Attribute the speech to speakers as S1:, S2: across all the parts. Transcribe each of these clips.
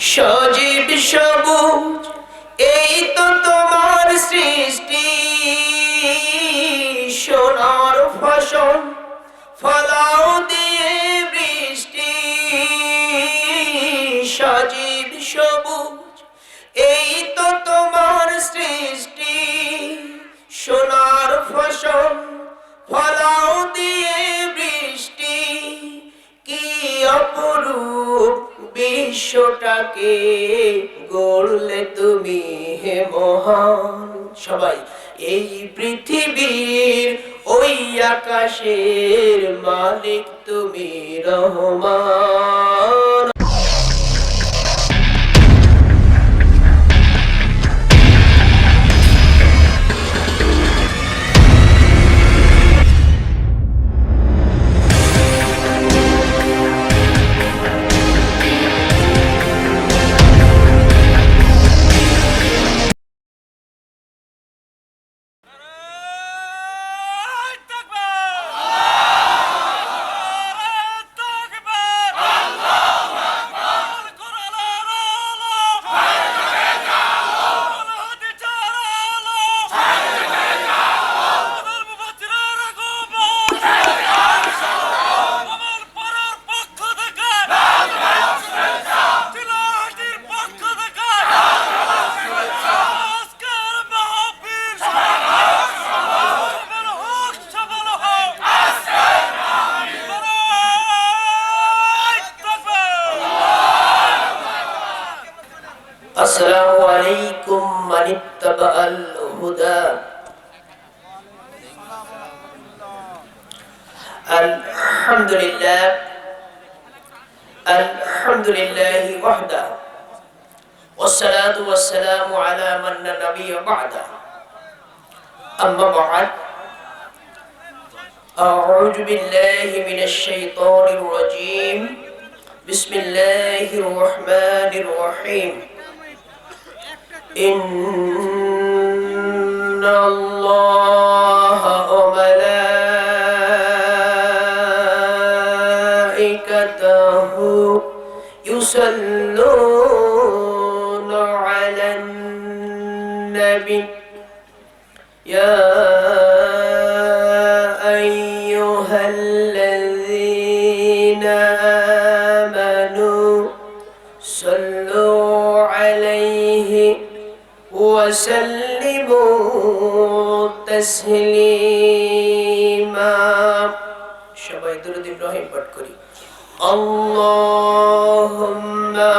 S1: সজীব সবুজ এই তো তোমার সৃষ্টি, সোনার ফসল ফলাও দিয়ে বৃষ্টি। সজীব সবুজ এই তো তোমার সৃষ্টি, সোনার ফসল ফলাও দিয়ে বৃষ্টি। কি অপরূপ বিশ্বটাকে গড়লে তুমি হে মহান। সবাই এই পৃথিবীর ওই আকাশের মালিক তুমি রহমান। আসসালামু আলাইকুম মান ইত্তাবাআল হুদা। আলহামদুলিল্লাহ ওয়াহদা ওয়াসসালাতু ওয়াসসালামু আলা মান লা নাবিয়্যা বা'দা। আম্মা বা'দ। আউযু বিল্লাহি মিনাশ শাইতানির রাজীম। বিসমিল্লাহির রাহমানির রাহিম। إن الله وملائكته يصلون على النبي يا أيها الذين آمنوا صلوا عليه وسلموا تسليما। সবাই দুরূদ ইব্রাহিম পাঠ করি। আল্লাহুম্মা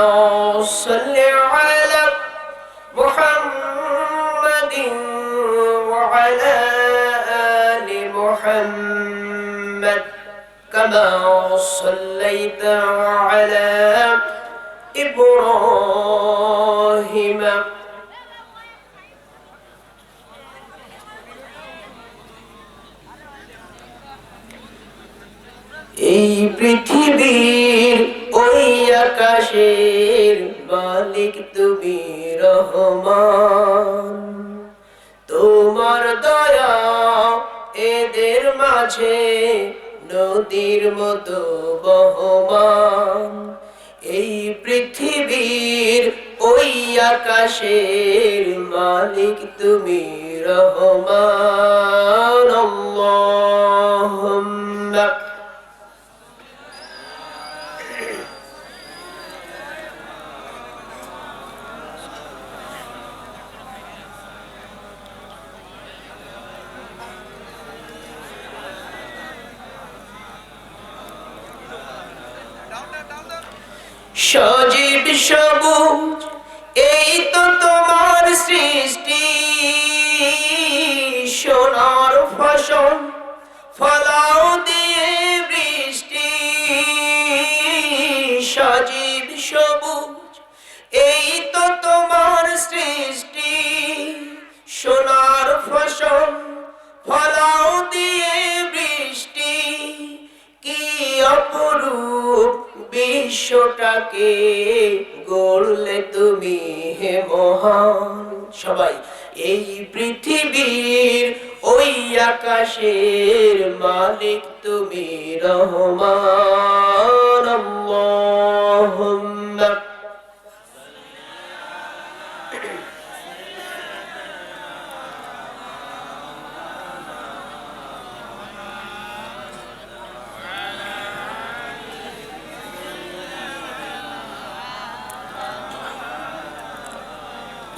S1: সাল্লি আলা মুহাম্মাদিন ওয়া আলা আলি মুহাম্মাদ কামা সাল্লাইতা আলা ইব্রাহিম। এই পৃথিবীর ওই আকাশের মালিক তুমি রহমান। তোমার দয়া এদের মাঝে নদীর মতো বহমান। এই পৃথিবীর ওই আকাশের মালিক তুমি রহমান। আল্লাহুম্মা সজীব সবুজ এই তো তোমার সৃষ্টি, সোনার ফসল ফলাও দিয়ে বৃষ্টি। সজীব সবুজ এই তো তোমার সৃষ্টি, সোনার ফসল ফলাও দিয়ে বৃষ্টি। কি অপরূপ বিশ্বটাকে গড়লে তুমি হে মহান। সবাই এই পৃথিবীর ওই আকাশের মালিক তুমি রহমান। আল্লাহুম্মা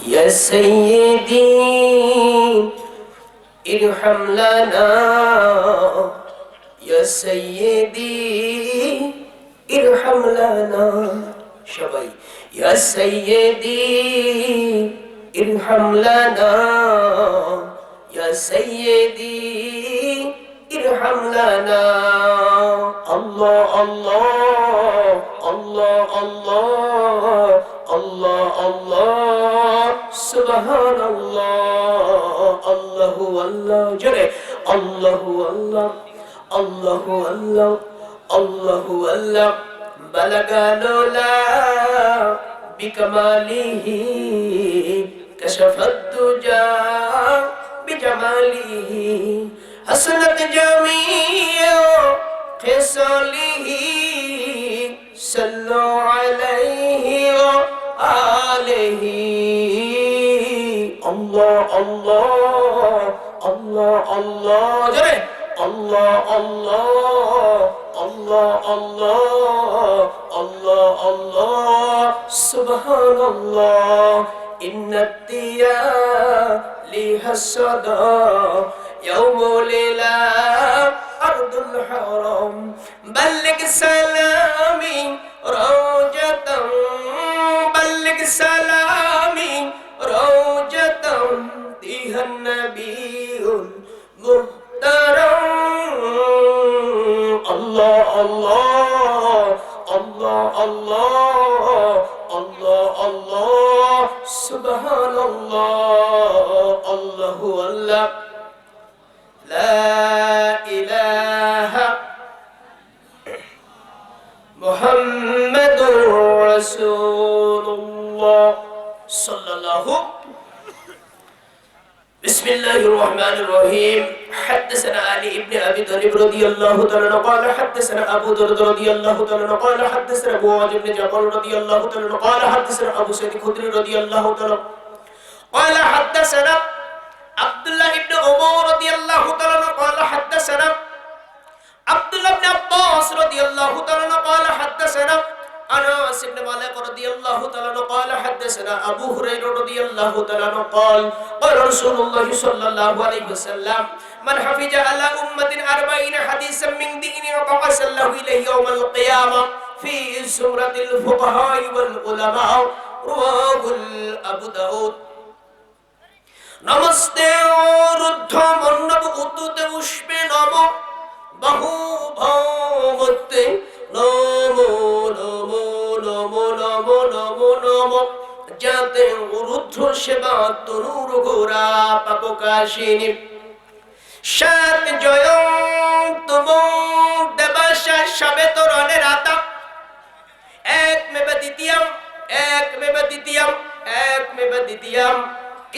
S1: يا سيدي ارحم لنا يا سيدي ارحم لنا সবাই يا سيدي ارحم لنا يا سيدي ارحم لنا الله الله الله الله الله الله سبحان الله الله الله جري الله الله الله الله الله الله بلغ لولا بكماله كشف الدجى بجماله حسنت جميع خصاله صلوا عليه وآله الله الله الله الله جري الله الله الله الله الله الله سبحان الله إن الديالي الصدى يوم ليلة أرض الحرم بلغ سلامي روجة بلغ سلامي روجة فيها النبي المحترم الله الله الله الله الله الله سبحان الله الله الله لا إله محمد رسول الله صلى الله بسم الله الرحمن الرحيم حدثنا علي بن ابي طالب رضي الله تعالى عنه قال حدثنا ابو درد رضي الله تعالى عنه قال حدثنا معاذ بن جبل رضي الله تعالى عنه قال حدثنا ابو سعيد الخدري رضي الله تعالى قال حدثنا عبد الله بن عمر رضي الله تعالى عنه قال حدثنا عبد الله بن عباس رضي الله تعالى عنه قال حدثنا أنس بن مالك رضي الله تعالى عنه قال حدثنا أبو هريرة رضي الله تعالى عنه قال قال رسول الله صلى الله عليه وسلم من حفظ على أمة 40 حديثا من دين وبعث الله إليه يوم القيامة في سورة الفقهاء والعلماء رواه أبو داود नमस्ते रुद्ध मन्नव उद्दुते पुष्पे नमो बहु भवते नमो नमो नमो नमो नमो नमो जाते रुद्र सेवा तनुर घोरा पापकाशिनी सात जयं तुम देवाशा समेत रणे राता एकमेव द्वितीयम् एकमेव द्वितीयम् एकमेव द्वितीयम्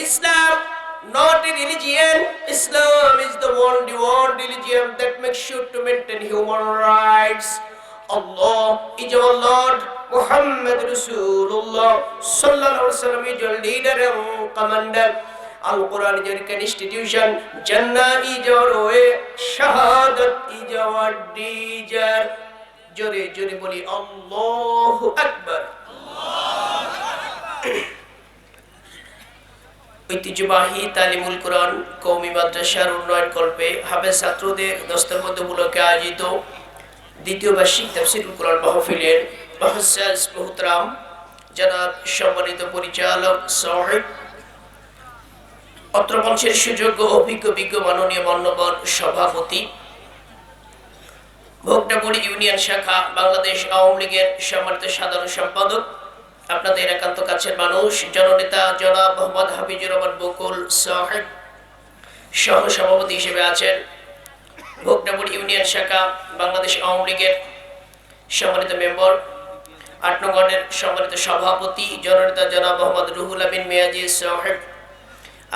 S1: Islam not a religion. Islam is the only one religion that makes sure to maintain human rights. Allah is our Lord. Muhammad Rasulullah Sallallahu Alaihi Wasallam is your leader and commander. Al-Quran is your constitution. Jannah is your way. Shahadat is our teacher. Jore jore boli Allahu Akbar. ঐতিহ্যবাহী তালিমুল কোরআন কওমি মাদ্রাসার উন্নয়ন কল্পে হাফেজ ছাত্রদের দস্তবদ্ধ মূলকে আয়োজিত দ্বিতীয় বার্ষিক তাফসীরুল কোরআন মাহফিলের মুহাজ্জাজ মুহতারাম জনাব সম্মানিত পরিচালক সাহেব অত্র মঞ্চের সুযোগ্য অভিজ্ঞ মাননীয় মান্যবর সভাপতি ভোগনাপুর ইউনিয়ন শাখা বাংলাদেশ আওয়ামী লীগের সম্মানিত সাধারণ সম্পাদক আপনাদের একান্ত কাছের মানুষ জননেতা জনাব মোহাম্মদ হাফিজুর রহমান বকুল সাহেব সহ সভাপতি হিসেবে আছেন ভোগনাপুর ইউনিয়ন শাখা বাংলাদেশ আওয়ামী লীগের সম্মানিত মেম্বার ৮ নং ওয়ার্ডের সম্মানিত সভাপতি জননেতা জনাব মোহাম্মদ রুহুল আমিন মিয়াজি সাহেব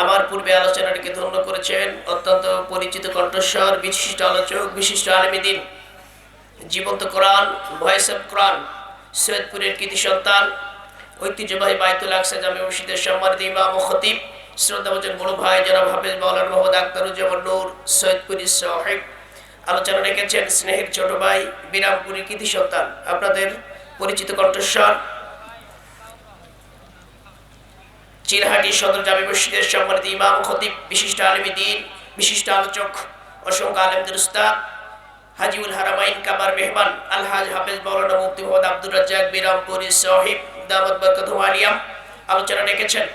S1: আমার পূর্বে আলোচনাটিকে ধন্য করেছেন অত্যন্ত পরিচিত কণ্ঠস্বর বিশিষ্ট আলোচক বিশিষ্ট আলেমে দ্বীন জীবন্ত কোরআন ভয়েস অফ কোরআন সৈয়দপুরের কৃতি সন্তান ঐতিহ্যবাহী বাইতুল আকসা জামে মসজিদের সম্মানিত ইমাম ও খতিব শ্রদ্ধাভাজন বড় ভাই জনাব হাফেজ মাওলানা মোহাম্মদ আখতারুজ্জামান নূর সৈয়দপুরি সাহেব আলোচনা রেখেছেন স্নেহের ছোট ভাই বিরামপুরের কৃতি সন্তান আপনাদের পরিচিত কণ্ঠস্বর চিরহাটি সদর জামে মসজিদের সম্মানিত ইমাম খতিব, বিশিষ্ট আলেমী দ্বীন, বিশিষ্ট আলোচক, অসংখ্য আলেমদের উস্তাদ হাজিউল হারামাইন কাবার মেহমান আলহাজ হাফেজ মাওলানা মুফতি মোহাম্মদ আব্দুর রাজ্জাক বিরামপুরি সাহিব দামাত বরকাতুহু আলিয়া আলোচনা রেখেছেন।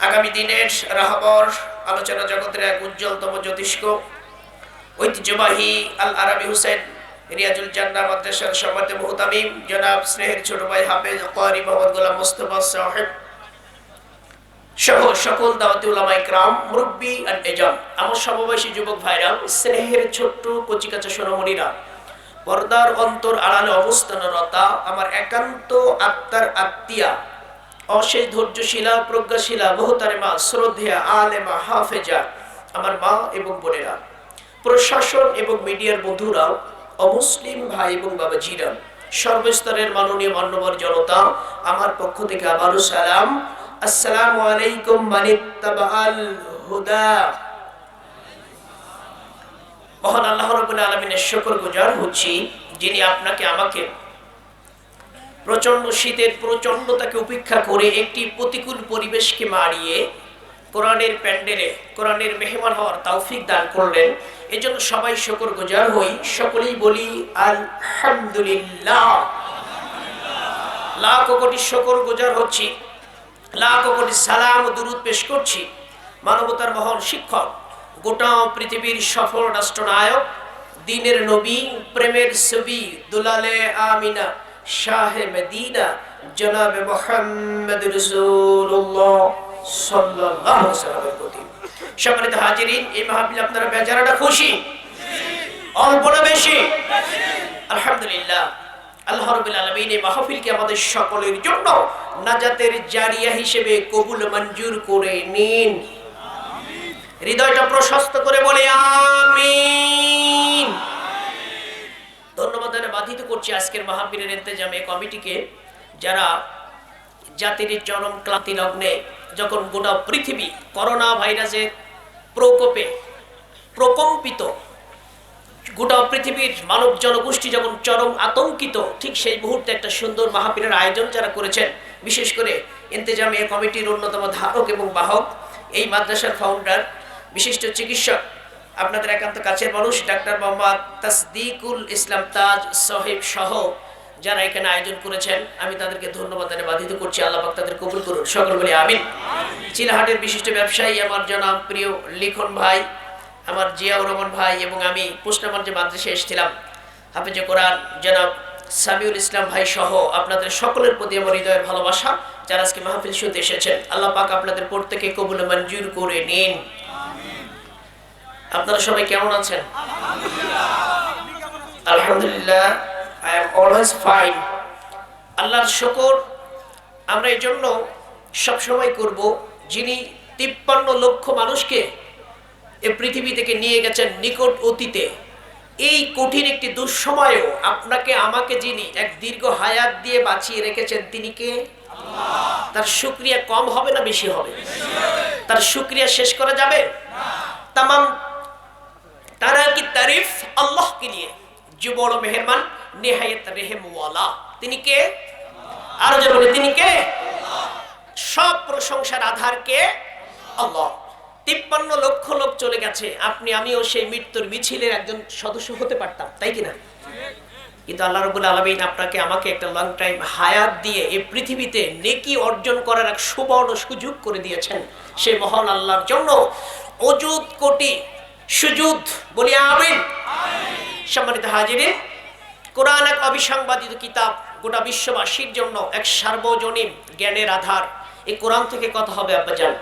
S1: আগামী দিনের রাহবর আলোচনা জগতের এক উজ্জ্বলতম জ্যোতিষ্ক, ঐতিহ্যবাহী আল আরাবি হুসেন রিয়াজুল জান্নাহ মাদ্রাসার সম্মানিত মুহতামিম জনাব স্নেহের ছোট ভাই হাফেজ কারি মোহাম্মদ গোলাম মোস্তফা সাহেব সহ সকল দাওয়াতি উলামা ইকরাম, মুরব্বী আর এজাম, আমার সমবয়সী যুবক ভাইরা, স্নেহের ছোট্ট কচিকাচা সোনামণিরা, পর্দার অন্তর আড়ালে অবস্থানরতা আমার একান্ত আত্মার আত্মীয়া, অশেষ ধৈর্যশীলা, প্রজ্ঞাশীলা, মোহতারেমা, শ্রদ্ধেয়া, আলেমা, হাফেজা, আমার মা এবং বোনেরা, প্রশাসন এবং মিডিয়ার বন্ধুরা, অমুসলিম ভাই এবং বাবাজিরা, সর্বস্তরের মাননীয় মান্যবর জনতা, আমার পক্ষ থেকে আবারও সালাম। আসসালামু আলাইকুম মানিত্তাবাআল হুদা। মহান আল্লাহ রাব্বুল আলামিনের শুকরগুজার হচ্ছি, যিনি আপনাকে আমাকে প্রচন্ড শীতের প্রচন্ডতাকে উপেক্ষা করে একটি প্রতিকূল পরিবেশকে মারিয়ে কোরআনের প্যান্ডেলে কোরআনের মেহমান হওয়ার তৌফিক দান করলেন। এজন্য সবাই শুকরগুজার হই, সকলেই বলি আলহামদুলিল্লাহ। লাখ কোটি শুকরগুজার হচ্ছি, লাখ কোটি সালাম ও দুরূদ পেশ করছি মানবতার মহান শিক্ষক, গোটা পৃথিবীর সফল রাষ্ট্রনায়ক, দ্বীনের নবী, প্রেমের ছবি, দুলালে আমিনা, শাহে মদিনা, জনাবে মুহাম্মদ রাসূলুল্লাহ সাল্লাল্লাহু আলাইহি ওয়াসাল্লামের প্রতি। সম্মানিত হাজিরিন, এই মাহফিলে আপনারা বেজারাটা খুশি? অল্প না বেশি? আলহামদুলিল্লাহ। আল্লাহ রাব্বুল আলামিন এই মাহফিলকে আমাদের সকলের জন্য নাজাতের জারিয়া হিসেবে কবুল মঞ্জুর করে নিন। আমিন। হৃদয়টা প্রশস্ত করে বলে আমিন। ধন্যবাদ বাধিত করছি আজকের মাহফিলের ইন্তেজামে কমিটিকে, যারা জাতির চরম ক্লান্তি লগ্নে, যখন গোটা পৃথিবী করোনা ভাইরাসের প্রকোপে প্রকম্পিত, গোটা পৃথিবীর মানব জনগোষ্ঠী যখন চরম আতঙ্কিত, ঠিক সেই মুহূর্তে একটা সুন্দর মাহফিলের আয়োজন যারা করেছেন, বিশেষ করে ইন্তেজামিয়া কমিটির অন্যতম ধারক এবং বাহক, এই মাদ্রাসার ফাউন্ডার, বিশিষ্ট চিকিৎসক, আপনাদের একান্ত কাছের মানুষ ডাক্তার মোহাম্মদ তাসদিকুল ইসলাম তাজ সাহেব সহ যারা এখানে আয়োজন করেছেন, আমি তাদেরকে ধন্যবাদ বাধিত করছি। আল্লাহ পাক তাদের কবুল করুন, সকল বলি আমিন। চিলাহাটের বিশিষ্ট ব্যবসায়ী আমার জনাব প্রিয় লিখন ভাই, আমার জিয়াউর রহমান ভাই এবং আমি পোস্টনামার যে মাদ্রাসায় এসেছিলাম, হাফেজে কোরআন জনাব সামিউল ইসলাম ভাই সহ আপনাদের সকলের প্রতি আমার হৃদয়ের ভালোবাসা, যারা আজকে মাহফিল শুনতে এসেছেন, আল্লাহ পাক আপনাদের প্রত্যেককে কবুল মঞ্জুর করে নিন। আপনারা সবাই কেমন আছেন? আলহামদুলিল্লাহ, আই এম অলওয়েজ ফাইন। আল্লাহর শুকর আমরা এই জন্য সবসময় করব, যিনি 53 লক্ষ মানুষকে এই পৃথিবী থেকে নিয়ে গেছেন নিকট অতীতে, এই কঠিন একটি দুঃসময়েও আপনাকে আমাকে যিনি এক দীর্ঘ হায়াত দিয়ে বাঁচিয়ে রেখেছেন, তিনি কে? আল্লাহ। তার শুকরিয়া কম হবে না বেশি হবে? তার শুকরিয়া শেষ করা যাবে না। तमाम तरह की तारीफ अल्लाह के लिए जो बड़ो मेहरबान निहायत रहम वाला, তিনি কে? আরো জোরে বলে, তিনি কে? আল্লাহ। সব প্রশংসার আধার কে? আল্লাহ। 53 লক্ষ লোক চলে গেছে, আপনি আমিও সেই মৃত্যুর মিছিলের একজন সদস্য হতে পারতাম, তাই কি না? কিন্তু আল্লাহ রাব্বুল আলামিন আপনাকে আমাকে একটা লং টাইম হায়াত দিয়ে এই পৃথিবীতে নেকি অর্জন করার এক সুবর্ণ সুযোগ করে দিয়েছেন। সেই মহান আল্লাহর জন্য অযুত কোটি সুজুদ বলি আমিন। সম্মানিত হাজিরিন, কোরআন এক অবিসংবাদিত কিতাব, গোটা বিশ্ববাসীর জন্য এক সার্বজনীন জ্ঞানের আধার। এই কোরআন থেকে কথা হবে আব্বাজান।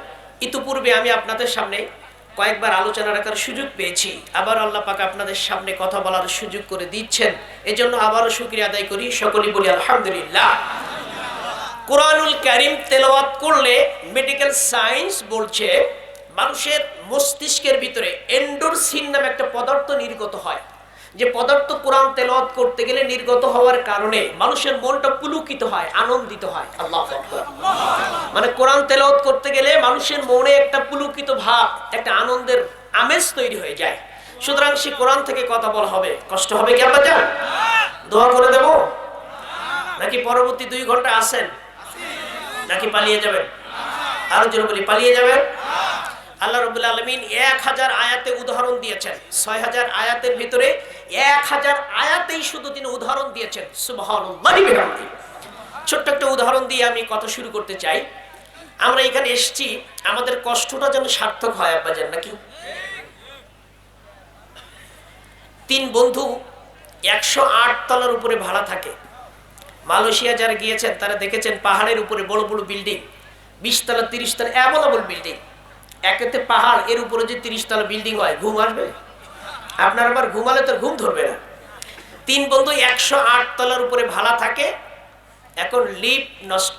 S1: ইতিপূর্বে আমি আপনাদের সামনে কয়েকবার আলোচনা রাখার সুযোগ পেয়েছি, আবার আল্লাহ পাক আপনাদের সামনে কথা বলার সুযোগ করে দিচ্ছেন, এজন্য আবারও শুকরিয়া আদায় করি, সকলেই বলি আলহামদুলিল্লাহ। কোরআনুল কারীম তেলাওয়াত করলে মেডিকেল সায়েন্স বলছে মানুষের মস্তিষ্কের ভিতরে এন্ডোরফিন নামে একটা পদার্থ নির্গত হয়, যে পদার্থ কোরআন তেলাওয়াত করতে গেলে নির্গত হওয়ার কারণে মানুষের মনটা পুলকিত হয়, আনন্দিত হয়। আল্লাহু আকবার। মানে কোরআন তেলাওয়াত করতে গেলে মানুষের মনে একটা পুলকিত ভাব, একটা আনন্দের আমেজ তৈরি হয়ে যায়। সুতরাং সে কোরআন থেকে কথা বলা হবে, কষ্ট হবে কি আপনাদের? দোয়া করে দেব নাকি পরবর্তী 2 ঘন্টা আসেন নাকি পালিয়ে যাবেন? আরো জোরে বলি, পালিয়ে যাবেন? আল্লাহ রাব্বুল আলামিন 1000 আয়াতে উদাহরণ দিয়েছেন। 6000 আয়াতের ভিতরে 1000 আয়াতেই শুধু তিনি উদাহরণ দিয়েছেন। সুবহানাল্লাহি ওয়া বিহামদিহি। ছোট্ট একটা উদাহরণ দিয়ে আমি কথা শুরু করতে চাই। আমরা এখানে এসেছি, আমাদের কষ্টটা যেন সার্থক হয় আব্বাজান, নাকি? 3 বন্ধু 108 তলার উপরে ভাড়া থাকে। মালয়েশিয়া যারা গিয়েছেন তারা দেখেছেন পাহাড়ের উপরে বড় বড় বিল্ডিং, 20 তলা 30 তলা অ্যাভেলেবল বিল্ডিং। একেতে পাহাড়, এর উপরে যে 30 তলা বিল্ডিং হয়, ঘুম আসবে? আপনার আবার ঘুমালে তো ঘুম ধরবে না। 3 বন্ধু 108 তলার উপরে ভাড়া থাকে। এখন লিফট নষ্ট,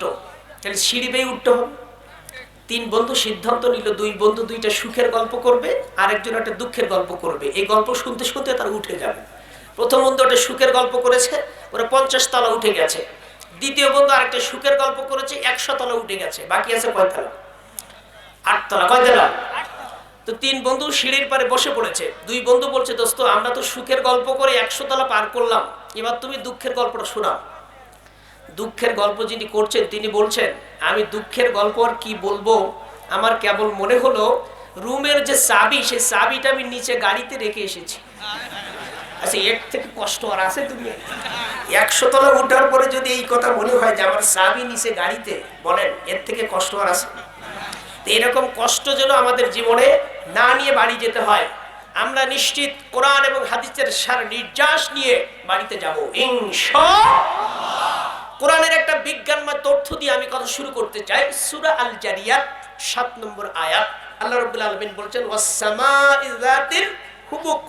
S1: তাহলে সিঁড়ি বেয়ে উঠতে হবে। 3 বন্ধু সিদ্ধান্ত নিল 2 বন্ধু 2টা সুখের গল্প করবে, আরেকজন একটা দুঃখের গল্প করবে। এই গল্প শুনতে শুনতে তারা উঠে যাবে। প্রথম বন্ধু একটা সুখের গল্প করেছে, ওরা 50 তলা উঠে গেছে। দ্বিতীয় বন্ধু আরেকটা সুখের গল্প করেছে, 100 তলা উঠে গেছে। বাকি আছে কয় তলা? 8 তলা। কয় তলা? তো 3 বন্ধু সিঁড়ির পারে বসে পড়েছে। 2 বন্ধু বলছে, দোস্ত আমরা তো সুখের গল্প করে 100 তলা পার করলাম, এবার তুমি দুঃখের গল্পটা শোনাও। দুঃখের গল্প যিনি করছেন তিনি বলছেন, আমি দুঃখের গল্প আর কি বলবো, আমার কেবল মনে হলো রুমের যে চাবি, সেই চাবিটা আমি নিচে গাড়িতে রেখে এসেছি। আচ্ছা, এর থেকে কষ্ট আর আছে দুনিয়ায়? 100 তলা ওঠার পরে যদি এই কথা মনে হয় যে আমার চাবি নিচে গাড়িতে, বলেন এর থেকে কষ্ট আর আছে? এরকম কষ্ট যেন আমাদের জীবনে না নিয়ে বাড়ি যেতে হয়। আমরা নিশ্চিত কোরআন এবং হাদিসের সার নির্যাস নিয়ে বাড়িতে যাব ইনশাআল্লাহ। কোরআনের একটা বিজ্ঞানময় তথ্য দিয়ে আমি কথা শুরু করতে চাই। সূরা আল জারিয়াত 7 নম্বর আয়াত, আল্লাহ রাব্বুল আলামিন বলেছেন, ওয়াস সামাই যাতিল হুবুক,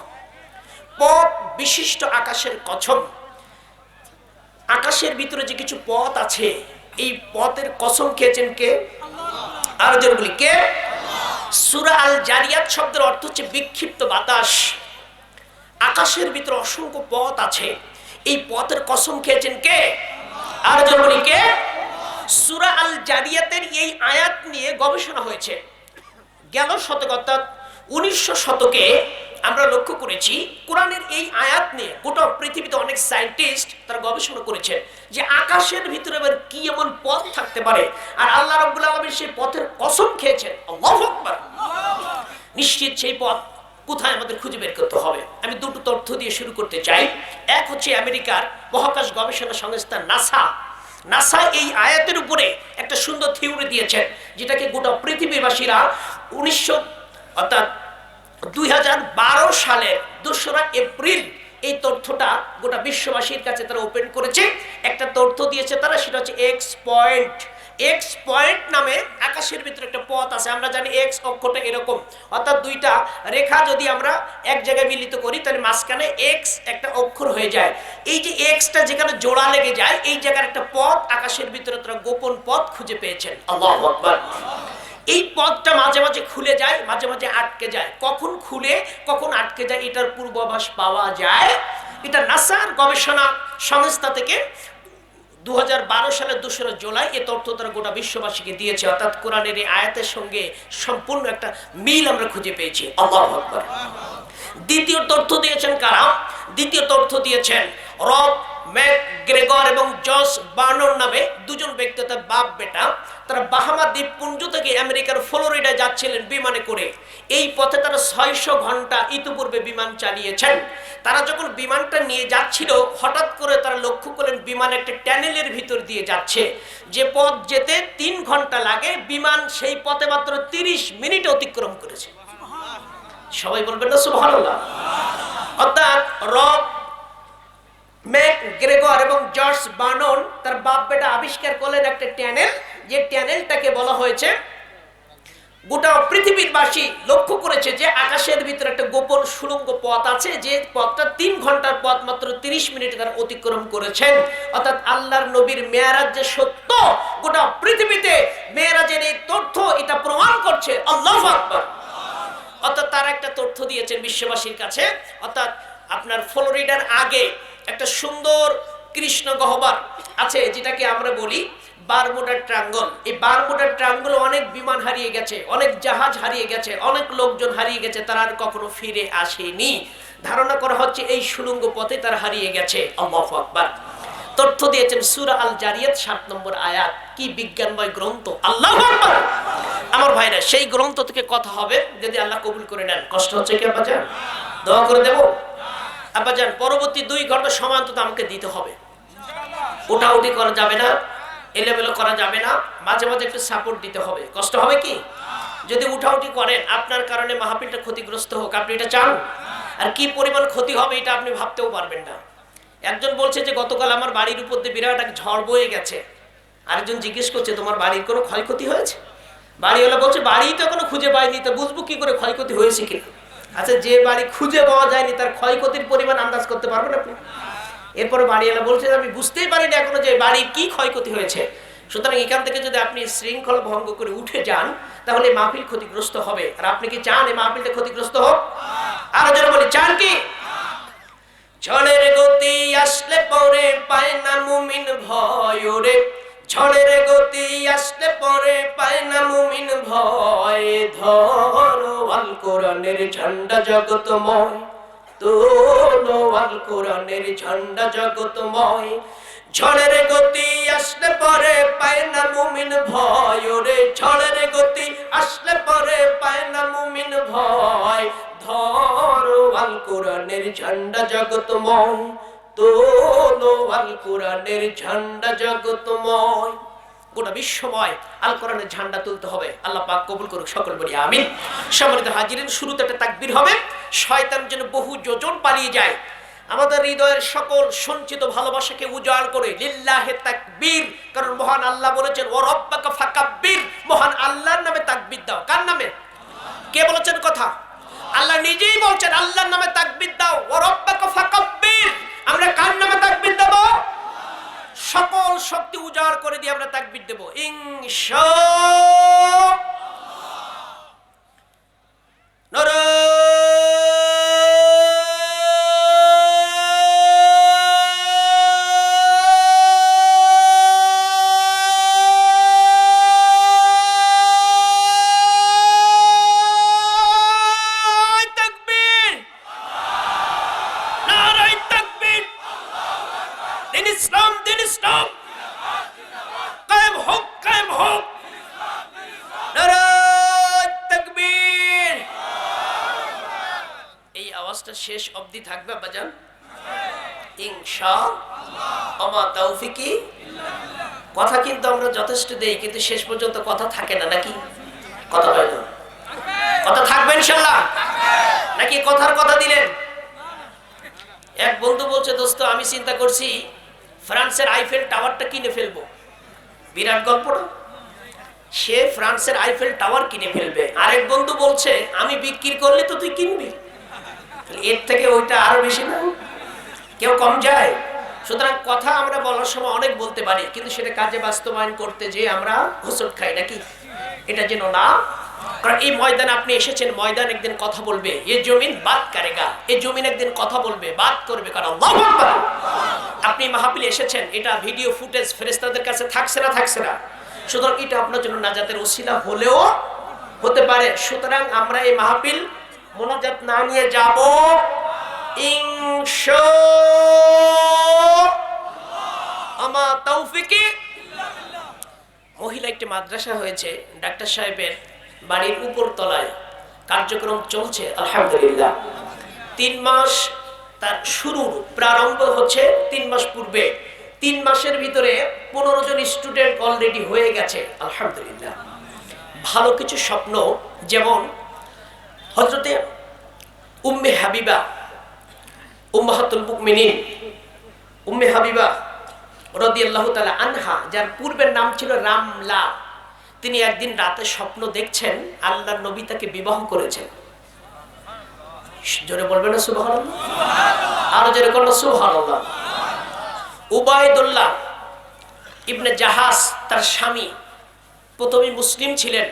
S1: পথ বিশিষ্ট আকাশের কসম। আকাশের ভিতরে যে কিছু পথ আছে, এই পথের কসম খেয়েছেন কে? আল্লাহ। আর জোরে বলি, কে? সূরা আল জারিয়াত শব্দের অর্থ হচ্ছে বিক্ষিপ্ত বাতাস। আকাশের ভিতরে অসংখ্য পথ আছে, এই পথের কসম খেয়েছেন কে? আর জোরে বলি, কে? সূরা আল জারিয়াতের এই আয়াত নিয়ে গবেষণা হয়েছে। গেল শতক অর্থাৎ 1900 শতকে আমরা লক্ষ্য করেছি কোরআনের এই আয়াত নিয়ে গোটা পৃথিবীতে অনেক সায়েন্টিস্ট তারা গবেষণা করেছেন যে আকাশের ভিতরে আবার কি এমন পথ থাকতে পারে, আর আল্লাহ রাব্বুল আলামিন সেই পথের কসম খেয়েছেন। আল্লাহু আকবার। নিশ্চিত সেই পথ কোথায় আমাদের খুঁজে বের করতে হবে। আমি দুটো তথ্য দিয়ে শুরু করতে চাই। এক হচ্ছে আমেরিকার মহাকাশ গবেষণা সংস্থা নাসা এই আয়াতের উপরে একটা সুন্দর থিওরি দিয়েছেন, যেটাকে গোটা পৃথিবীবাসীরা 2012 সালের 2রা এপ্রিল এই তথ্যটা গোটা বিশ্ববাসীর কাছে তারা ওপেন করেছে। একটা তথ্য দিয়েছে তারা, সেটা হচ্ছে এক্স পয়েন্ট নামে আকাশের ভিতরে একটা পথ আছে। আমরা জানি এক্স অক্ষটা এরকম, অর্থাৎ 2টা রেখা যদি আমরা এক জায়গায় মিলিত করি তাহলে মাঝখানে এক্স একটা অক্ষর হয়ে যায়। এই যে এক্সটা যেখানে জোড়া লেগে যায়, এই জায়গার একটা পথ আকাশের ভিতরে তারা গোপন পথ খুঁজে পেয়েছেন। আল্লাহু আকবার। এই পথটা মাঝে মাঝে খুলে যায়, মাঝে মাঝে আটকে যায়। কখন খুলে কখন আটকে যায় এটার পূর্বাভাস পাওয়া যায়। এটা নাসার গবেষণা সংস্থা থেকে 2012 সালের 2রা জুলাই এই তথ্য তারা গোটা বিশ্ববাসীকে দিয়েছে। অর্থাৎ কোরআনের এই আয়াতের সঙ্গে সম্পূর্ণ একটা মিল আমরা খুঁজে পেয়েছি। আল্লাহু আকবার। দ্বিতীয় তথ্য দিয়েছেন কারা? দ্বিতীয় তথ্য দিয়েছেন রব ম্যাকগ্রেগর এবং জস বার্নর নামে 2জন ব্যক্তি, তার বাপ বেটা। তারা বাহামা দ্বীপপুঞ্জ থেকে আমেরিকার ফ্লোরিডায় যাচ্ছিলেন বিমানে করে। এই পথে তারা 600 ঘন্টা ইতিপূর্বে বিমান চালিয়েছেন। তারা যখন বিমানটা নিয়ে যাচ্ছিল, হঠাৎ করে তারা লক্ষ্য করলেন বিমান একটা ট্যানেলের ভিতর দিয়ে যাচ্ছে। যে পথ যেতে 3 ঘন্টা লাগে, বিমান সেই পথে মাত্র 30 মিনিটে অতিক্রম করেছে। সবাই বলবেন না সুবহানাল্লাহ। অর্থাৎ রব ম্যাকগ্রেগর এবং জর্জ বার্নন তার বাপ বেটা আবিষ্কার করলেন একটা ট্যানেল, যে ট্যানেলটাকে বলা হয়েছে, গোটা পৃথিবীরবাসী লক্ষ্য করেছে যে আকাশের ভিতরে একটা গোপন সুড়ঙ্গ পথ আছে, যে পথটা 3 ঘন্টার পথ মাত্র 30 মিনিটে তারা অতিক্রম করেছেন। অর্থাৎ আল্লাহর নবীর মেরাজ যে সত্য, গোটা পৃথিবীতে মেরাজের এই তথ্য এটা প্রমাণ করছে। আল্লাহু আকবার। অর্থাৎ তারা একটা তথ্য দিয়েছেন বিশ্ববাসীর কাছে। অর্থাৎ আপনার ফ্লোরিডার আগে একটা সুন্দর কৃষ্ণ গহ্বর আছে, যেটাকে আমরা বলি বারমুডা ট্রায়াঙ্গল। এই বারমুডা ট্রায়াঙ্গলে অনেক বিমান হারিয়ে গেছে, অনেক জাহাজ হারিয়ে গেছে, অনেক লোকজন হারিয়ে গেছে, তারা আর কখনো ফিরে আসেনি। ধারণা করা হচ্ছে এই সুড়ঙ্গ পথে তারা হারিয়ে গেছে। আল্লাহু আকবার। তথ্য দিয়েছেন সূরা আল জারিয়াত 7 নম্বর আয়াত। কি বিজ্ঞানময় গ্রন্থ! আল্লাহু আকবার। আমার ভাইরা, সেই গ্রন্থ থেকে কথা হবে যদি আল্লাহ কবুল করে নেন। কষ্ট হচ্ছে কি আব্বাজান? দোয়া করে দেব আব্বাজান। পরবর্তী 2 ঘন্টা সময় অন্তত আমাকে দিতে হবে। উঠাউঠি করা যাবে না, এলোমেলো করা যাবে না, মাঝে মাঝে একটু সাপোর্ট দিতে হবে। কষ্ট হবে কি? যদি উঠাউঠি করেন আপনার কারণে মাহফিলটা ক্ষতিগ্রস্ত হোক, আপনি এটা চান? আর কি পরিমাণ ক্ষতি হবে এটা আপনি ভাবতেও পারবেন না। একজন বলছে যে গতকাল আমার বাড়ির উপর দিয়ে বিরাট এক ঝড় বয়ে গেছে। আরেকজন জিজ্ঞেস করছে তোমার বাড়ির কোনো ক্ষয়ক্ষতি হয়েছে? বাড়িওয়ালা বলছে বাড়ি তো এখনো খুঁজে পাইনি, তো বুঝবো কি করে ক্ষয়ক্ষতি হয়েছে কিনা। আচ্ছা, যে বাড়ি খুঁজে পাওয়া যায়নি তার ক্ষয়ক্ষতির পরিমাণ আন্দাজ করতে পারবেন আপনি? এরপরে বাড়িওয়ালা বলছে আমি বুঝতেই পারিনি এখনো যে বাড়ির কি ক্ষয়ক্ষতি হয়েছে। সুতরাং এখান থেকে যদি আপনি শৃঙ্খলা ভঙ্গ করে উঠে যান তাহলে মাহফিল ক্ষতিগ্রস্ত হবে। আর আপনি কি চান এই মাহফিলটা ক্ষতিগ্রস্ত হোক? আরো যারা বলি চান কি? ঝড়ের গতি আসলে পরে পায় না মুমিন ভয় রে, ঝড়ের গতি আসলে পরে পায় না মুমিন ভয়। ধরো আল কোরআনের ঝান্ডা জগতময়, তোলো আল কোরআনের ঝান্ডা জগতময়। ঝড়ের গতি আসলে পরে পায় না মুমিন ভয় রে, ঝড়ের গতি আসলে পরে পায় না মুমিন ভয়। ধরো আল কোরআনের ঝান্ডা জগতময়, তোলো আল কোরআনের ঝান্ডা জগতময়। গোটা বিশ্বময় আল কোরআনের ঝান্ডা তুলতে হবে। আল্লাহ পাক কবুল করুক, সকল বলি আমিন। সম্মানিত হাজিরিন, শুরুতে একটা তাকবীর হবে, শয়তান যেন বহু যোজন পালিয়ে যায়। আমাদের হৃদয়ের সকল সঞ্চিত ভালোবাসাকে উজাড় করে লিল্লাহে তাকবীর। কারণ মহান আল্লাহ বলেছেন ওয়া রাব্বাকা ফাকাব্বির, মহান আল্লাহর নামে তাকবীর দাও। কার নামে? কে বলেছেন কথা? আল্লাহ নিজেই বলছেন আল্লাহর নামে তাকবীর দাও। ওয়া রাব্বাকা ফাকাব্বির। আমরা কার নামে তাকবীর দেব? সকল শক্তি উজাড় করে দিয়ে আমরা তাকবীর দেব ইনশাআল্লাহ। নারে শেষ অবধি থাকবে বাজান ইনশাআল্লাহ। আমা তৌফিকি ইল্লাল্লাহ। কথা কিন্তু আমরা যথেষ্ট দেই, কিন্তু শেষ পর্যন্ত কথা থাকে না, নাকি? কথা হয় না? কথা থাকবে ইনশাআল্লাহ নাকি কথার কথা দিলেন? এক বন্ধু বলছে দোস্ত আমি চিন্তা করছি ফ্রান্সের আইফেল টাওয়ারটা কিনে ফেলবো। বিরাট গল্প না? সে ফ্রান্সের আইফেল টাওয়ার কিনে ফেলবে। আরেক বন্ধু বলছে আমি বিক্রি করলে তো তুই কিনবি। এর থেকে ওইটা আরো বেশি না? কেউ কম যায়? সুতরাং কথা আমরা বলার সময় অনেক বলতে পারি, কিন্তু সেটা কাজে বাস্তবায়ন করতে যে আমরা হোঁচট খাই, নাকি? এটা যেন না। কারণ এই ময়দানে আপনি এসেছেন, ময়দান একদিন কথা বলবে, এ জমিন বাত করেগা, এ জমিন একদিন কথা বলবে, বাত করবে। কারণ আল্লাহু আকবার। আপনি মাহফিলে এসেছেন, এটা ভিডিও ফুটেজ ফেরেশতাদের কাছে থাকছে না? থাকছে না? সুতরাং এটা আপনার জন্য নাজাতের ওসিলা হলেও হতে পারে। সুতরাং আমরা এই মাহফিল মোনাজাত না নিয়ে যাব ইনশাআল্লাহ। আমা তৌফিকি ইল্লাল্লাহ। মহিলা একটি মাদ্রাসা হয়েছে ডাক্তার সাহেবের বাড়ির উপর তলায়, কার্যক্রম চলছে আলহামদুলিল্লাহ। 3 মাস তার শুরুর প্রারম্ভ হচ্ছে 3 মাস পূর্বে। 3 মাসের ভিতরে 15 জন স্টুডেন্ট অলরেডি হয়ে গেছে আলহামদুলিল্লাহ। ভালো কিছু স্বপ্ন, যেমন হযরতে উম্মে হাবিবা উম্মাহাতুল মুমিনিন উম্মে হাবিবা রাদিয়াল্লাহু তাআলা আনহা, যার পূর্বের নাম ছিল রামলা, তিনি একদিন রাতে স্বপ্ন দেখছেন আল্লাহর নবী তাকে বিবাহ করেছেন। জোরে বলবেন না সুবহানাল্লাহ? আরো জোরে বলুন সুবহানাল্লাহ। উবাইদুল্লাহ ইবনে জাহাস তার স্বামী, প্রথমে মুসলিম ছিলেন,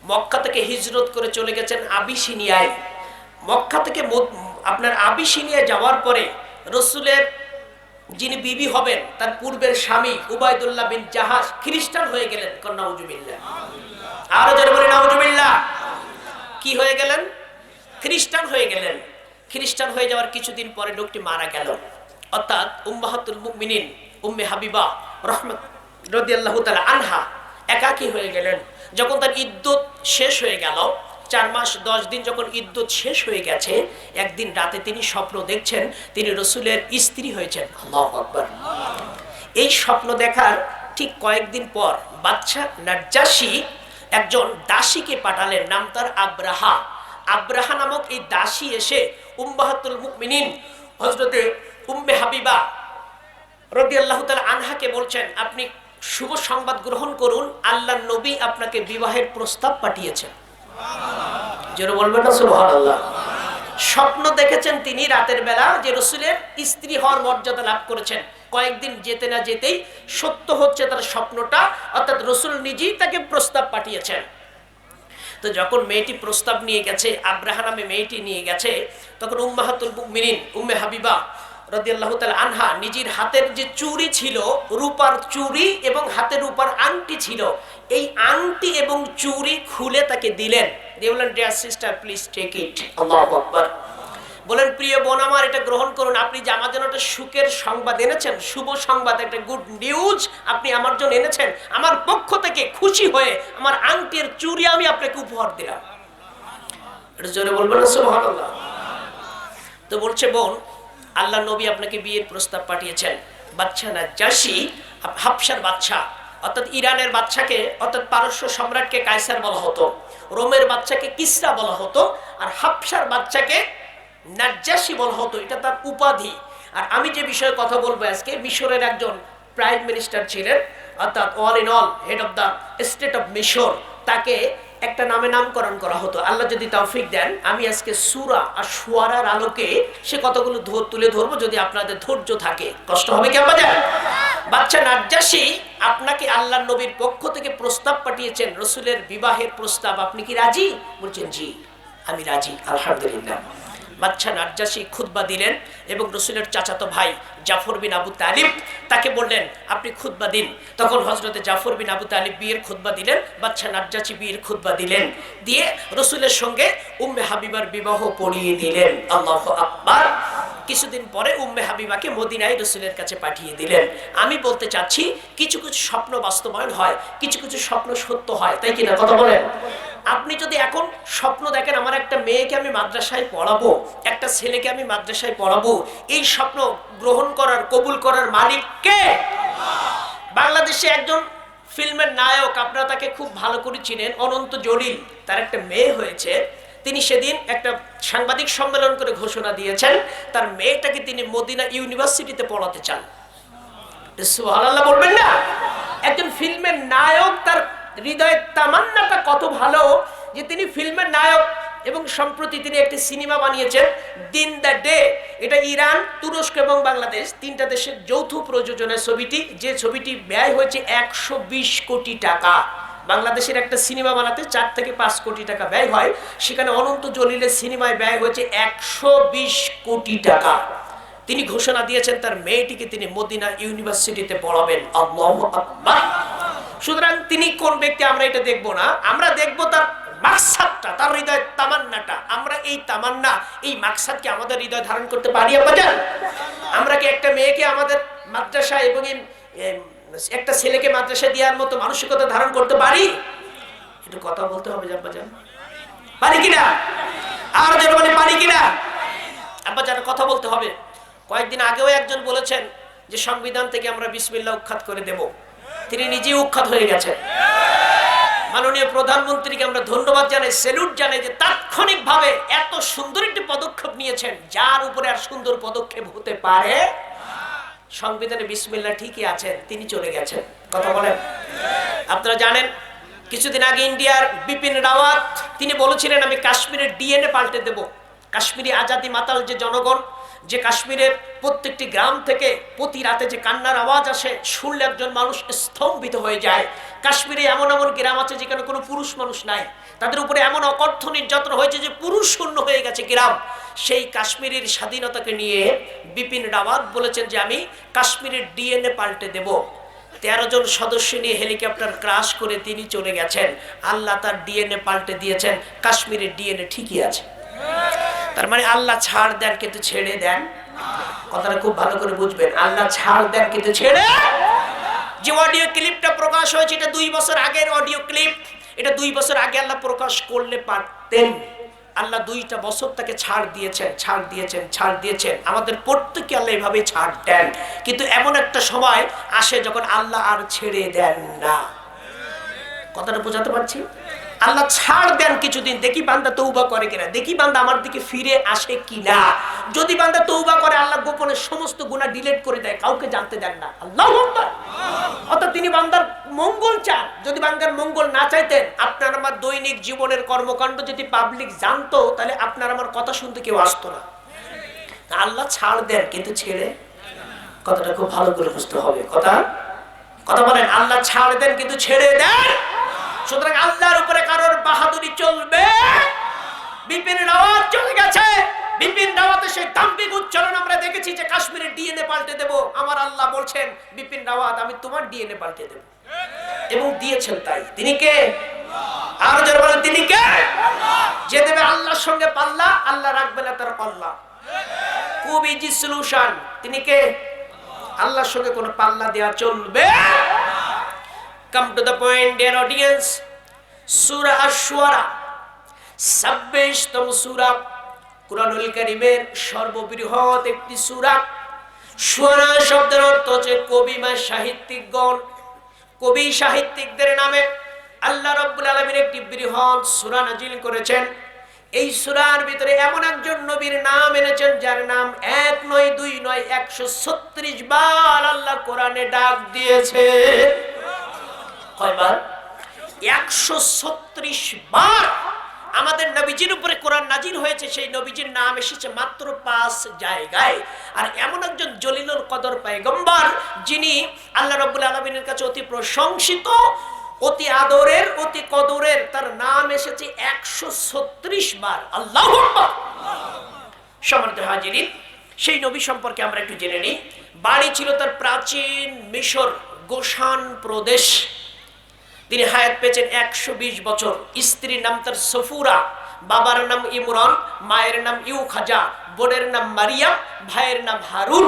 S1: মক্কা থেকে হিজরত করে চলে গেছেন আবিসিনিয়ায়। মক্কা থেকে আপনার আবিসিনিয়ায় যাওয়ার পরে রাসূলের যিনি বিবি হবেন তার পূর্বের স্বামী উবাইদুল্লাহ বিন জাহাস খ্রিস্টান হয়ে গেলেন। নাউজুবিল্লাহ। আরো যারা বলে নাউজুবিল্লাহ। কি হয়ে গেলেন? খ্রিস্টান হয়ে গেলেন। খ্রিস্টান হয়ে যাওয়ার কিছুদিন পরে লোকটি মারা গেল। অর্থাৎ উম্মাহাতুল মুমিনিন উম্মে হাবিবা রাদিয়াল্লাহু তাআলা আনহা একাকী হয়ে গেলেন। যখন তার ইদ্যত শেষ হয়ে গেল, 4 মাস 10 দিন যখন ইদ্যত শেষ হয়ে গেছে, একদিন রাতে তিনি স্বপ্ন দেখছেন তিনি রাসূলের স্ত্রী হয়েছেন। আল্লাহু আকবার। এই স্বপ্ন দেখার ঠিক কয়েকদিন পর বাদশা নাজ্জাশী একজন দাসীকে পাঠালেন, নাম তার আব্রাহা। আব্রাহা নামক এই দাসী এসে উম্মাহাতুল মুমিনিন হযরতে উম্মে হাবিবা রাদিয়াল্লাহু তাআলা আনহাকে বলছেন, আপনি শুভ সংবাদ গ্রহণ করুন, আল্লাহর নবী আপনাকে বিবাহের প্রস্তাব পাঠিয়েছেন। জোরে বলবেন না সুবহানাল্লাহ। স্বপ্ন দেখেছেন তিনি রাতের বেলা যে রাসূলের স্ত্রী হওয়ার মর্যাদা লাভ করেছেন। কয়েকদিন যেতে না যেতেই সত্য হচ্ছে তার স্বপ্নটা, অর্থাৎ রাসূল নিজেই তাকে প্রস্তাব পাঠিয়েছেন। তো যখন মেয়েটি প্রস্তাব নিয়ে গেছে, আব্রাহা নামে মেয়েটি নিয়ে গেছে, তখন উম্মাহাতুল মুমিনিন উম্মে হাবিবা রাদিয়াল্লাহু তাআলা আনহা নিজের হাতের যে চুড়ি ছিল, রূপার চুড়ি এবং হাতের রূপার আংটি ছিল, এই আংটি এবং চুড়ি খুলে তাকে দিলেন। দিয়ে বললেন, dear sister please take it. আল্লাহু আকবার। বলেন, প্রিয় বোন আমার, এটা গ্রহণ করুন। আপনি যে আমার জন্য একটা সুখের সংবাদ এনেছেন, শুভ সংবাদ, একটা গুড নিউজ আপনি আমার জন্য এনেছেন, আমার পক্ষ থেকে খুশি হয়ে আমার আংটির চুড়ি আমি আপনাকে উপহার দিলাম। এটা জোরে বলবেন না সুবহানাল্লাহ। তো বলছে, বোন, আল্লাহ নবী আপনাকে বিয়ের প্রস্তাব পাঠিয়েছেন। বাদশা নাজ্জাশী, হাবশার বাদশা, অর্থাৎ ইরানের বাদশাকে, অর্থাৎ পারস্য সম্রাটকে কায়সার বলা হতো, রোমের বাদশাকে কিসরা বলা হতো, আর হাবশার বাদশাকে নাজ্জাশী বলা হতো। এটা তার উপাধি। আর আমি যে বিষয়ে কথা বলবো আজকে, মিশরের একজন প্রাইম মিনিস্টার ছিলেন, অর্থাৎ all in all head of the state of মিশর, তাকে একটা নামে নামকরণ করা হতো। আল্লাহ যদি তৌফিক দেন, আমি আজকে সূরা আর শুআরার আলোকে সে কতগুলো তুলে ধরবো, যদি আপনাদের ধৈর্য থাকে। কষ্ট হবে কি আপনাদের? বাদশা নাজ্জাশী, আপনাকে আল্লাহর নবীর পক্ষ থেকে প্রস্তাব পাঠিয়েছেন, রাসূলের বিবাহের প্রস্তাব, আপনি কি রাজি? বলছেন, জি আমি রাজি, আলহামদুলিল্লাহ। বাদশা নাজ্জাশী খুতবা দিলেন এবং রাসূলের চাচাতো ভাই জাফর বিন আবু তালিব তাকে বললেন, আপনি খুতবা দিন। তখন হযরতে জাফর বিন আবু তালিব বিয়ের খুতবা দিলেন, বাদশা নাজ্জাশী বিয়ের খুতবা দিলেন, দিয়ে রাসূলের সঙ্গে উম্মে হাবিবার বিবাহ পড়িয়ে দিলেন। আল্লাহু আকবার। কিছুদিন পরে উম্মে হাবিবাকে মদিনায় রাসূলের কাছে পাঠিয়ে দিলেন। আমি বলতে চাচ্ছি, কিছু কিছু স্বপ্ন বাস্তবায়ন হয়, কিছু কিছু স্বপ্ন সত্য হয়, তাই কিনা কথা বলেন? আপনি যদি এখন স্বপ্ন দেখেন, আমার একটা মেয়েকে আমি মাদ্রাসায় পড়াবো, একটা ছেলেকে আমি মাদ্রাসায় পড়াবো, এই স্বপ্ন গ্রহণ করার, কবুল করার মালিক কে? বাংলাদেশে একজন ফিল্মের নায়ক, আপনারা তাকে খুব ভালো করে চিনেন, অনন্ত জলিল, তার একটা মেয়ে হয়েছে। তিনি সেদিন একটা সাংবাদিক সম্মেলন করে ঘোষণা দিয়েছেন, তার মেয়েটাকে তিনি মদিনা ইউনিভার্সিটিতে পড়াতে চান। সুবহানাল্লাহ বলবেন না? একজন ফিল্মের নায়ক, তার হৃদয়ের তামান্নাটা কত ভালো যে তিনি ফিল্মের নায়ক। এবং সম্প্রতি তিনি একটি সিনেমা বানিয়েছেন, দিন দ্য ডে। এটা ইরান, তুরস্ক এবং বাংলাদেশ তিনটা দেশের যৌথ প্রযোজনায় ছবিটি, যে ছবিটি ব্যয় হয়েছে 120 কোটি টাকা। বাংলাদেশের একটা সিনেমা বানাতে 4 থেকে 5 কোটি টাকা ব্যয় হয়, সেখানে অনন্ত জলিলের সিনেমায় ব্যয় হয়েছে 120 কোটি টাকা। তিনি ঘোষণা দিয়েছেন তার মেয়েটিকে তিনি মদিনা ইউনিভার্সিটিতে পড়াবেন। আল্লাহু আকবার। সুতরাং তিনি কোন ব্যক্তি আমরা এটা দেখবো না, আমরা দেখবো তার মাকসাদটা, তার হৃদয়ের তামান্নাটা। আমরা এই তামান্না, এই মাকসাদকে আমাদের হৃদয় ধারণ করতে পারি আব্বাজান? আমরা কি একটা মেয়েকে আমাদের মাদ্রাসা এবং একটা ছেলেকে মাদ্রাসা দেওয়ার মতো মানসিকতা ধারণ করতে পারি? একটু কথা বলতে হবে আব্বাজান, পারি কিনা? আর যেন মানে পারি কিনা আব্বাজান, কথা বলতে হবে। কয়েকদিন আগেও একজন বলেছেন যে সংবিধান থেকে আমরা বিসমিল্লাহ উৎখাত করে দেব, তিনি নিজেই উৎখাত হয়ে গেছেন। মাননীয় প্রধানমন্ত্রীকে আমরা ধন্যবাদ জানাই, স্যালুট জানাই যে তাৎক্ষণিকভাবে এত সুন্দর একটি পদক্ষেপ নিয়েছেন, যার উপরে আর সুন্দর পদক্ষেপ হতে পারে। সংবিধানে বিসমিল্লাহ ঠিকই আছেন, তিনি চলে গেছেন। কথা বলেন? আপনারা জানেন কিছুদিন আগে ইন্ডিয়ার বিপিন রাওয়াত তিনি বলেছিলেন, আমি কাশ্মীরের ডিএনএ পাল্টে দেব। কাশ্মীরি আজাদি মাতাল যে জনগণ, যে কাশ্মীরের প্রত্যেকটি গ্রাম থেকে প্রতি রাতে যে কান্নার আওয়াজ আসে, শুনলে একজন মানুষ স্তম্ভিত হয়ে যায়। কাশ্মীরে এমন এমন গ্রাম আছে যেখানে কোনো পুরুষ মানুষ নাই, তাদের উপরে এমন অকথ্য নির্যাতন হয়েছে যে পুরুষ শূন্য হয়ে গেছে গ্রাম। সেই কাশ্মীরের স্বাধীনতাকে নিয়ে বিপিন রাওয়াত বলেছেন যে আমি কাশ্মীরের ডিএনএ পাল্টে দেব। 13 জন সদস্য নিয়ে হেলিকপ্টার ক্রাশ করে তিনি চলে গেছেন। আল্লাহ তার ডিএনএ পাল্টে দিয়েছেন, কাশ্মীরের ডিএনএ ঠিকই আছে। তার মানে আল্লাহ ছাড় দেন কিন্তু ছেড়ে দেন। কথাটা খুব ভালো করে বুঝবেন, আল্লাহ ছাড় দেন কিন্তু ছেড়ে। যে অডিও ক্লিপটা প্রকাশ হয়েছে এটা 2 বছর আগের অডিও ক্লিপ, এটা 2 বছর আগে আল্লাহ প্রকাশ করলে পারতেন। আল্লাহ 2টা বছর তাকে ছাড় দিয়েছেন, ছাড় দিয়েছেন, ছাড় দিয়েছেন। আমাদের প্রত্যেককে আল্লাহ এইভাবে ছাড় দেন, কিন্তু এমন একটা সময় আসে যখন আল্লাহ আর ছেড়ে দেন না। কথাটা বোঝাতে পারছি? আল্লাহ ছাড় দেন কিছুদিন, দেখি বান্দা তওবা করে কিনা, দেখি বান্দা আমার দিকে ফিরে আসে কিনা। যদি বান্দা তওবা করে আল্লাহ গোপনে সমস্ত গুনাহ ডিলিট করে দেয়, কাউকে জানতে দেন না। আল্লাহু আকবার। অর্থাৎ তিনি বান্দার মঙ্গল চান। যদি বান্দার মঙ্গল না চাইতেন, আপনার আমার দৈনিক জীবনের কর্মকাণ্ড যদি পাবলিক জানতো, তাহলে আপনার আমার কথা শুনতে কেউ আসতো না। আল্লাহ ছাড় দেন কিন্তু ছেড়ে। কথাটা খুব ভালো করে বুঝতে হবে। কথা বলেন, আল্লাহ ছাড় দেন কিন্তু ছেড়ে দেন। সুতরাং আল্লাহর উপরে কারোর বাহাদুরি চলবে। বিপিন রাওয়াত চলে গেছে, বিপিন রাওয়াতের সেই দাম্ভিক উচ্চারণ আমরা দেখেছি যে কাশ্মীরের ডিএনএ পাল্টে দেব। আমার আল্লাহ বলছেন, বিপিন রাওয়াত আমি তোমার ডিএনএ পাল্টে দেব, এবং দিয়েছেন তাই। তিনি কে? আর যারা বলেন তিনি কে? যে দেবে আল্লাহর সঙ্গে পাল্লা, আল্লাহ রাখবে না তার পাল্লা। খুব ইজি সলিউশন। তিনি কে? আল্লাহর সঙ্গে কোনো পাল্লা দেওয়া চলবে। Come to the point, dear audience. Surah Ash-Shu'ara 26তম সূরা, কুরআনুল কারীমের সর্ববৃহৎ একটি সূরা। শুআরা শব্দের অর্থ হচ্ছে কবি বা সাহিত্যিকগণ। কবি সাহিত্যিকদের নামে আল্লাহ রাব্বুল আলামিন একটি বৃহৎ সূরা নাজিল করেছেন। এই সূরার ভিতরে এমন একজন নবীর নাম এনেছেন যার নাম 1 নয় 2 নয় 136 বার আল্লাহ কোরআনে ডাক দিয়েছে। কয়বার? 136 বার আমাদের নবীজির উপরে কোরআন নাজিল হয়েছে। সেই নবীজির নাম এসেছে মাত্র 5 জায়গায়। আর এমন একজন জলিলুল কদর পয়গম্বর যিনি আল্লাহ রাব্বুল আলামিনের কাছে অতি প্রশংসিত, অতি আদরের, অতি কদরের, তার নাম এসেছে 136 বার। আল্লাহু আকবার। সম্মানিত হাজিরিন, সেই নবী সম্পর্কে আমরা একটু জেনে নিই। বাড়ি ছিল তার প্রাচীন মিশর গোশান প্রদেশ। তিনি হায়াত পেয়েছেন 120 বছর। স্ত্রীর নাম তার সফুরা, বাবার নাম ইমরান, মায়ের নাম ইউখাজা, বোনের নাম মারিয়াম, ভাইয়ের নাম হারুন।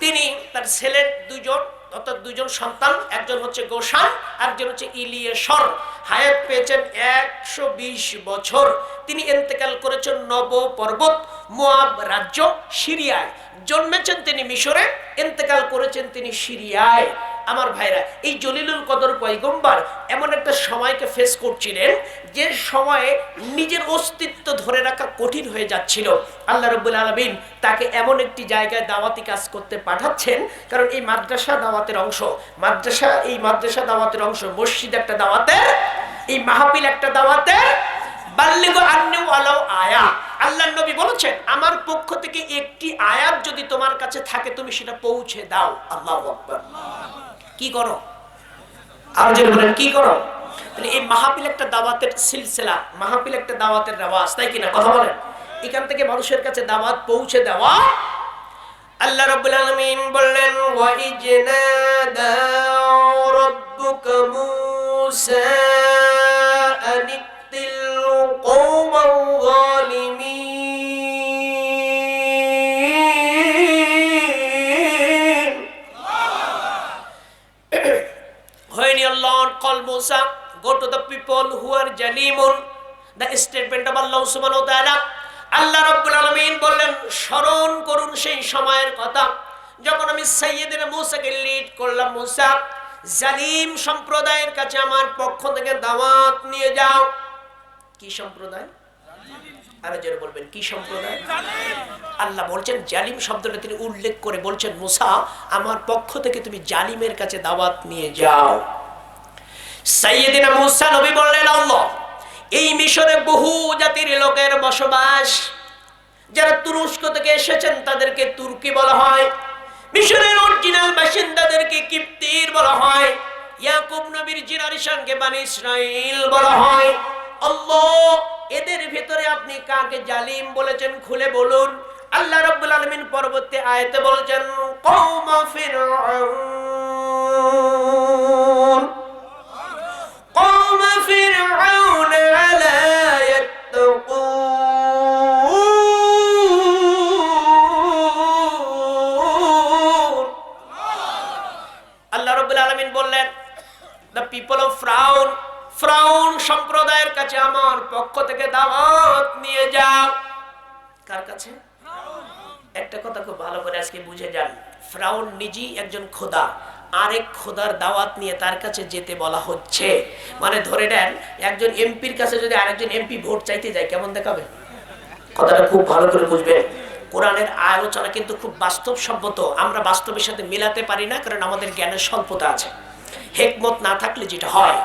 S1: তিনি তার ছেলের 2জন, অর্থাৎ 2জন সন্তান, একজন হচ্ছে গোশান, একজন হচ্ছে ইলিয়েশর। হায়াত পেয়েছেন 120 বছর। তিনি ইন্তেকাল করেছেন নব পর্বত মোয়াব রাজ্য সিরিয়ায়। জন্মেছেন তিনি মিশরে, ইন্তেকাল করেছেন তিনি সিরিয়ায়। আমার ভাইরা, এই জলিলুল কদর পয়গম্বর এমন একটা সময়কে ফেস করছিলেন যে সময়ে নিজের অস্তিত্ব ধরে রাখা কঠিন হয়ে যাচ্ছিল। আল্লাহ রাব্বুল আলামিন তাকে এমন একটি জায়গায় দাওয়াতি কাজ করতে পাঠাচ্ছেন, কারণ এই মাদ্রাসা দাওয়াতের অংশ, এই মাদ্রাসা দাওয়াতের অংশ, মসজিদ একটা দাওয়াতের, এই মাহফিল একটা দাওয়াতের। বাল্লিগু আন্নি ওয়ালাউ আয়া। আল্লাহর নবী বলেছেন, আমার পক্ষ থেকে একটি আয়াত যদি তোমার কাছে থাকে তুমি সেটা পৌঁছে দাও। আল্লাহু আকবার। কি করো? আর যদি বলেন কি করো? এই মাহফিল একটা দাওয়াতের সিলসিলা, মাহফিল একটা দাওয়াতের রেওয়াজ, তাই কিনা? কথা বলেন। এখান থেকে মানুষের কাছে দাওয়াত পৌঁছে দেওয়া। আল্লাহ রাব্বুল আলামিন বললেন, ওয়া ইজনাদা রাব্বুকা Musa আনিতিল কওমাল যালিমিন। When your Lord called Musa, go to the people who are Jalimun. The statement of Allah subhanahu wa ta'ala. আল্লাহ রাব্বুল আলামিন বললেন, স্মরণ করুন সেই সময়ের কথা যখন আমি সাইয়েদনা মূসাকে লিড করলাম। মূসা, জালিম সম্প্রদায়ের কাছে আমার পক্ষ থেকে দাওয়াত নিয়ে যাও। কি সম্প্রদায়? আরো জোরে বলবেন, কি সম্প্রদায়? আল্লাহ বলছেন, জালিম শব্দটা তিনি উল্লেখ করে বলছেন, মূসা আমার পক্ষ থেকে তুমি জালিমের কাছে দাওয়াত নিয়ে যাও। সাইয়েদনা মূসা নবী বললেন, আল্লাহ, এই মিশরে বহু জাতির লোকের বসবাস। যারা তুরস্ক থেকে এসেছেন তাদেরকে তুর্কি বলা হয়, মিশরের অরিজিনাল বাসিন্দাদেরকে কিপ্তির বলা হয়, ইয়াকুব নবীর জেনারেশনকে বনি ইসরাইল বলা হয়। আল্লাহ, এদের ভিতরে আপনি কাকে জালিম বলেছেন খুলে বলুন। আল্লাহ রাব্বুল আলামিন পরবর্তী আয়াতে বলছেন, কওমা ফিরআউন কওমা ফিরআউন আলা ইয়াত্তাকুন। ফিরআউন, ফিরআউন সম্প্রদায়ের কাছে আমার পক্ষ থেকে দাওয়াত নিয়ে যাও। কার কাছে? একটা কথা খুব ভালো করে আজকে বুঝে যান, ফিরআউন নিজেই একজন খোদা, আরেক খোদার দাওয়াত নিয়ে তার কাছে যেতে বলা হচ্ছে। মানে ধরে নেন একজন এমপির কাছে যদি আরেকজন এমপি ভোট চাইতে যায়, কেমন দেখাবে? কথাটা খুব ভালো করে বুঝবেন। কোরআনের আলোচনা কিন্তু খুব বাস্তবসম্মত, আমরা বাস্তবের সাথে মেলাতে পারি না, কারণ আমাদের জ্ঞানের স্বল্পতা আছে। হিকমত না থাকলে যেটা হয়,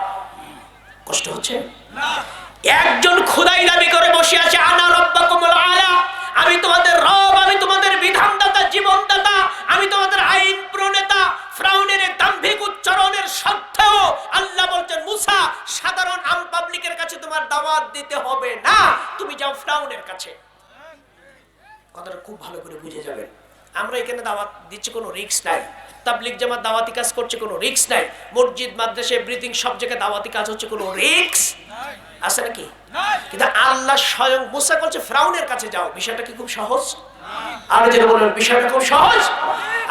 S1: কষ্ট হচ্ছে। একজন খোদাই দাবি করে বসে আছে, আনা রাব্বাকুমুল আলা, আমি তোমাদের রব, আমি তোমাদের বিধানদাতা, জীবনদাতা, আমি তোমাদের আইন প্রণেতা। ফিরআউনের দাম্ভিক উচ্চারণের সত্ত্বেও আল্লাহ বলছেন, মুসা, সাধারণ আম পাবলিকের কাছে তোমার দাওয়াত দিতে হবে না, তুমি যাও ফিরআউনের কাছে। কথাটা খুব ভালো করে বুঝে যাবেন। আমরা এখানে দাওয়াত দিচ্ছি, কোনো রিস্ক নাই। তাবলিগ জামাত দাওয়াতি কাজ করছে, কোনো রিস্ক নাই। মসজিদ, মাদ্রাসা, এভরিথিং সব জায়গায় দাওয়াতি কাজ হচ্ছে, কোনো রিস্ক আছে নাকি? কিন্তু আল্লাহ স্বয়ং মুসা বলছে ফিরআউনের কাছে যাও। বিষয়টা কি খুব সহজ? আর যেটা বলেন বিষয়টা খুব সহজ।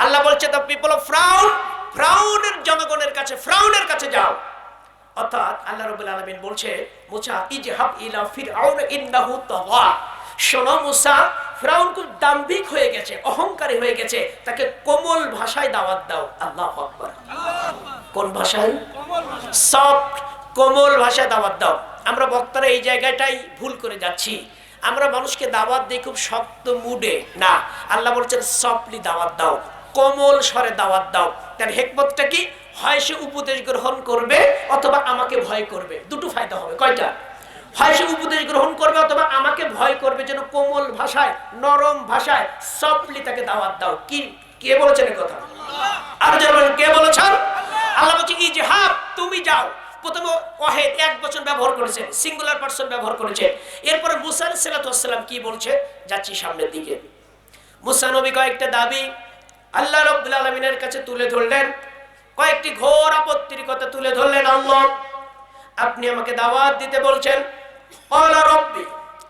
S1: আল্লাহ বলছে দ্য পিপল অফ ফিরআউন, ফিরআউনের জনগণের কাছে, ফিরআউনের কাছে যাও। অর্থাৎ আল্লাহ রাব্বুল আলামিন বলছে, মুসা ইজহাব ইলা ফিরআউন ইন্নাহু তাগা। শোনো মুসা, ফিরআউন খুব দাম্ভিক হয়ে গেছে, অহংকারী হয়ে গেছে, তাকে কোমল ভাষায় দাওয়াত দাও। আল্লাহু আকবার। কোন ভাষায়? সফট, কোমল ভাষায় দাওয়াত দাও। আমরা বক্তারা এই জায়গাটাই ভুল করে যাচ্ছি। আমরা মানুষকে দাওয়াত দিই খুব শক্ত মুডে, না। আল্লাহ বলছেন সফটলি দাওয়াত দাও, কোমল স্বরে দাওয়াত দাও। তার হিকমতটা কি? হয় সে উপদেশ গ্রহণ করবে অথবা আমাকে ভয় করবে, দুটো ফায়দা হবে। কয়টা? হয় সে উপদেশ গ্রহণ করবে অথবা আমাকে ভয় করবে। যেন কোমল ভাষায়, নরম ভাষায়, সফটলি তাকে দাওয়াত দাও। কি কে বলেছেন এই কথা? আর যেমন কে বলেছেন? আল্লাহ বলছে ইজহাব, তুমি যাও। প্রথমে ওয়াহিদ এক বচন ব্যবহার করেছে, সিঙ্গুলার পারসন ব্যবহার করেছে। এরপরে মুসা আলাইহিস সালাতু ওয়াস সালাম কি বলছে? যাচ্ছি সামনের দিকে। মুসা নবী কয়েকটা দাবি আল্লাহ রাব্বুল আলামিনের কাছে তুলে ধরলেন, কয়েকটি ঘোর আপত্তির কথা তুলে ধরলেন। আল্লাহ, আপনি আমাকে দাওয়াত দিতে বলছেন। ক্বালা রাব্বি,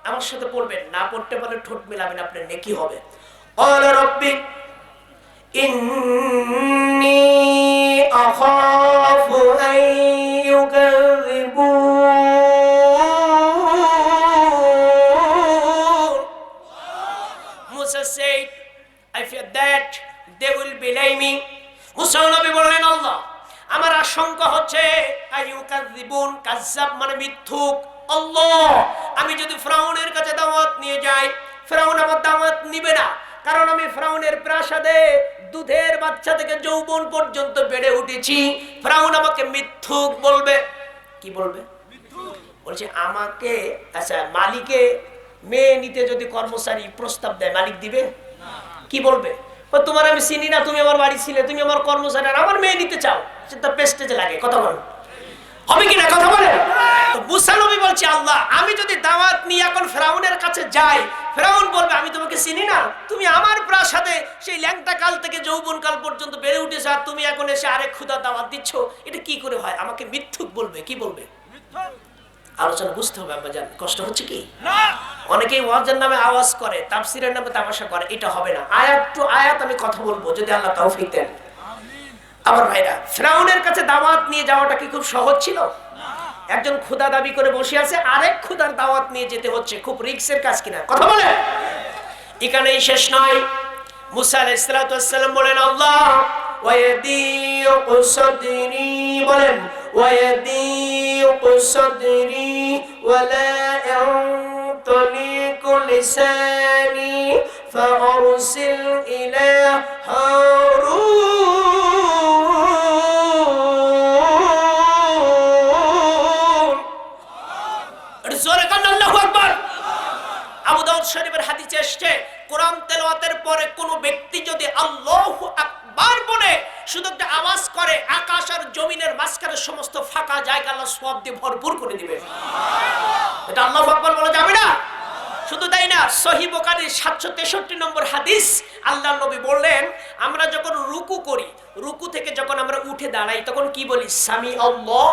S1: আমার সাথে পড়বেন, না পড়তে পারলে ঠোঁট মেলাবেন, আপনার নেকি হবে। ক্বালা রাব্বি ইন্নী আখাফু আন ইউকাযযিবুন। মুসা said, I fear that they will betray me. মুসা নবী বললেন, আল্লাহ, আমার আশঙ্কা হচ্ছে আইয়ুকাযযিবুন, কাযযাব মানে মিথ্যুক। আল্লাহ, আমি যদি ফিরআউনের কাছে দাওয়াত নিয়ে যাই, ফিরআউন আমার দাওয়াত নিবে না, কারণ আমি ফিরআউনের প্রাসাদে দুধের বাচ্চা থেকে যৌবন পর্যন্ত বেড়ে উঠেছি। ফিরআউন আমাকে মিথ্যুক বলবে। কি বলবে? বলছে আমাকে, আচ্ছা, মালিকে মেয়ে নিতে যদি কর্মচারী প্রস্তাব দেয়, মালিক দিবে? কি বলবে? তোমার আমি চিনি না, তুমি আমার বাড়ি ছিলে, তুমি আমার কর্মচারী, আর আমার মেয়ে নিতে চাও, সেটা প্রেস্টিজে লাগে। কথা বল, হবে কিনা? কথা বলে। তো মুসা নবী বলছে, আল্লাহ, আমি যদি দাওয়াত নিয়ে এখন ফিরআউনের কাছে যাই, ফিরআউন বলবে আমি তোমাকে চিনি না, তুমি আমার প্রাসাদে সেই ল্যাংটা কাল থেকে যৌবন কাল পর্যন্ত বেড়ে উঠেছ, আর তুমি এখন এসে আরেক খোদা দাওয়াত দিচ্ছ, এটা কি করে হয়? আমাকে মিথ্যুক বলবে। কি বলবে? আলোচনা বুঝতে হবে। আমরা জানি কষ্ট হচ্ছে কি না। অনেকেই ওয়াজের নামে আওয়াজ করে, তাফসীরের নামে তামাশা করে, এটা হবে না। আয়াত টু আয়াত আমি কথা বলবো, যদি আল্লাহ তৌফিক দেন। আমার ভাইরা, ফিরআউনের কাছে দাওয়াত নিয়ে যাওয়াটা কি খুব সহজ ছিল? একজন খোদা দাবি করে বসে আছে, আরেক খোদার দাওয়াত নিয়ে যেতে হচ্ছে, খুব রিস্কের কাজ কিনা? কথা বলে। এখানেই শেষ নয়। মুসা আলাইহিস সালাতু ওয়াস সালাম বলেন, আল্লাহ, ওয়ায়াদিকু সাদরি, বলেন ওয়ায়াদিকু সাদরি ওয়ালা ينطلق لساني فأرسل إلى هارون। আল্লাহু আকবার। আবু দাউদ শরীফের হাদিসে এসেছে, কোরআন তেলাওয়াতের পরে কোন ব্যক্তি যদি আল্লাহু আকবার বলে শুধু একটা আওয়াজ করে, আকাশ আর জমিনের মাঝখানে সমস্ত ফাঁকা জায়গা আল্লাহ সওয়াব দিয়ে ভরপুর করে দিবে। এটা আল্লাহু আকবার বলা যাবে না? শুধু তাই না, সহিহ বুখারীর 763 নম্বর হাদিস, আল্লাহর নবী বললেন, আমরা যখন রুকু করি, রুকু থেকে যখন আমরা উঠে দাঁড়াই, তখন কি বলি? সামি আল্লাহ,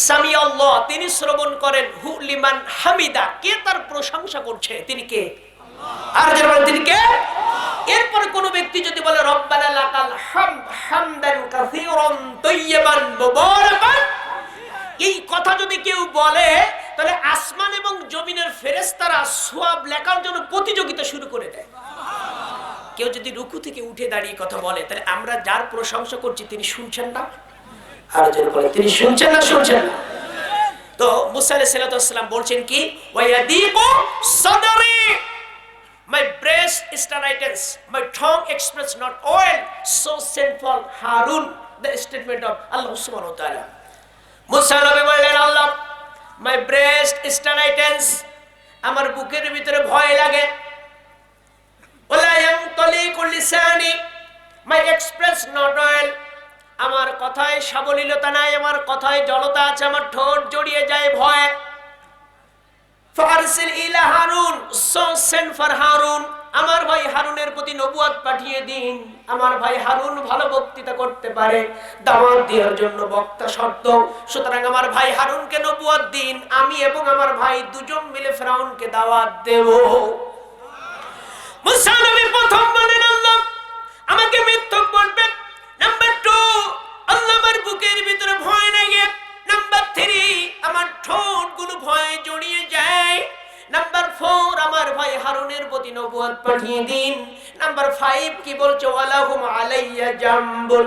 S1: সামি আল্লাহ। তিনি শ্রবণ করেন, হু লিমান হামিদা, কে তার প্রশংসা করছে, তিনি কে? আর যারা বলেন তিনি কে? এরপরে কোন ব্যক্তি যদি বলে রব্বানা লাকাল হামদ হামদান কাসীরান তাইয়িবান মুবারাকান কেউ বলে তাহলে আসমান এবং জমিনের ফেরেশতারা সওয়াব লেখার জন্য প্রতিযোগিতা শুরু করে দেয়। কেউ যদি রুকু থেকে উঠে দাঁড়িয়ে কথা বলে তাহলে আমরা যার প্রশংসা করছি তিনি শুনছেন না? আর যদি বলে তিনি শুনছেন না, শুনছেন না। তো মুসা আলাইহিস সালাম বলছেন কি, ওয়ায়াদিকু Sadri, my breast is tightens, my tongue express not oil, so sent for Harun, the statement of Allah subhanahu wa ta'ala. মুসা নবী বললেন, আল্লাহ, my breast is tightens, আমার বুকের ভিতরে ভয় লাগে, ওয়ালা ইয়ানতালিকু লিসানি, my express not oil, আমার কথায় সাবলীলতা নাই, আমার কথায় জড়তা আছে, আমার ঠোঁট জড়িয়ে যায় ভয়। ফারসিল ইলা Harun, so send for Harun, আমার ভাই হারুনের প্রতি নবুয়ত পাঠিয়ে দিন। আমার ভাই হারুন ভালো বক্তৃতা করতে পারে, দাওয়াত দেওয়ার জন্য বক্তা শর্ত, সুতরাং আমার ভাই হারুনকে নবুয়ত দিন, আমি এবং আমার ভাই দুজন মিলে ফিরাউনকে দাওয়াত দেব। মুসা নবী প্রথম বলেন, আল্লাহ আমাকে মিথ্যক বলবে। নাম্বার 2, আল্লাহ আমার বুকের ভিতরে ভয় লাগে। নাম্বার 3, আমার ঠোঁটগুলো ভয়ে জড়িয়ে যায়। নাম্বার 4, আমার ভাই হারুনের প্রতি নবুয়ত পাঠিয়ে দিন। নাম্বার 5 কি বলছে, ওয়ালাহুম আলাইয়া জামবুল,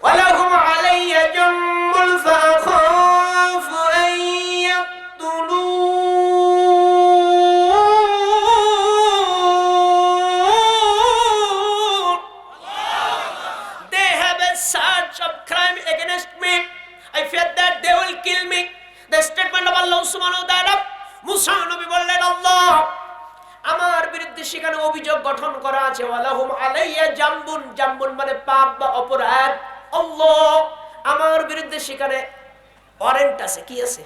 S1: ওয়ালাহুম আলাইয়া জামবুল ফাখাফু আন ইয়াকতুলুন, they have a charge of crime against me, I fear that they will kill me. The statement of Allah subhanahu wa ta'ala. মুসা নবী বললেন, আল্লাহ আমার বিরুদ্ধে সেখানে অভিযোগ গঠন করা আছে, ওয়ালাহুম আলাইয়া জামবুন, জামবুন মানে পাপ বা অপরাধ। আল্লাহ আমার বিরুদ্ধে সেখানে ওয়ারেন্ট আছে। কি আছে?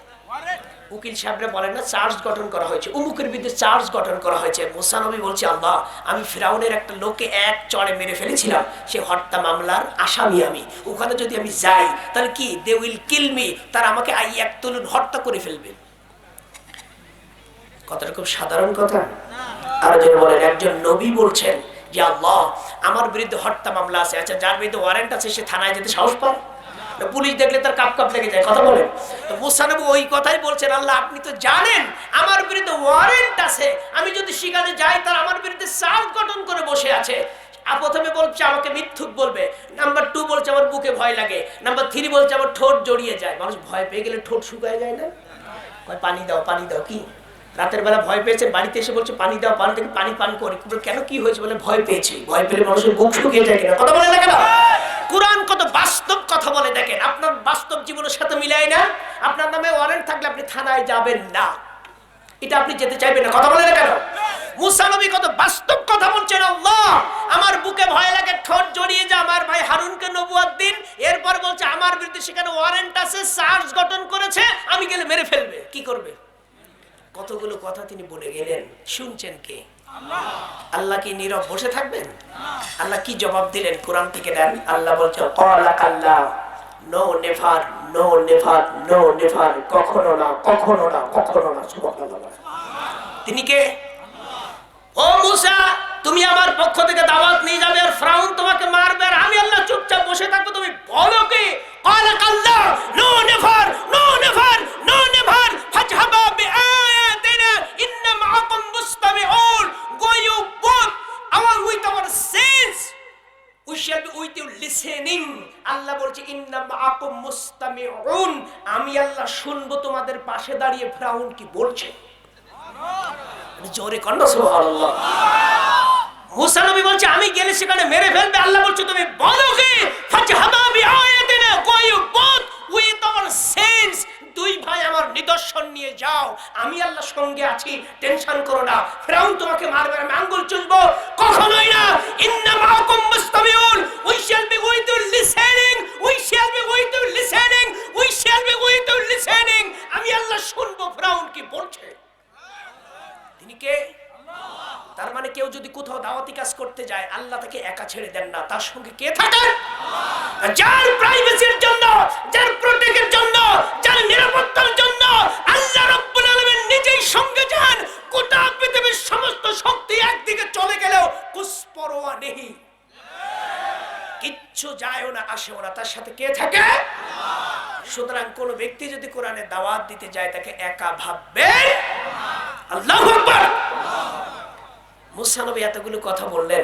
S1: উকিল সাহেবরা বলেন না, চার্জ গঠন করা হয়েছে, উমুকের বিরুদ্ধে চার্জ গঠন করা হয়েছে। মুসা নবী বলছে, আল্লাহ আমি ফিরাউনের একটা লোককে এক চড়ে মেরে ফেলেছিলাম, সে হত্যা মামলার আসামি, আমি ওখানে যদি আমি যাই তাহলে কি, দে উইল কিল মি, তারা আমাকে ইয়াকতুলুন হত্যা করে ফেলবে। কথাটা খুব সাধারণ কথা। আর যদি বলেন একজন নবী বলছেন যে আল্লাহ আমার বিরুদ্ধে হত্যা মামলা আছে, আচ্ছা যার বিরুদ্ধে ওয়ারেন্ট আছে সে থানায় যেতে সাহস পায়? পুলিশ দেখলে তার কাপ কাপ লেগে যায়। কথা বলেন। তো মুসা নবী ওই কথাই বলছেন, আল্লাহ আপনি তো জানেন আমার বিরুদ্ধে ওয়ারেন্ট আছে, আমি যদি সেখানে যাই তারা আমার বিরুদ্ধে চার্জ গঠন করে বসে আছে। প্রথমে বলছে আমাকে মিথ্যুক বলবে, নাম্বার 2 বলছে আমার বুকে ভয় লাগে, নাম্বার 3 বলছে আমার ঠোঁট জড়িয়ে যায়। মানুষ ভয় পেয়ে গেলে ঠোঁট শুকায় যায় না? পানি দাও, পানি দাও। কি রাতের বেলা ভয় পেয়েছে, বাড়িতে এসে বলছে পানি দাও, পানি থেকে পানি পান করে, কেন কি হয়েছে বলে ভয় পেয়েছি। ভয় পেলে মানুষের বুক শুকিয়ে যায় কিনা? কথা বলে না কেন? কুরআন কত বাস্তব কথা বলে, দেখেন আপনার বাস্তব জীবনের সাথে মিলায় না। আপনার নামে ওয়ারেন্ট থাকলে আপনি থানায় যাবেন না, এটা আপনি যেতে চাইবেন না। কথা বলে না কেন? মুসা নবী কত বাস্তব কথা বলছেন, আল্লাহ আমার বুকে ভয় লাগে, ঠোঁট জড়িয়ে যায়, আমার ভাই হারুনকে নবুয়ত দিন। এরপর বলছে আমার বিরুদ্ধে সেখানে ওয়ারেন্ট আছে, চার্জ গঠন করেছে, আমি গেলে মেরে ফেলবে। কি করবে? কতগুলো কথা তিনি বলে গেলেন, শুনছেন কে? আল্লাহ কি নীরব বসে থাকবেন? আল্লাহ কি জবাব দিলেন? কোরআন থেকে দেন। আল্লাহ বলছে, ক্বালা কাল্লা, no never, no never, no never, কখনো না, কখনো না, কখনো না। সুবহানাল্লাহ। তিনি কে? ও মুসা, তুমি আমার পক্ষ থেকে দাওয়াত নিয়ে যাবে আর ফিরাউন তোমাকে মারবে আর আমি আল্লাহ চুপচাপ বসে থাকবো, তুমি বলো কি? ক্বালা কাল্লা, no never, no never, no never, ফাজহাবা বিআয়াতিনা ইন্না মাআকুম মুস্তামিউন, go you both along with our sense, we shall be with you listening. আল্লাহ বলছে ইন্না মাআকুম মুস্তামিউন, আমি আল্লাহ শুনবো তোমাদের পাশে দাঁড়িয়ে ফিরাউন কি বলছে। জোরে কন্না সুবহানাল্লাহ। মুসা নবী বলছে আমি গেলে সেখানে মেরে ফেলবে। আল্লাহ বলছে তুমি বলো কি? ফাজহাবা বিআয়াতিনা, go you both with our sense, দুই ভাই আমার নিদর্শন নিয়ে যাও, আমি আল্লাহ সঙ্গে আছি, টেনশন করো না। ফিরাউন তোমাকে মারবে, আমি আঙ্গুল চুষবো, কখনোই না। ইন্না মাআকুম মুস্তামিউন, we shall be with you listening, we shall be with you listening, we shall be with you listening, আমি আল্লাহ শুনবো ফিরাউন কি বলছে। তিনি কে? তার মানে কেউ যদি কোথাও দাওয়াতি কাজ করতে যায় আল্লাহ তাকে একা ছেড়ে দেন না, তার সঙ্গে কে থাকে? যার প্রাইভেসির জন্য, যার প্রোটেক্টের জন্য, যার নিরাপত্তার জন্য আল্লাহ রাব্বুল আলামিন নিজেই সঙ্গে যান। গোটা পৃথিবীর সমস্ত শক্তি একদিকে চলে গেলেও কুছ পরোয়া নেই, কিচ্ছু যায়ও না আসেও না, তার সাথে কে থাকে? সুতরাং কোন ব্যক্তি যদি কোরআনে দাওয়াত দিতে যায় তাকে একা ভাববেন। আল্লাহু আকবার। মুসা নবী এতগুলো কথা বললেন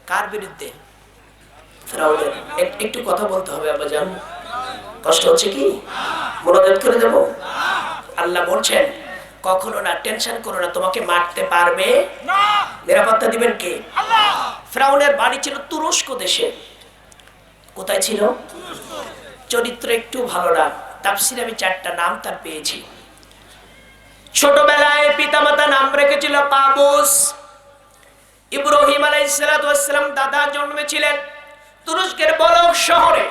S1: কার বিরুদ্ধে? ফিরআউনের। একটু কথা বলতে হবে আব্বাজান, কষ্ট হচ্ছে কি? মনোযোগ করে দেব। আল্লাহ বলছেন কখনো না, টেনশন করো না, তোমাকে মারতে পারবে না। নিরাপত্তা দিবেন কে? আল্লাহ। ফিরআউনের বাড়ি ছিল তুরস্ক দেশে। কোথায় ছিল? চরিত্র একটু ভালো না। তাফসীরে আমি 4টা নাম তার পেয়েছি। ছোটবেলায় পিতামাতা নাম রেখেছিল কাবুস। ইব্রাহিম আলাইহিস সালাতু ওয়াস সালাম দাদা জন্মেছিলেন তুরস্কের বলক শহরে।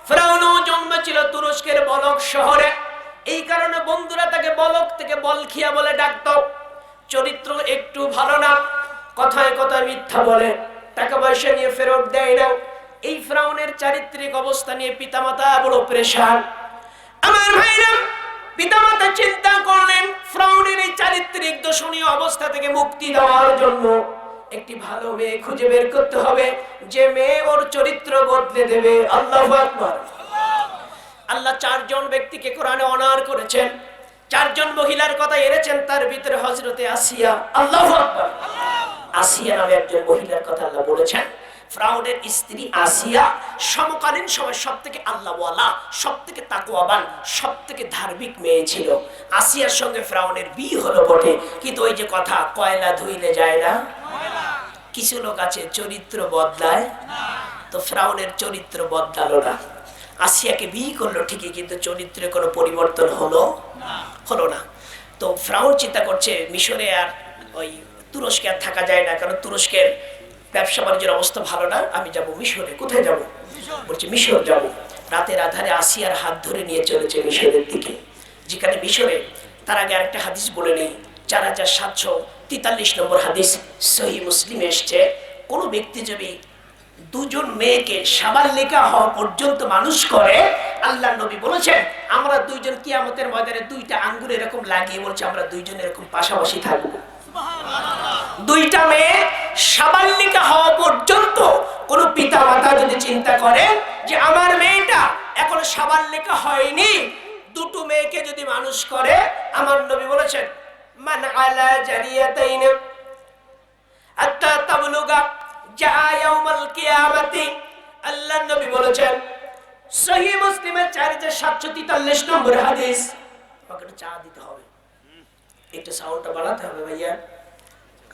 S1: ফিরআউনও জন্মেছিল তুরস্কের বলক শহরে। এই কারণে বন্ধুরা তাকে বলক থেকে বলখিয়া বলে ডাকত। চরিত্র একটু ভালো না, কথায় কথায় মিথ্যা বলে, টাকা পয়সা নিয়ে ফেরত দেয় না। এই ফিরআউনের চারিত্রিক অবস্থা নিয়ে পিতামাতা বড় পেরেশান। আমার ভাইরা, পিতামাতা চিন্তা করলেন ফিরআউনের এই চারিত্রিক দোষণীয় অবস্থা থেকে মুক্তি দেওয়ার জন্য একটি ভালো মেয়ে খুঁজে বের করতে হবে, যে মেয়ে ওর চরিত্র বদলে দেবে। আল্লাহু আকবার। আল্লাহ 4 জন ব্যক্তিকে কোরআনে অনার করেছেন, 4 জন মহিলার কথা এনেছেন, তার ভিতরে হযরতে আসিয়া। আল্লাহু আকবার। আসিয়া নামে একজন মহিলার কথা আল্লাহ বলেছেন। ফিরআউনের স্ত্রী আসিয়া সমকালীন সময় সবথেকে আল্লাহওয়ালা, সবথেকে তাকওয়াবান, সবথেকে ধার্মিক মেয়ে ছিল। আসিয়ার সঙ্গে ফিরআউনের বিয়ে হলো বটে, কিন্তু ওই যে কথা, কয়লা ধুইলে যায় না। কিছু লোক আছে চরিত্র বদলায় না, তো ফিরআউনের চরিত্র বদলালো না। আসিয়াকে বিয়ে করলো ঠিকই, কিন্তু চরিত্রে কোনো পরিবর্তন হলো না। তো ফিরআউন চিন্তা করছে মিশরে আর ওই তুরস্কে আর থাকা যায় না, কারণ তুরস্কের ব্যবসা বাণিজ্যের অবস্থা ভালো না। আমি যাব মিশরে। কোথায় যাব? বলছে মিশর যাব। রাতের আধারে আসিয়ার হাত ধরে নিয়ে চলেছে মিশরের দিকে, যেখানে মিশরে, তার আগে আরেকটা হাদিস বলে নেই, 4743 নম্বর হাদিস সহিহ মুসলিমে এসেছে, কোন ব্যক্তি যদি 2 জন মেয়েকে সাবালিকা হওয়া পর্যন্ত মানুষ করে, আল্লাহর নবী বলেছেন আমরা 2 জন কিয়ামতের ময়দানে 2টা আঙ্গুল এরকম লাগিয়ে বলছে আমরা 2 জন এরকম পাশাপাশি থাকবো। 2টা মেয়ে সাবালিকা হওয়া পর্যন্ত কোন পিতা মাতা যদি চিন্তা করে যে আমার মেয়েটা এখনো সাবালিকা হয়নি, 2টো মেয়েকে যদি মানুষ করে, আমার নবী বলেছেন মান আলা জারিয়াতাইন আত্তা তাবলুগা জা ইয়াউমাল কিয়ামাতি। আল্লাহর নবী বলেছেন সহিহ মুসলিমের 4743 নম্বর হাদিস। আমাকে একটু চা দিতে হবে, একটু সাউন্ডটা বাড়াতে হবে ভাইয়া,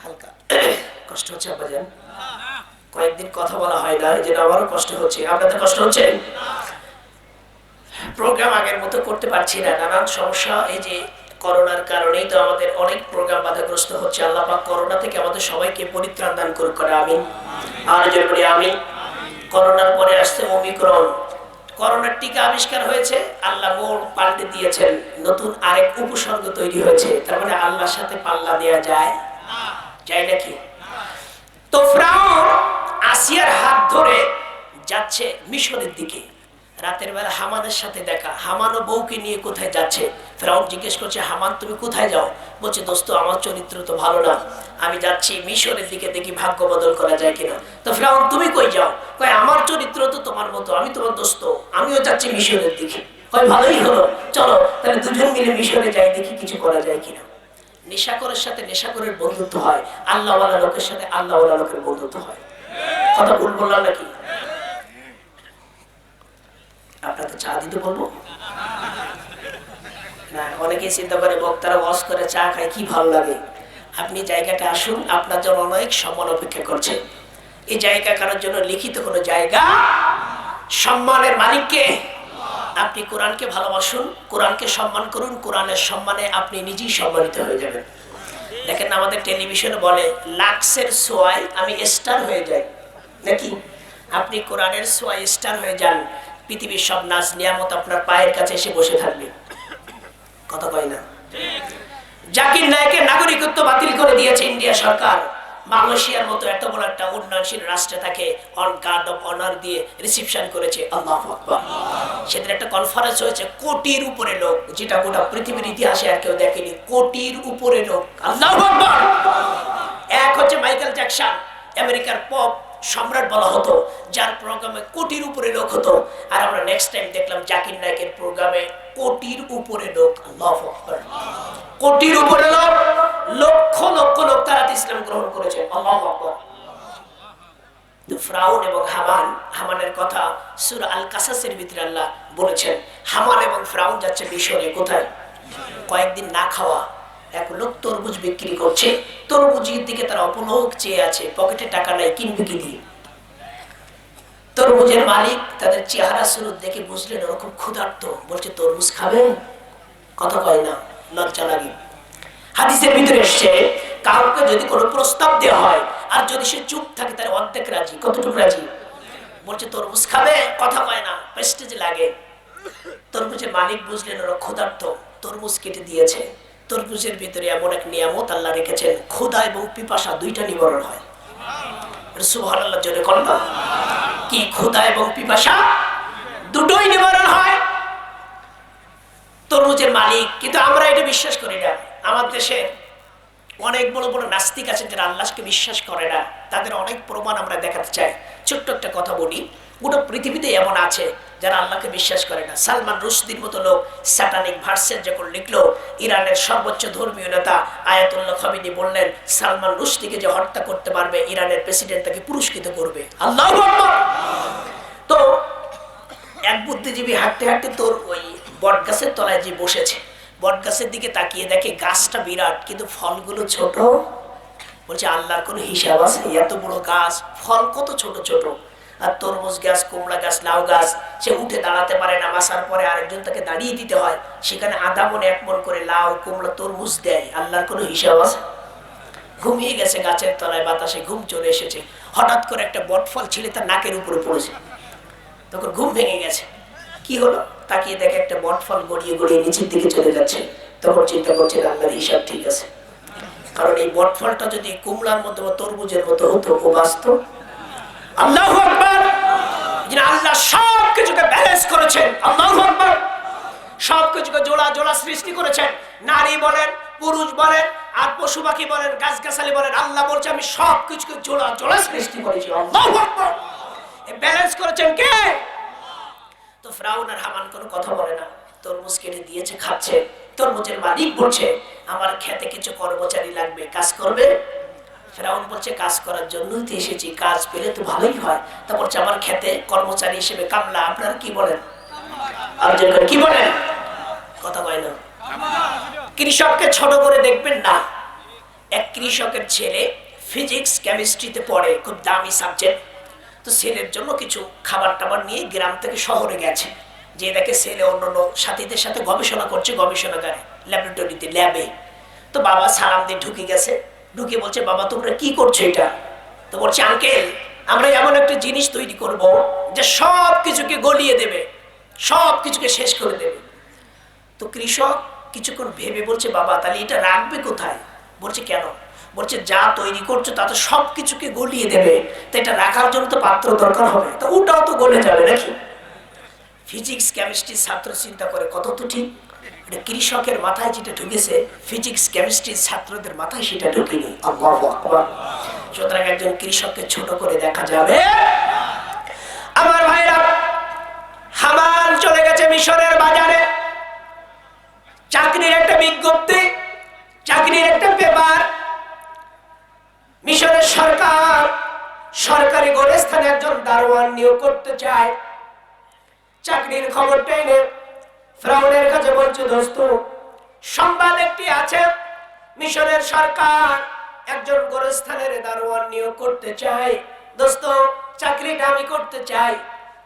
S1: হালকা কষ্ট হচ্ছে আপনাদের? কয়েকদিন কথা বলা হয় না, এই জন্য আমারও কষ্ট হচ্ছে। আপনাদের কষ্ট হচ্ছে? প্রোগ্রাম আগের মতো করতে পারছি না, নানান সমস্যা। এই যে করোনার কারণেই তো আমাদের অনেক প্রোগ্রাম বাধাগ্রস্ত হচ্ছে। আল্লাহ পাক করোনা থেকে আমাদের সবাইকে পরিত্রাণ দান করুক, করে আমিন। আর জোরে বলি আমিন। করোনার পরে আসছে ওমিক্রন। করোনার টিকা আবিষ্কার হয়েছে, আল্লাহ মোড় পাল্টে দিয়েছেন, নতুন আরেক উপসর্গ তৈরি হয়েছে। তার মানে আল্লাহর সাথে পাল্লা দেওয়া যায় নাকি? তো ফিরআউন আসিয়ার হাত ধরে যাচ্ছে মিশরের দিকে। রাতের বেলা হামানের সাথে দেখা, হামানও বউকে নিয়ে কোথায় যাচ্ছে। ফিরআউন জিজ্ঞেস করছে হামান তুমি কোথায় যাও? বলছে দোস্ত আমার চরিত্র তো ভালো না, আমি যাচ্ছি মিশরের দিকে, দেখি ভাগ্য বদল করা যায় কিনা। তো ফিরআউন তুমি কই যাও? কয় আমার চরিত্র তো তোমার মতো, আমি তোমার দোস্ত, আমিও যাচ্ছি মিশরের দিকে। কয় ভালোই হলো, চলো তাহলে 2 জন মিলে মিশরে যাই, দেখি কিছু করা যায় কিনা। নেশাখোরের সাথে নেশাখোরের বন্ধুত্ব হয়, আল্লাহওয়ালা লোকের সাথে আল্লাহওয়ালা লোকের বন্ধুত্ব হয়। কথা ভুল বললাম নাকি? আপনাদের চা দিতে বলবো না? অনেকেই চিন্তা করে বক্তারা ওয়াজ করে চা খায়, কি ভালো লাগে। আপনি জায়গাটা আসুন, আপনার জন্য অনেক সম্মান অপেক্ষা করছে। এই জায়গা কারোর জন্য লিখিত কোনো জায়গা, সম্মানের মালিককে। আপনি কোরআনকে ভালোবাসুন, কোরআনকে সম্মান করুন, কোরআনের সম্মানে আপনি নিজেই সম্মানিত হয়ে যাবেন। দেখেন আমাদের টেলিভিশনে বলে লাক্সের সোয়ায় আমি স্টার হয়ে যাই, নাকি? আপনি কোরআনের সোয়ায় স্টার হয়ে যান, পৃথিবীর সব নাজ নিয়ামত আপনার পায়ের কাছে এসে বসে থাকবে। কথা কয় না? জাকির নায়েকের নাগরিকত্ব বাতিল করে দিয়েছে ইন্ডিয়া সরকার। মালয়েশিয়ার মতো এত বড় একটা উন্নয়নশীল রাষ্ট্রে তাকে অন গার্ড অফ অনার দিয়ে রিসিপশন করেছে। আল্লাহু আকবার। সেদিন একটা কনফারেন্স হয়েছে, কোটির উপরে লোক, যেটা গোটা পৃথিবীর ইতিহাসে আর কেউ দেখেনি। কোটির উপরে লোক। আল্লাহু আকবার। এক হচ্ছে মাইকেল জ্যাকসন, আমেরিকার পপ সম্রাট বলা হতো, যার প্রোগ্রামে কোটির উপরে লোক হতো। আর আমরা নেক্সট টাইম দেখলাম জাকির নায়েকের প্রোগ্রামে কোটির উপরে লোক, আল্লাহু আকবার, কোটির উপরে লোক, লক্ষ লক্ষ লোক তারা ইসলাম গ্রহণ করেছে, আল্লাহু আকবার। ফিরআউন এবং হামানের কথা সূরা আল কাসাসের ভিতরে আল্লাহ বলেছেন। হামান এবং ফিরআউন যাচ্ছে মিশরে, কোথায়? কয়েকদিন না খাওয়া। এক লোক তরমুজ বিক্রি করছে, তরমুজের দিকে তারা অপলক চেয়ে আছে, পকেটে টাকা নাই, কিনবে কি দিয়ে? তরমুজের মালিক তাদের চেহারা সুরত দেখে বুঝলেন ওরকম ক্ষুধার্ত, বলছে তরমুজ খাবেন? কথা কয় না, লজ্জা লাগে। হাদিসের ভিতরে এসছে কাউকে যদি কোনো প্রস্তাব দেওয়া হয় আর যদি সে চুপ থাকে তাহলে অর্ধেক রাজি। কতটুকু রাজি? বলছে তরমুজ খাবে, কথা কয় না, প্রেস্টিজ লাগে। তরমুজের মালিক বুঝলেন ওরা ক্ষুধার্ত, তরমুজ কেটে দিয়েছে। তরমুজের ভিতরে এমন এক নিয়ামত আল্লাহ রেখেছেন, ক্ষুধা এবং পিপাসা দুইটা নিবারণ হয়। সুবহানাল্লাহ জোরে বলেন না। কি ক্ষুধা এবং পিপাসা দুটোই নিবারণ হয় তরমুজের মালিক। কিন্তু আমরা এটা বিশ্বাস করি না। আমাদের দেশে অনেক বড় বড় নাস্তিক আছে যারা আল্লাহকে বিশ্বাস করে না, তাদের অনেক প্রমাণ আমরা দেখাতে চাই। ছোট্ট একটা কথা বলি, গোটা পৃথিবীতে এমন আছে যারা আল্লাহকে বিশ্বাস করে না। সালমান রুশদির মতো লোক স্যাটানিক ভার্সেস যখন লিখলো, ইরানের সর্বোচ্চ ধর্মীয় নেতা আয়াতুল্লাহ খামেনি বললেন সালমান রুশদিকে যে হত্যা করতে পারবে ইরানের প্রেসিডেন্ট তাকে পুরস্কৃত করবে। আল্লাহু আকবার। তো এক বুদ্ধিজীবী হাঁটতে হাঁটতে তোর ওই বট গাছের তলায় যে বসেছে, বট গাছের দিকে তাকিয়ে দেখে গাছটা বিরাট কিন্তু ফলগুলো ছোট। বলছে আল্লাহর কোনো হিসাব আছে? এত বড় গাছ, ফল কত ছোট ছোট। আর তরমুজ গাছ, কমলা গাছ, লাউ গাছ, সে উঠে দাঁড়াতে পারে না, বাসার পরে আরেকজন তাকে দাঁড়িয়ে দিতে হয়, সেখানে আধা মন এক মন করে লাউ কমলা তরমুজ দেয়। আল্লাহর কোনো হিসাব আছে? ঘুমিয়ে গেছে গাছের তলায়, বাতাসে ঘুম চলে এসেছে। হঠাৎ করে একটা বট ফল ছিলে তার নাকের উপরে পড়েছে, তখন ঘুম ভেঙে গেছে। কি হলো? তাকিয়ে দেখে একটা বট ফল গড়িয়ে গড়িয়ে নিচের দিকে চলে যাচ্ছে। তখন চিন্তা করছে আল্লাহর হিসাব ঠিক আছে, কারণ এই বট ফলটা যদি কুমড়ার মতো বা তরমুজের মতো হতো ও বাঁচত। আল্লাহু আকবার। আল্লাহ সবকিছুকে ব্যালেন্স করেছেন, আল্লাহু আকবার। সবকিছুকে জোড়া জোড়া সৃষ্টি করেছেন। নারী বলেন, পুরুষ বলেন, আর পশু পাখি বলেন, গাছগাছালি বলেন, আল্লাহ বলছে আমি সবকিছুকে জোড়া জোড়া সৃষ্টি করেছি, আল্লাহু আকবার। এই ব্যালেন্স করেছেন কে? তো ফিরআউন আর হামান কোনো কথা বলে না, তরমুজ কেটে দিয়েছে, খাচ্ছে। তরমুজের মালিক বলছে আমার খেতে কিছু কর্মচারী লাগবে, কাজ করবে? ফিরআউন বলছে কাজ করার জন্যই তো এসেছি, কাজ পেলে তো ভালোই হয়। তা বলছে আমার খেতে কর্মচারী হিসেবে কামলা। আপনারা কি বলেন? আর কি বলেন? কথা কয় না। কৃষককে ছোট করে দেখবেন না। এক কৃষকের ছেলে ফিজিক্স কেমিস্ট্রিতে পড়ে, খুব দামি সাবজেক্ট। তো ছেলের জন্য কিছু খাবার টাবার নিয়ে গ্রাম থেকে শহরে গেছে, যে দেখে ছেলে অন্যান্য সাথীদের সাথে গবেষণা করছে, গবেষণাগারে, ল্যাবরেটরিতে, ল্যাবে। তো বাবা সালাম দিয়ে ঢুকে গেছে, ঢুকে বলছে বাবা তোমরা কি করছো এটা? তো বলছে আঙ্কেল আমরা এমন একটা জিনিস তৈরি করব যে সব কিছুকে গলিয়ে দেবে, সব কিছুকে শেষ করে দেবে। তো কৃষক কিছুক্ষণ ভেবে বলছে বাবা তাহলে এটা রাখবে কোথায়? বলছে কেন? বলছে যা তৈরি করছো তা তো সব কিছুকে গলিয়ে দেবে, তো এটা রাখার জন্য তো পাত্র দরকার হবে, তো ওটাও তো গলে যাবে নাকি? ফিজিক্স কেমিস্ট্রির ছাত্র চিন্তা করে কত তো ঠিক। কৃষকের মাথায় যেটা ঢুকেছে ফিজিক্স কেমিস্ট্রির ছাত্রদের মাথায় সেটা ঢুকেনি। আল্লাহু আকবার। সুতরাং একজন কৃষককে ছোট করে দেখা যাবে। আমার ভাইরা, হামান চলে গেছে মিশরের বাজারে, চাকরির একটা বিজ্ঞপ্তি, চাকরির একটা পেপার। মিশরের সরকার সরকারি গোরস্থানে একজন দারোয়ান নিয়োগ করতে চায়। চাকরির খবরটা এনে ফিরআউনের কাছে বলছে দোস্ত সংবাদ একটি আছে, মিশরের সরকার একজন গোরস্থানের দারোয়ান নিয়োগ করতে চায়। দোস্ত চাকরিটা আমি করতে চাই।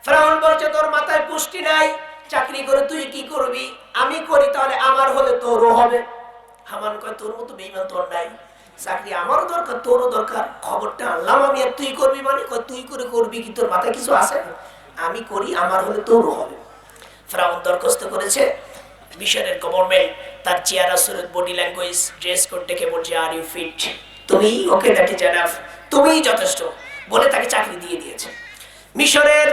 S1: ফিরআউন বলছে তোর মাথায় পুষ্টি নাই, চাকরি করে তুই কি করবি? আমি করি তাহলে আমার হলে তোরও হবে। হামান কয় তোর মতো বেঈমান তোর নাই, চাকরি আমারও দরকার তোরও দরকার, খবরটা আনলাম আমি, আর তুই করবি মানে? কয় তুই করে করবি কি, তোর মাথায় কিছু আছে? আমি করি আমার হলে তোরও হবে। ফিরআউন দরখাস্ত করেছে। মিশরের গভর্নমেন্ট তার চেহারা সুরত, বডি ল্যাঙ্গুয়েজ, ড্রেস কোড দেখে বলছে আর ইউ ফিট, তুমি ওকে, দ্যাট ইজ এনাফ, তুমিই যথেষ্ট বলে তাকে চাকরি দিয়ে দিয়েছে। মিশরের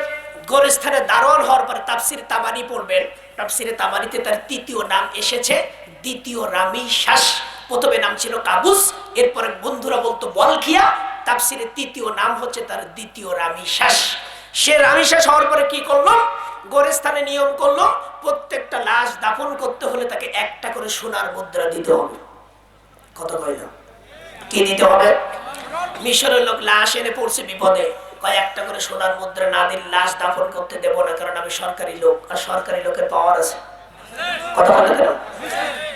S1: গোরস্থানে দারোয়ান হওয়ার পরে তাফসিরে তাবারি পড়বেন, তাফসিরে তাবারিতে তার তৃতীয় নাম এসেছে দ্বিতীয় রামিশাস। প্রথমে নাম ছিল কাবুস, এরপরে বন্ধুরা বলতো বলখিয়া, তাফসিরে তৃতীয় নাম হচ্ছে তার দ্বিতীয় রামিশাস। সে রামিশাস হওয়ার পরে কি করলো? গোরস্থানে নিয়ম করলো প্রত্যেকটা লাশ দাফন করতে হলে তাকে একটা করে সোনার মুদ্রা দিতে হবে। কত কইল? কি দিতে হবে? মিশরের লোক লাশ এনে পড়ছে বিপদে, কয় একটা করে সোনার মুদ্রা না দিলে লাশ দাফন করতে দেব না, কারণ আমি সরকারি লোক আর সরকারি লোকের পাওয়ার আছে। কথা বলে কেন?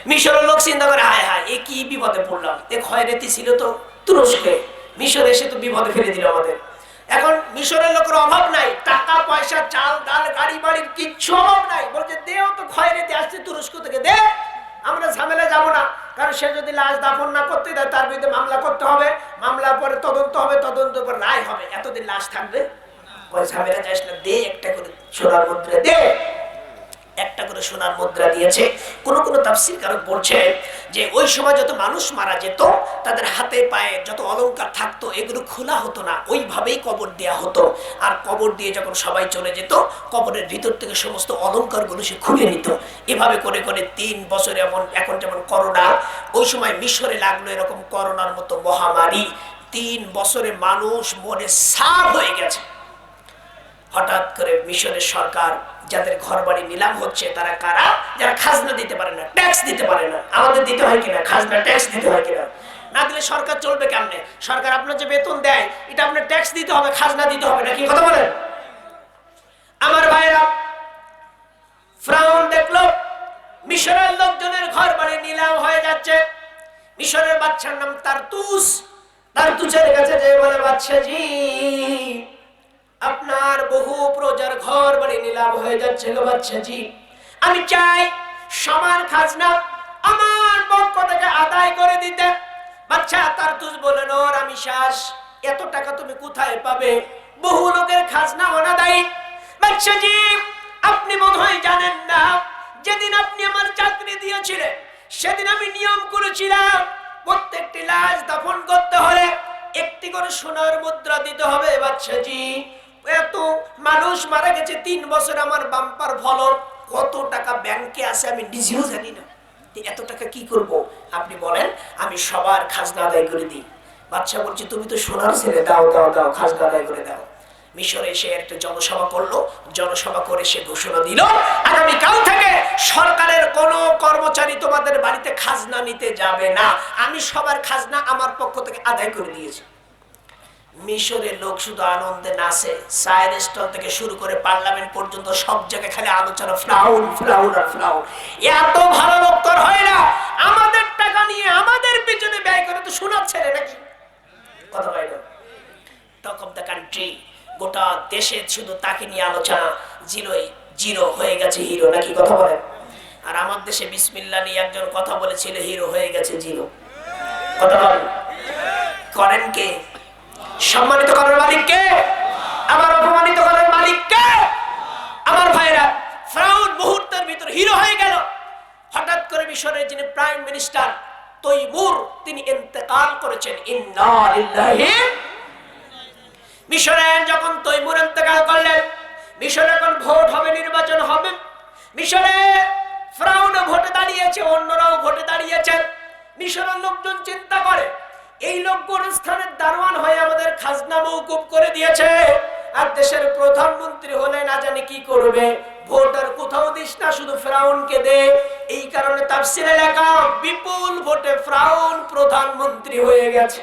S1: মিশরের লোক চিন্তা করে, হায় হায় এ কি বিপদে পড়লাম, এ ক্ষয়রীতি ছিল তো তুরস্কে, মিশর এসে তো বিপদে ফেলে দিল আমাদের। এখন মিশরের লোকের অভাব নাই, টাকা পয়সা চাল ডাল গাড়ি বাড়ির কিচ্ছু অভাব নাই, বলছে দেও তো, ক্ষয়রীতি আসছে তুরস্ক থেকে, দে, আমরা ঝামেলা যাব না, কারণ সে যদি লাশ দাফন না করতে দেয় তার বিরুদ্ধে মামলা করতে হবে, মামলার পরে তদন্ত হবে, তদন্ত পর রায় হবে, এতদিন লাশ থাকবে, ওই ঝামেলা যাস না, দে একটা করে সোনার মুদ্রা দে। একটা করে সোনার মুদ্রা দিয়েছে। কোন কোন তাফসীরকারক বলছে যে ওই সময় যত মানুষ মারা যেত তাদের হাতে পায়ে যত অলংকার থাকতো এগুলো খোলা হতো না, ওইভাবেই কবর দেয়া হতো, আর কবর দিয়ে যখন সবাই চলে যেত কবরের ভিতর থেকে সমস্ত অলংকারগুলো সে খুলে নিত। এভাবে করে করে 3 বছর, এখন যেমন করোনা, ওই সময় মিশরে লাগলো এরকম করোনার মতো মহামারী, 3 বছরে মানুষ মরে সাফ হয়ে গেছে। হঠাৎ করে মিশরের সরকার, যাদের ঘর বাড়ি নিলাম হচ্ছে, তারা কারা? যারা খাজনা দিতে পারে না, ট্যাক্স দিতে পারে না। আমাদের দিতে হয় কিনা খাজনা, ট্যাক্স দিতে হয় কিনা? না দিলে সরকার চলবে কেমনে? সরকার আপনার যে বেতন দেয় এটা আপনার ট্যাক্স দিতে হবে, খাজনা দিতে হবে, নাকি? কথা বলেন আমার ভাইরা। ফেরাউন দেখলো মিশরের লোকজনের ঘর বাড়ি নিলাম হয়ে যাচ্ছে। মিশরের বাদশার নাম তারতুস। তারতুসের কাছে যে বলে, বাদশাজি আপনার বহু প্রজার ঘর বাড়ি নিলাম হয়ে যাচ্ছে গো বাদশাজি, আমি চাই সমান খাজনা আমার পক্ষ থেকে আদায় করে দিতে। বাদশা তারতুস বলেন, ও রামিশাস, এত টাকা তুমি কোথায় পাবে? বহু লোকের খাজনা অনাদায়ী। বাদশাজি আপনি বোধহয় জানেন না, যেদিন আপনি আমার চাকরি দিয়েছিলেন সেদিন আমি নিয়ম করেছিলাম প্রত্যেকটি লাশ দাফন করতে হলে একটি করে সোনার মুদ্রা দিতে হবে। বাদশাজি এত মানুষ মারা গেছে, 3 বছর আমার বাম্পার ফলন, কত টাকা ব্যাংকে আছে আমি নিজেও জানি না, এত টাকা কি করব? আপনি বলেন আমি সবার খাজনা আদায় করে দিই। বাদশা বলছে, তুমি তো সোনার ছেলে, দাও দাও দাও, খাজনা আদায় করে দাও। মিশরে এসে একটা জনসভা করলো, জনসভা করে সে ঘোষণা দিল, আগামীকাল থেকে সরকারের কোন কর্মচারী তোমাদের বাড়িতে খাজনা নিতে যাবে না, আমি সবার খাজনা আমার পক্ষ থেকে আদায় করে দিয়েছি। মিশরের লোক শুধু আনন্দে নাচে, চায়ের স্টল থেকে শুরু করে পার্লামেন্ট পর্যন্ত সব জায়গায় খালি আলোচনা, ফ্রাউন ফ্রাউন আর ফ্রাউন। এত ভালো লোক তোর হয় না, আমাদের টাকা নিয়ে আমাদের পেছনে ব্যয় করে তো শোনার ছেলে নাকি? কথা হয় না। টক অফ দ্য কান্ট্রি, গোটা দেশে শুধু তাকে নিয়ে আলোচনা, জিরো হয়ে গেছে হিরো, নাকি? কথা বলেন। আর আমার দেশে বিসমিল্লাহ নিয়ে একজন কথা বলেছিল, হিরো হয়ে গেছে জিরো। কথা বলেন। করেন কে? সম্মানিত করার মালিক কে? আবার অপমানিত করার মালিক কে? আমার ভাইরা, ফেরাউন মুহূর্তের ভিতর হিরো হয়ে গেল। হঠাৎ করে মিশরের যিনি প্রাইম মিনিস্টার তৈমুর, তিনি ইন্তেকাল করেছেন। ইন্না লিল্লাহি। মিশরে যখন তৈমুর ইন্তেকাল করলেন, মিশরে এখন ভোট হবে, নির্বাচন হবে। মিশরে ফেরাউনও ভোটে দাঁড়িয়েছে, অন্যরাও ভোটে দাঁড়িয়েছেন। মিশরের লোকজন চিন্তা করে, এই লোক গোরস্থানের দারোয়ান হয়ে আমাদের খাজনা মওকুফ করে দিয়েছে, আর দেশের প্রধানমন্ত্রী হলে না জানি কি করবে, ভোট আর কোথাও দিস না, শুধু ফেরাউনকে দে। এই কারণে তাফসীরে লেখা, বিপুল ভোটে ফেরাউন প্রধানমন্ত্রী হয়ে গেছে।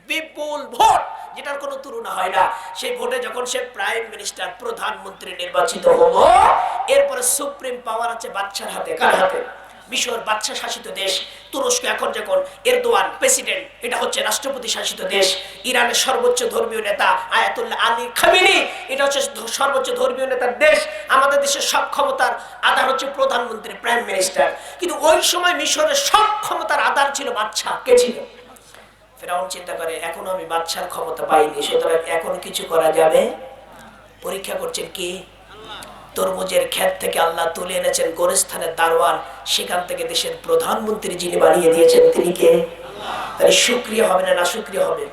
S1: বিপুল ভোট, যেটার কোনো তুলনা হয় না। সেই ভোটে যখন সে প্রাইম মিনিস্টার, প্রধানমন্ত্রী নির্বাচিত হলো, এরপরে সুপ্রিম পাওয়ার আছে বাদশার হাতে। কার হাতে? মিশর বাদশা শাসিত দেশ। তুরস্ক এখন যখন এরদোয়ান প্রেসিডেন্ট, এটা হচ্ছে রাষ্ট্রপতি শাসিত দেশ। ইরানের সর্বোচ্চ ধর্মীয় নেতা আয়াতুল্লাহ আলী খামেনি, এটা হচ্ছে সর্বোচ্চ ধর্মীয় নেতার দেশ। আমাদের দেশের সব ক্ষমতার আধার হচ্ছে প্রধানমন্ত্রী, প্রাইম মিনিস্টার। কিন্তু ওই সময় মিশরের সব ক্ষমতার আধার ছিল বাদশা। কে ছিল? ফেরাউন চিন্তা করে, এখনো আমি বাদশার ক্ষমতা পাইনি, সুতরাং এখন কিছু করা যাবে। পরীক্ষা করছেন কি? তরমুজের ক্ষেত থেকে আল্লাহ তুলে এনেছেন গোরস্থানের দারোয়ান, সেখান থেকে দেশের প্রধানমন্ত্রী যিনি বানিয়ে দিয়েছেন তিনি কে? তাহলে শুকরিয়া হবে না নাশুকরিয়া হবে?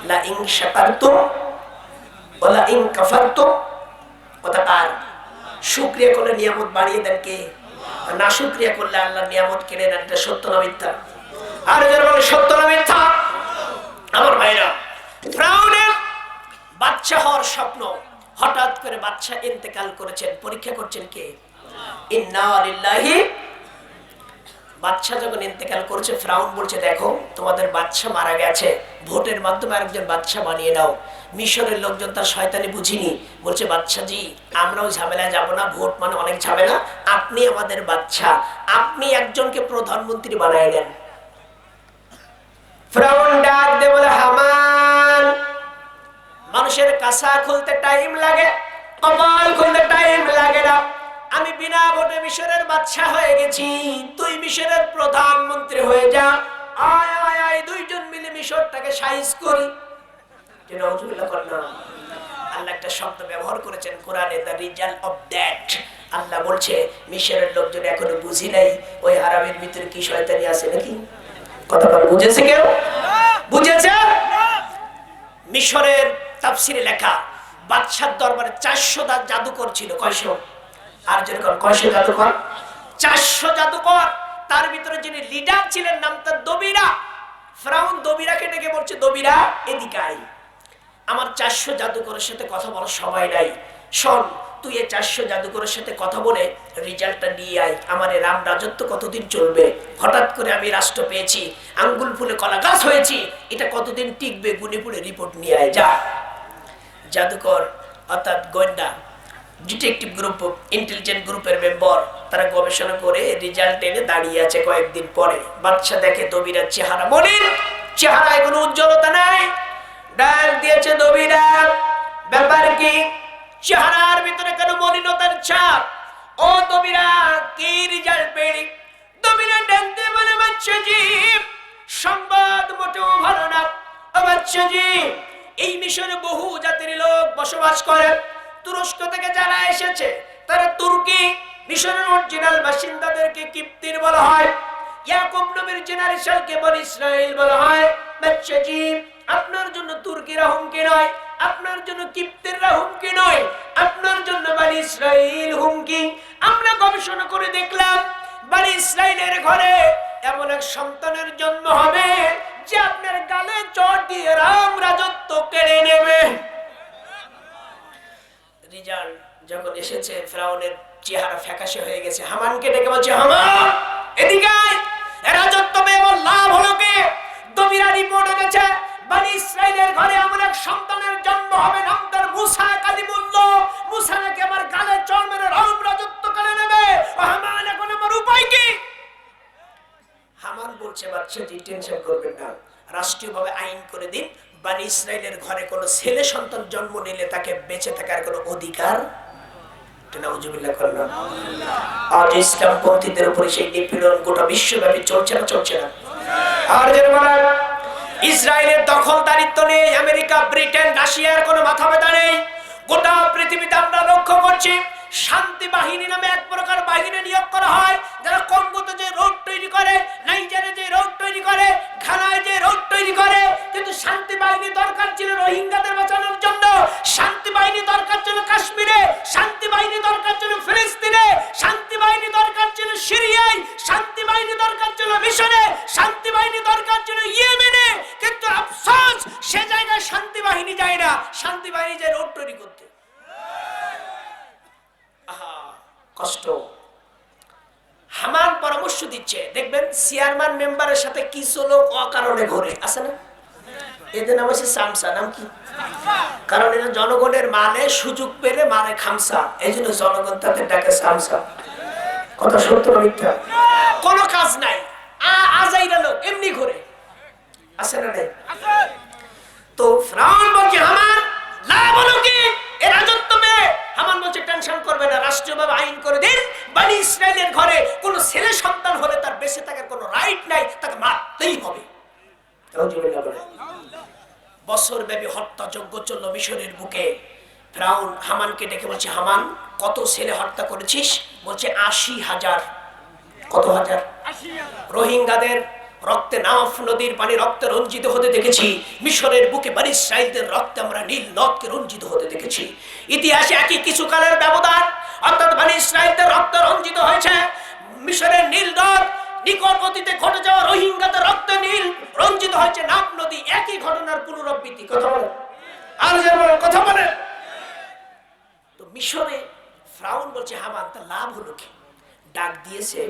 S1: লা ইন শাকারতুম ওয়া লা ইন কাফারতুম। কথা কার? শুকরিয়া করলে নিয়ামত বাড়িয়ে দেন কে? আর নাশুকরিয়া করলে আল্লাহর নিয়ামত কেড়ে নেন। এটা সত্য না মিথ্যা? আর যারা বলে সত্য না মিথ্যা? আমার ভাইরা, ফেরাউনের বাদশা হওয়ার স্বপ্ন হঠাৎ করে বাদশা ইন্তেকাল করেছেন, পরীক্ষা করছেন কে? ইন্না লিল্লাহি। বাদশা যখন ইন্তেকাল করেছে, ফেরাউন বলছে দেখো তোমাদের বাদশা মারা গেছে, ভোটের মাধ্যমে আরেকজন বাদশা বানিয়ে নাও। মিশরের লোকজন তার শয়তানি বুঝিনি, বলছে বাদশাজি আমরাও ঝামেলায় যাব না, ভোট মানে অনেক ঝামেলা, আপনি আমাদের বাদশা, আপনি একজনকে প্রধানমন্ত্রী বানায় দেন। ফেরাউন ডাক দিয়ে বলে হামান, মানুষের কাঁসা খুলতে টাইম লাগে, কপাল খুলতে টাইম লাগে না, আমি বিনা ভোটে মিশরের বাদশা হয়ে গেছি, তুই মিশরের প্রধানমন্ত্রী হয়ে যা, আয় আয় আয় দুইজন মিলে মিশরটাকে সাইজ করি। আল্লাহ একটা শব্দ ব্যবহার করেছেন কোরআনে, দ্য রিজাল্ট অফ দ্যাট। আল্লাহ বলছে মিশরের লোকজন এখনো বুঝি নাই ওই হারামের ভিতরে কি শয়তানি আছে নাকি। কথা বুঝেছে কেউ? বুঝেছে? মিশরের তাফসিরে লেখা বাদশার দরবারে 400 জাদুকর ছিল। কয়শো? আর যেরকম কয়শো জাদুকর? 400 জাদুকর। তার ভিতরে যিনি লিডার ছিলেন নাম তার দবিরা। ফেরাউন দবিরাকে ডেকে বলছে দবিরা এদিকে আয়, আমার 400 জাদুকরের সাথে কথা বলার সময় নাই, শোন তুই এই 400 জাদুকরের সাথে কথা বলে রেজাল্টটা নিয়ে আয়, আমার এই রাম রাজত্ব কতদিন চলবে, হঠাৎ করে আমি রাষ্ট্র পেয়েছি, আঙ্গুল ফুলে কলা গাছ হয়েছি, এটা কতদিন টিকবে, গুনে পুড়ে রিপোর্ট নিয়ে আয় যা। জাদুকর অর্থাৎ গোয়েন্দা ডিটেকটিভ গ্রুপ, ইন্টেলিজেন্ট গ্রুপের মেম্বার, তারা গবেষণা করে রেজাল্ট এনে দাঁড়িয়ে আছে। কয়েকদিন পরে বাদশা দেখে দবিরার চেহারা, মনির চেহারায় কোনো উজ্জ্বলতা নাই। ডাক দিয়েছে দবিরা, ব্যাপার কি? চেহারার ভিতরে কেন মলিনতার ছাপ? ও দবিরা কি রেজাল্ট পেলি? দবিরা ডাক দিয়ে বলে বাদশাজি সংবাদ মোটেও ভালো না। ও বাদশাজি এই মিশরে বহু জাতির লোক বসবাস করে, তুরস্ক থেকে যারা এসেছে তারা তুর্কি, মিশরের অরিজিনাল বাসিন্দাদেরকে কিপ্তির বলা হয়, ইয়াকুব নবীর জেনারেশনকে বনি ইসরাইল বলা হয়। বাদশাজি আপনার জন্য তুর্কিরা হুমকি নয়, আপনার জন্য কিপ্তিররা হুমকি নয়, আপনার জন্য বনি ইসরাইল হুমকি। আমরা গবেষণা করে দেখলাম বনি ইসরাইলের ঘরে এমন এক সন্তানের জন্ম হবে যে আপনার গালে চড় দিয়ে রাম রাজত্ব কেড়ে নেবে। রিজাল্ট যখন এসেছে ফেরাউনের চেহারা ফ্যাকাশে হয়ে গেছে। হামানকে ডেকে বলছে হামান এদিকে আয়, রাজত্ব পেয়ে আমার লাভ হলো কি? দবিরা রিপোর্ট এনেছে বনি ইসরাইলের ঘরে এমন এক সন্তানের জন্ম হবে নাম তার মুসা কালিমুল্লাহ। মুসা নাকি আমার গালে চড় মেরে রাম রাজত্ব কেড়ে নেবে। হামান এখন আমার উপায় কি? হামান বলছে বাদশাজি টেনশন করবেন না, রাষ্ট্রীয়ভাবে আইন করে দিন বনি ইসরাইলের ঘরে কোনো ছেলে সন্তান জন্ম নিলে তাকে বেঁচে থাকার কোনো অধিকার। আজ ইসলামপন্থীদের উপরে সেই নিপীড়ন গোটা বিশ্বব্যাপী চলছে না? চলছে না? আর ইসরায়েলের দখলদারিত্ব নেই, আমেরিকা ব্রিটেন রাশিয়ার কোনো মাথা ব্যথা নেই। গোটা পৃথিবীতে আমরা লক্ষ্য করছি শান্তি বাহিনী নামে এক প্রকার বাহিনী নিয়োগ করা হয়, যারা কঙ্গোতে যে রোড তৈরি করে, নাইজারে যে রোড তৈরি করে, ঘানায় যে রোড তৈরি করে। কিন্তু শান্তি বাহিনী দরকার ছিল রোহিঙ্গাদের বাঁচানোর জন্য, শান্তি বাহিনী দরকার ছিল কাশ্মীরে, শান্তি বাহিনী দরকার ছিল ফিলিস্তিনে, শান্তি বাহিনী দরকার ছিল সিরিয়ায়, শান্তি বাহিনী দরকার ছিল মিশরে, শান্তি বাহিনী দরকার ছিল ইয়েমেনে। কিন্তু আফসোস সে জায়গায় শান্তি বাহিনী যায় না, শান্তি বাহিনী যায় রোড তৈরি করতে। কষ্ট। হামান পরামর্শ দিচ্ছে, দেখবেন চেয়ারম্যান মেম্বারের সাথে কিছু লোক অকারণে ঘুরে আছে না, এদের নাম হচ্ছে সামসা। নাম কি? কারণ এরা জনগণের মালে সুযোগ পেলে মারে খামসা, এই জন্য জনগণ তাদের ডাকে সামসা। কথা সত্য না মিথ্যা? কোনো কাজ নাই, আজাইরা লোক এমনি ঘুরে আছে না নাই? তো ফেরাউন বলছে হামান লাভ হলো কি এ রাজত্ব পেয়ে? হামান বলছে টেনশন করবে না, রাষ্ট্রীয়ভাবে আইন করে দিন বনি ইসরাইলের ঘরে কোন ছেলে সন্তান হলে তার বেঁচে থাকার কোনো রাইট নাই, তাকে মারতেই হবে। বছর ব্যাপী হত্যাযজ্ঞ চলল মিশরের বুকে। ফেরাউন হামানকে ডেকে বলছে হামান কত ছেলে হত্যা করেছিস? বলছে 80,000। কত হাজার? রোহিঙ্গাদের রক্তে নাফ নদীর পানি রক্তে রঞ্জিত হতে দেখেছি, মিশরের বুকে বনি ইসরাইলদের রক্তে আমরা নীল নদকে রঞ্জিত হতে দেখেছি। ইতিহাসে একই কিছু কালের ব্যবধান, অর্থাৎ বনি ইসরাইলদের রক্ত রঞ্জিত হয়েছে মিশরের নীল নদ, নিকট অতীতে ঘটে যাওয়া রোহিঙ্গাদের রক্তে নীল রঞ্জিত হয়েছে নাফ নদী। একই ঘটনার পুনরাবৃত্তি। কথা বলে আর কথা বলে মিশরে ফ্রাউন বলছে, হামান তার লাভ হলো কি? ডাক দিয়েছে,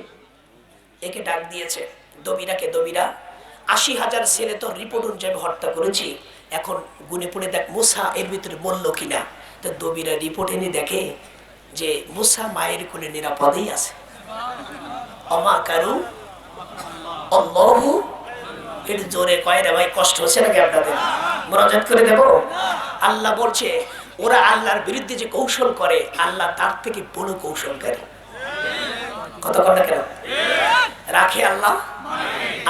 S1: একে ডাক দিয়েছে দবিরাকে, দবিরা ৮০,০০০ ছেলে তো রিপোর্ট অনুযায়ী হত্যা করেছি, এখন গুনে পড়ে দেখ মুসা এর ভিতরে বললো কিনা। তো দবিরা রিপোর্ট এনে দেখে যে মুসা মায়ের কোলে নিরাপদেই আছে। অমা কারু আল্লাহু, একটু জোরে কয় রে ভাই, কষ্ট হচ্ছে নাকি আপনাদের? মোনাজাত করে দেব। আল্লাহ বলছে ওরা আল্লাহর বিরুদ্ধে যে কৌশল করে, আল্লাহ তার থেকে বড় কৌশলকারী। কত কথা কেন রাখে আল্লাহ,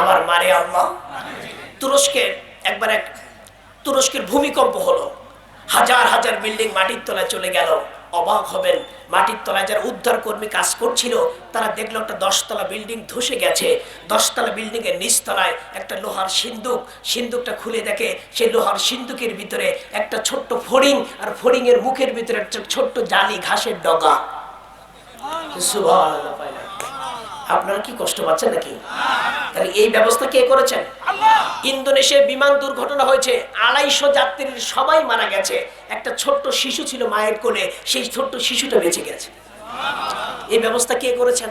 S1: আবার মারে আল্লাহ। তুরস্কে একবার এক তুরস্কের ভূমিকম্প হলো, হাজার হাজার বিল্ডিং মাটির তলায় চলে গেল। অবাক হবেন, মাটির তলায় যারা উদ্ধার কর্মী কাজ করছিল তারা দেখলো একটা 10তলা বিল্ডিং ধসে গেছে। 10তলা বিল্ডিং এর নিচতলায় একটা লোহার সিন্দুক, সিন্দুকটা খুলে দেখে সেই লোহার সিন্দুকের ভিতরে একটা ছোট্ট ফড়িং, আর ফড়িং এর মুখের ভিতরে একটা ছোট্ট জালি ঘাসের ডগা। সুবহানাল্লাহ। আপনারা কি কষ্ট পাচ্ছেন নাকি? তাহলে এই ব্যবস্থা কে করেছেন? ইন্দোনেশিয়ায় বিমান দুর্ঘটনা হয়েছে, ২৫০ যাত্রীর সবাই মারা গেছে, একটা ছোট্ট শিশু ছিল মায়ের কোলে, সেই ছোট্ট শিশুটা বেঁচে গেছে। এই ব্যবস্থা কে করেছেন?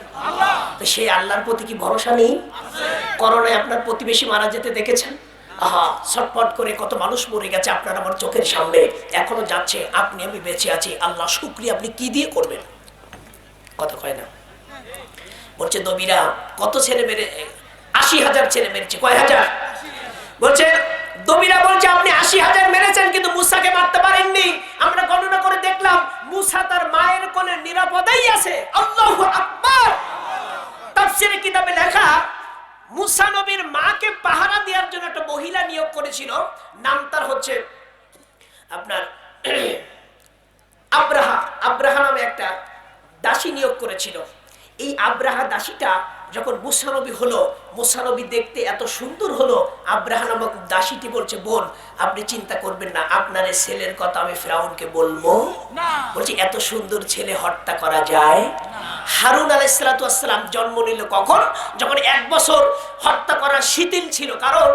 S1: তো সেই আল্লাহর প্রতি কি ভরসা নেই? করোনায় আপনার প্রতিবেশী মারা যেতে দেখেছেন? আহা, ছটফট করে কত মানুষ মরে গেছে আপনার আমার চোখের সামনে, এখনো যাচ্ছে, আপনি আমি বেঁচে আছি, আল্লাহ শুকরিয়া আপনি কি দিয়ে করবেন? কথা কয় না। বলছে দবিরা কত ছেলে মেরে, ৮০,০০০ ছেলে মেরেছে। কয় হাজার? বলছে দবিরা বলছে আপনি ৮০,০০০ মেরেছেন কিন্তু মুসাকে মারতে পারেননি। আমরা গণনা করে দেখলাম মুসা তার মায়ের কোলে নিরাপদেই আছে। আল্লাহু আকবার। তাফসীরে কিতাবে লেখা, মুসা নবীর মাকে পাহারা দেওয়ার জন্য একটা মহিলা নিয়োগ করেছিল, নাম তার হচ্ছে আপনার আব্রাহা। আব্রাহা নামে একটা দাসী নিয়োগ করেছিল। এই আব্রাহা দাসীটা যখন মুসা নবী হলো, মুসা নবী দেখতে এত সুন্দর হলো, আব্রাহা নামক দাসীটি বলছে, বোন আপনি চিন্তা করবেন না, আপনার এই ছেলের কথা আমি ফিরআউনকে বলবো না। বলছে এত সুন্দর ছেলে হত্যা করা যায়? হারুন আলাইহিস সালাতু ওয়াস সালাম জন্ম নিল কখন? যখন 1 বছর হত্যা করা শিথিল ছিল। কারণ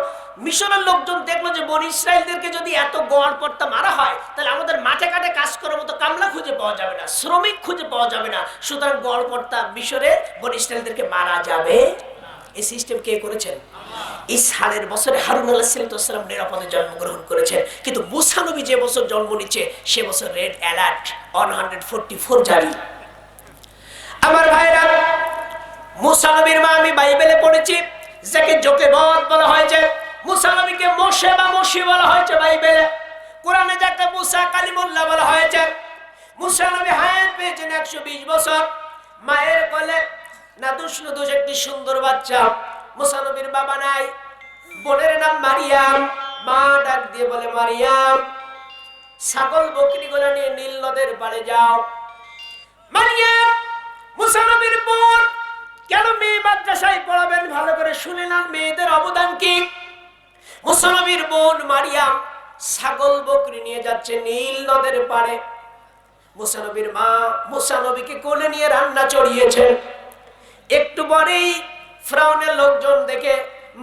S1: মিশরের লোকজন দেখলো যে বনি ইসরায়েলদেরকে যদি এত গোয়াল পড়তা মারা হয়, তাহলে আমাদের মাঠে ঘাটে কাজ করার মতো কামলা খুঁজে পাওয়া যাবে না, শ্রমিক খুঁজে পাওয়া যাবে না, সুতরাং গোয়াল পড়তা মিশরে বনি ইসরায়েলদেরকে মারা যাবে। এই সিস্টেম কে করেছেন? এই 6.5 বছরে হারুন আলাইহিস সালাম নিরাপদে জন্মগ্রহণ করেছেন। কিন্তু মুসা নবী যে বছর জন্ম নিচ্ছে সে বছর রেড অ্যালার্ট 144 জারি। আমার ভাইরা, মুসা নবীর মা আমি বাইবেলে পড়েছি, যাকে যোকেবত বলা হয়েছে, মুসা নবীকে মোশে বা মোশি বলা হয়েছে বাইবেলে। কোরআনে যাকে মুসা কালিমুল্লাহ বলা হয়েছে। মুসা নবী হায়াত পেয়েছেন 120 বছর, মায়ের কোলে নাদুস নুদুস একটি সুন্দর বাচ্চা। মুসা নবীর বাবা নাই, বোনের নাম মারিয়াম। মা ডাক দিয়ে বলে, মারিয়াম ছাগল বকরিগুলো নিয়ে নীল নদের পাড়ে যাও। মারিয়াম মুসা নবীর বোন। কেন মেয়ে মাদ্রাসায় পড়াবেন? ভালো করে শুনে নেন মেয়েদের অবদান কি। মুসা নবীর বোন মারিয়াম ছাগল বকরি নিয়ে যাচ্ছে নীল নদের পাড়ে। মুসা নবীর মা মুসা নবীকে কোলে নিয়ে রান্না চড়িয়েছে। একটু পরেই ফিরআউনের লোকজন দেখে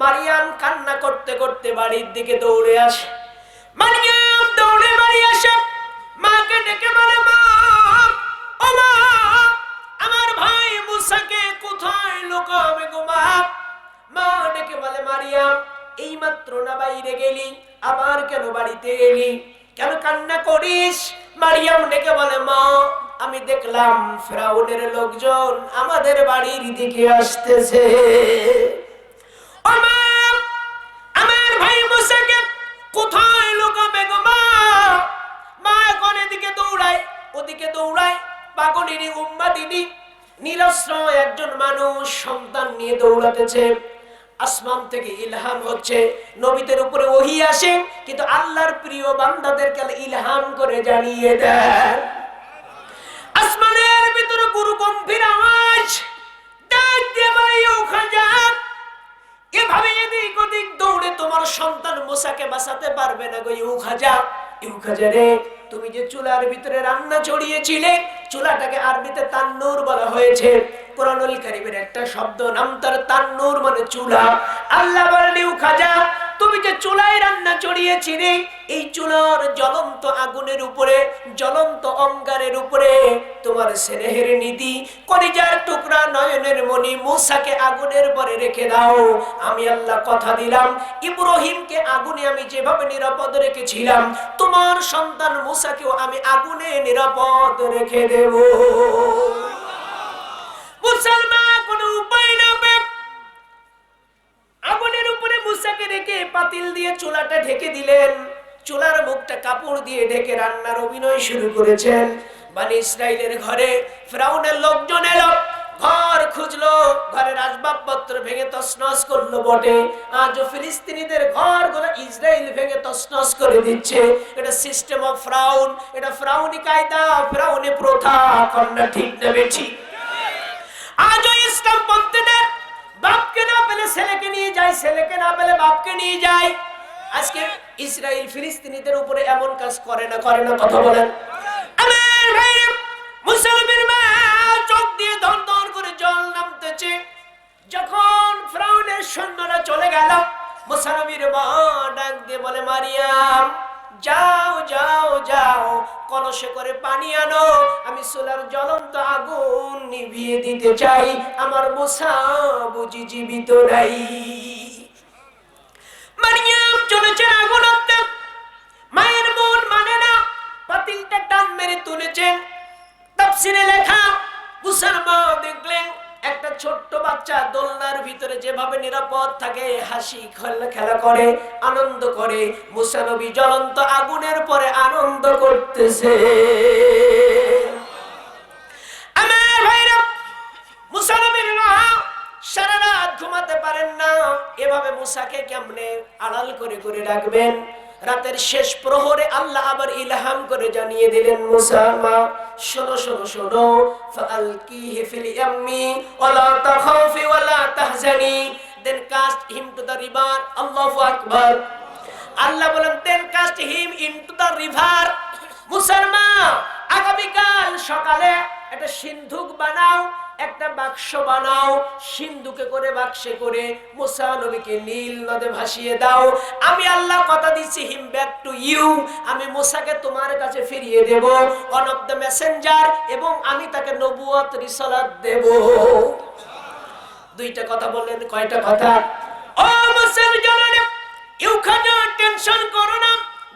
S1: মারিয়াম কান্না করতে করতে বাড়ির দিকে দৌড়ে আসে। মারিয়াম দৌড়ে বাড়ি আসে, মাকে ডেকে বলে, মা ও মা, আমার ভাই মুসাকে কোথায় লুকাবে গো মা? মা ডেকে বলে, মারিয়াম এইমাত্র না বাইরে গেলি, আবার কেন বাড়িতে এলি? কেন কান্না করিস? মারিয়াম ডেকে বলে, মা আমি দেখলাম ফিরআউনের লোকজন আমাদের বাড়ির দিকে আসতেছে। ও মা, আমার ভাই মুসাকে কোথায় লুকাবে গো মা? মা এখন এদিকে দৌড়ায় ওদিকে দৌড়ায়, পাগলিনী উম্মাদিনী নিরস্ত্র একজন মানুষ সন্তান নিয়ে দৌড়াতেছে। আসমান থেকে ইলহাম হচ্ছে, নবীদের উপরে ওহী আসে, কিন্তু আল্লাহর প্রিয় বান্দাদেরকে ইলহাম করে জানিয়ে দেন। আসমানের ভিতরে গুরু গম্ভীর আওয়াজ, ডাক দিয়ে বলে, ইউখাজা, এভাবে এদিক ওদিক দৌড়ে তোমার সন্তান মুসাকে বাঁচাতে পারবে না গো ইউখাজা। ইউখাজা রে, তুমি যে চুলার ভিতরে রান্না চড়িয়েছিলে, চুলাটাকে আরবিতে তান্নুর বলা হয়েছে। কোরআনুল কারীমের একটা শব্দ নাম তার তান্নুর, মানে চুলা। আল্লাহ বলেন, ইউখাজা তুমি যে চুলায় রান্না চড়িয়েছিলে, এই চুলার জ্বলন্ত আগুনের উপরে, জ্বলন্ত অঙ্গারের উপরে তোমার স্নেহের নিধি কলিজার টুকরা নয়নের মণি মূসাকে আগুনের পরে রেখে দাও। আমি আল্লাহ কথা দিলাম, ইব্রাহিমকে আগুনে আমি যেভাবে নিরাপদ রেখেছিলাম, তোমার সন্তান মূসাকেও আমি আগুনে নিরাপদ রেখে দেব। মুসলমান কোনো উপায় না পেয়ে আগুনের উপরে মূসাকে রেখে পাতিল দিয়ে চুলাটা ঢেকে দিলেন। চুলার মুখটা কাপড় দিয়ে ঢেকে রান্নার অভিনয় শুরু করেছেন। বনি ইসরাইলের ঘরে ফিরাউনের লোকজন এলো, ঘর খুঁজলো, ঘরের আসবাবপত্র ভেঙে তছনছ করলো বটে। আজও ফিলিস্তিনিদের ঘরগুলো ইসরায়েল ভেঙে তছনছ করে দিচ্ছে। এটা সিস্টেম অফ ফিরাউন, এটা ফিরাউনি কায়দা, ফিরাউনি প্রথা। কন্যা ঠিক না বেঠি? আজও ইসলাম পন্থীদের বাপকে না পেলে ছেলেকে নিয়ে যায়, ছেলেকে না পেলে বাপকে নিয়ে যায়। আজকে ইসরায়েল ফিলিস্তিনিদের উপরে এমন কাজ করে না, করে না? কথা বলেন। আমার ভাই মুসলমানের মা চোখ দিয়ে ধর ধর করে জল নামতেছে। যখন ফিরাউনের সৈন্যরা চলে গেল, মুসা নবীর মা ডাক দিয়ে বলে, মারিয়াম যাও যাও যাও, কলসে করে পানি আনো, আমি চুলার জ্বলন্ত আগুন নিভিয়ে দিতে চাই। আমার মুসা বুঝি জীবিত নাই। মারিয়াম চলেছে আগুন আনতে, মায়ের মন মানে না, পাতিলটা টান মেরে তুলেছেন। তাফসীরে লেখা, মুসার মা দেখলেন একটা ছোট্ট বাচ্চা দোলনার ভিতরে যেভাবে নিরাপদ থাকে, হাসি খেলা করে, আনন্দ করে, মুসা নবী জ্বলন্ত আগুনের পরে আনন্দ করতেছে। আমার ভাইরা, মুসা নবীর মা সারা রাত ঘুমাতে পারেন না। এভাবে মুসাকে কেমনে আড়াল করে করে রাখবেন? রাতের শেষ প্রহরে আল্লাহ আবার ইলহাম করে জানিয়ে দিলেন, মুসা মা শোনো শোনো শোনো, ফালকিহি ফিল ইয়াম্মি ওয়ালা তাখাফি ওয়ালা তাহজানি, then cast him to the river. আল্লাহু আকবার। আল্লাহ বলেন, then cast him into the river. মুসার মা আগামীকাল সকালে একটা সিন্ধুক বানাও, একটা বাক্স বানাও, সিন্ধুকে করে বাক্সে করে মুসা নবীকে নীল নদে ভাসিয়ে দাও। আমি আল্লাহ কথা দিচ্ছি, হিম ব্যাক টু ইউ, আমি মুসাকে তোমার কাছে ফিরিয়ে দেব, ওয়ান অফ দ্য মেসেঞ্জার, এবং আমি তাকে নবুয়ত রিসালাত দেব। দুইটা কথা বললেন। কয়টা কথা? ও মুসার জননী, ইউ খাজো টেনশন করো না,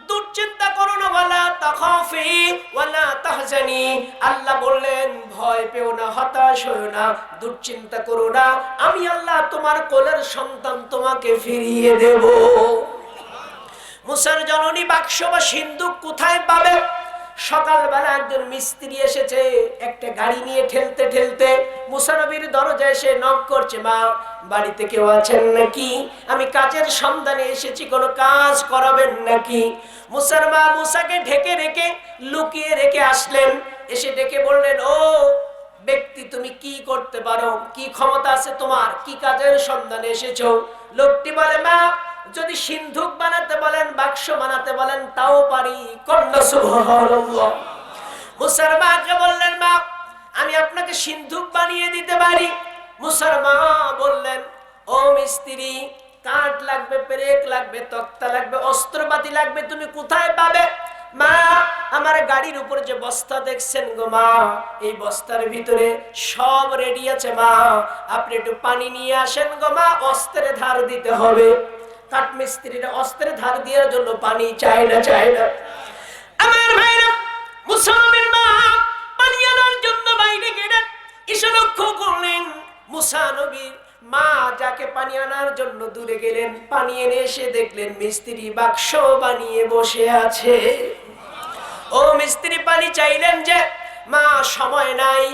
S1: দুশ্চিন্তা করো না, ওয়ালা তাখাফি ওয়ালা তাহজানি। আল্লাহ বললেন, ভয় পেও না, হতাশ হয়ো না, দুশ্চিন্তা করো না, আমি আল্লাহ তোমার কোলের সন্তান তোমাকে ফিরিয়ে দেব। মুসার জননী বাক্স বা সিন্ধুক কোথায় পাবে? সকালবেলা একজন মিস্ত্রি এসেছে একটা গাড়ি নিয়ে ঠেলতে ঠেলতে মুসা নবীর দরজায় এসে নক করছে, মা বাড়িতে কেউ আছেন নাকি? আমি কাজের সন্ধানে এসেছি, কোনো কাজ করাবেন নাকি? মুসার মা মুসাকে ঢেকে রেখে লুকিয়ে রেখে আসলেন। এসে ডেকে বললেন, ও ব্যক্তি, তুমি কি করতে পারো? কি ক্ষমতা আছে তোমার? কি কাজের সন্ধানে এসেছো? লোকটি বলে, মা যদি সিন্ধুক বানাতে বলেন, বাক্স বানাতে বলেন, তাও পারি। কন্যা সুবহানাল্লাহ। মুসার মাকে বললেন, মা আমি আপনাকে সিন্ধুক বানিয়ে দিতে পারি। মুসার মা বললেন, ও মিস্ত্রি, কাঠ লাগবে, পেরেক লাগবে, তক্তা লাগবে, অস্ত্রপাতি লাগবে, তুমি কোথায় পাবে? মা আমার গাড়ির উপর যে বস্তা দেখছেন গো মা, এই বস্তার ভিতরে সব রেডি আছে মা, আপনি একটু পানি নিয়ে আসেন গো মা, অস্ত্রে ধার দিতে হবে। কাঠ মিস্ত্রিরা অস্ত্রে ধার দেওয়ার জন্য পানি চায় না, চায় না। আমার ভাইরা, মুসলমানের মা পানি আনার জন্য বাইরে গেলেন। এসে লক্ষ্য করলেন মুসা নবীর মা যাকে পানি আনার জন্য দূরে গেলেন, পানি এনে এসে দেখলেন মিস্ত্রি বাক্স বানিয়ে বসে আছে। ও মিস্ত্রি পানি চাইলেন যে, মা সময় নাই,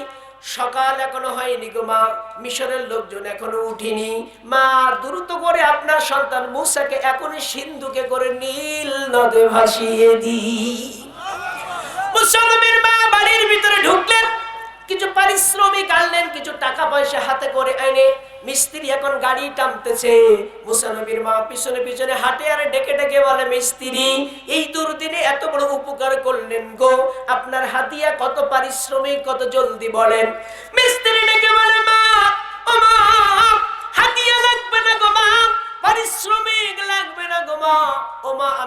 S1: সকাল এখনো হয়নি গো মা, মিশরের লোকজন এখনো উঠিনি, মা দ্রুত করে আপনার সন্তান মুসাকে এখনই সিন্ধুকে করে নীল নদে ভাসিয়ে দিই। মুসা নবীর মা বাড়ির ভিতরে ঢুকলেন, কিছু পারিশ্রমিক আনলেন, কিছু টাকা পয়সা হাতে করে এনে মিস্ত্রি এখন গাড়ি টানতেছে। মুসা নবীর মা পিছনে পিছনে হাঁটে আর ডেকে ডেকে বলে, মিস্ত্রি এই দুর্দিনে এত বড় উপকার করলেন গো, আপনার হাতিয়া কত, পারিশ্রমিক কত, জলদি বলেন। মিস্ত্রি ডেকে বলে, মা ও মা হাতিয়া লাগবে না গো মা, পারিশ্রমিক লাগবে না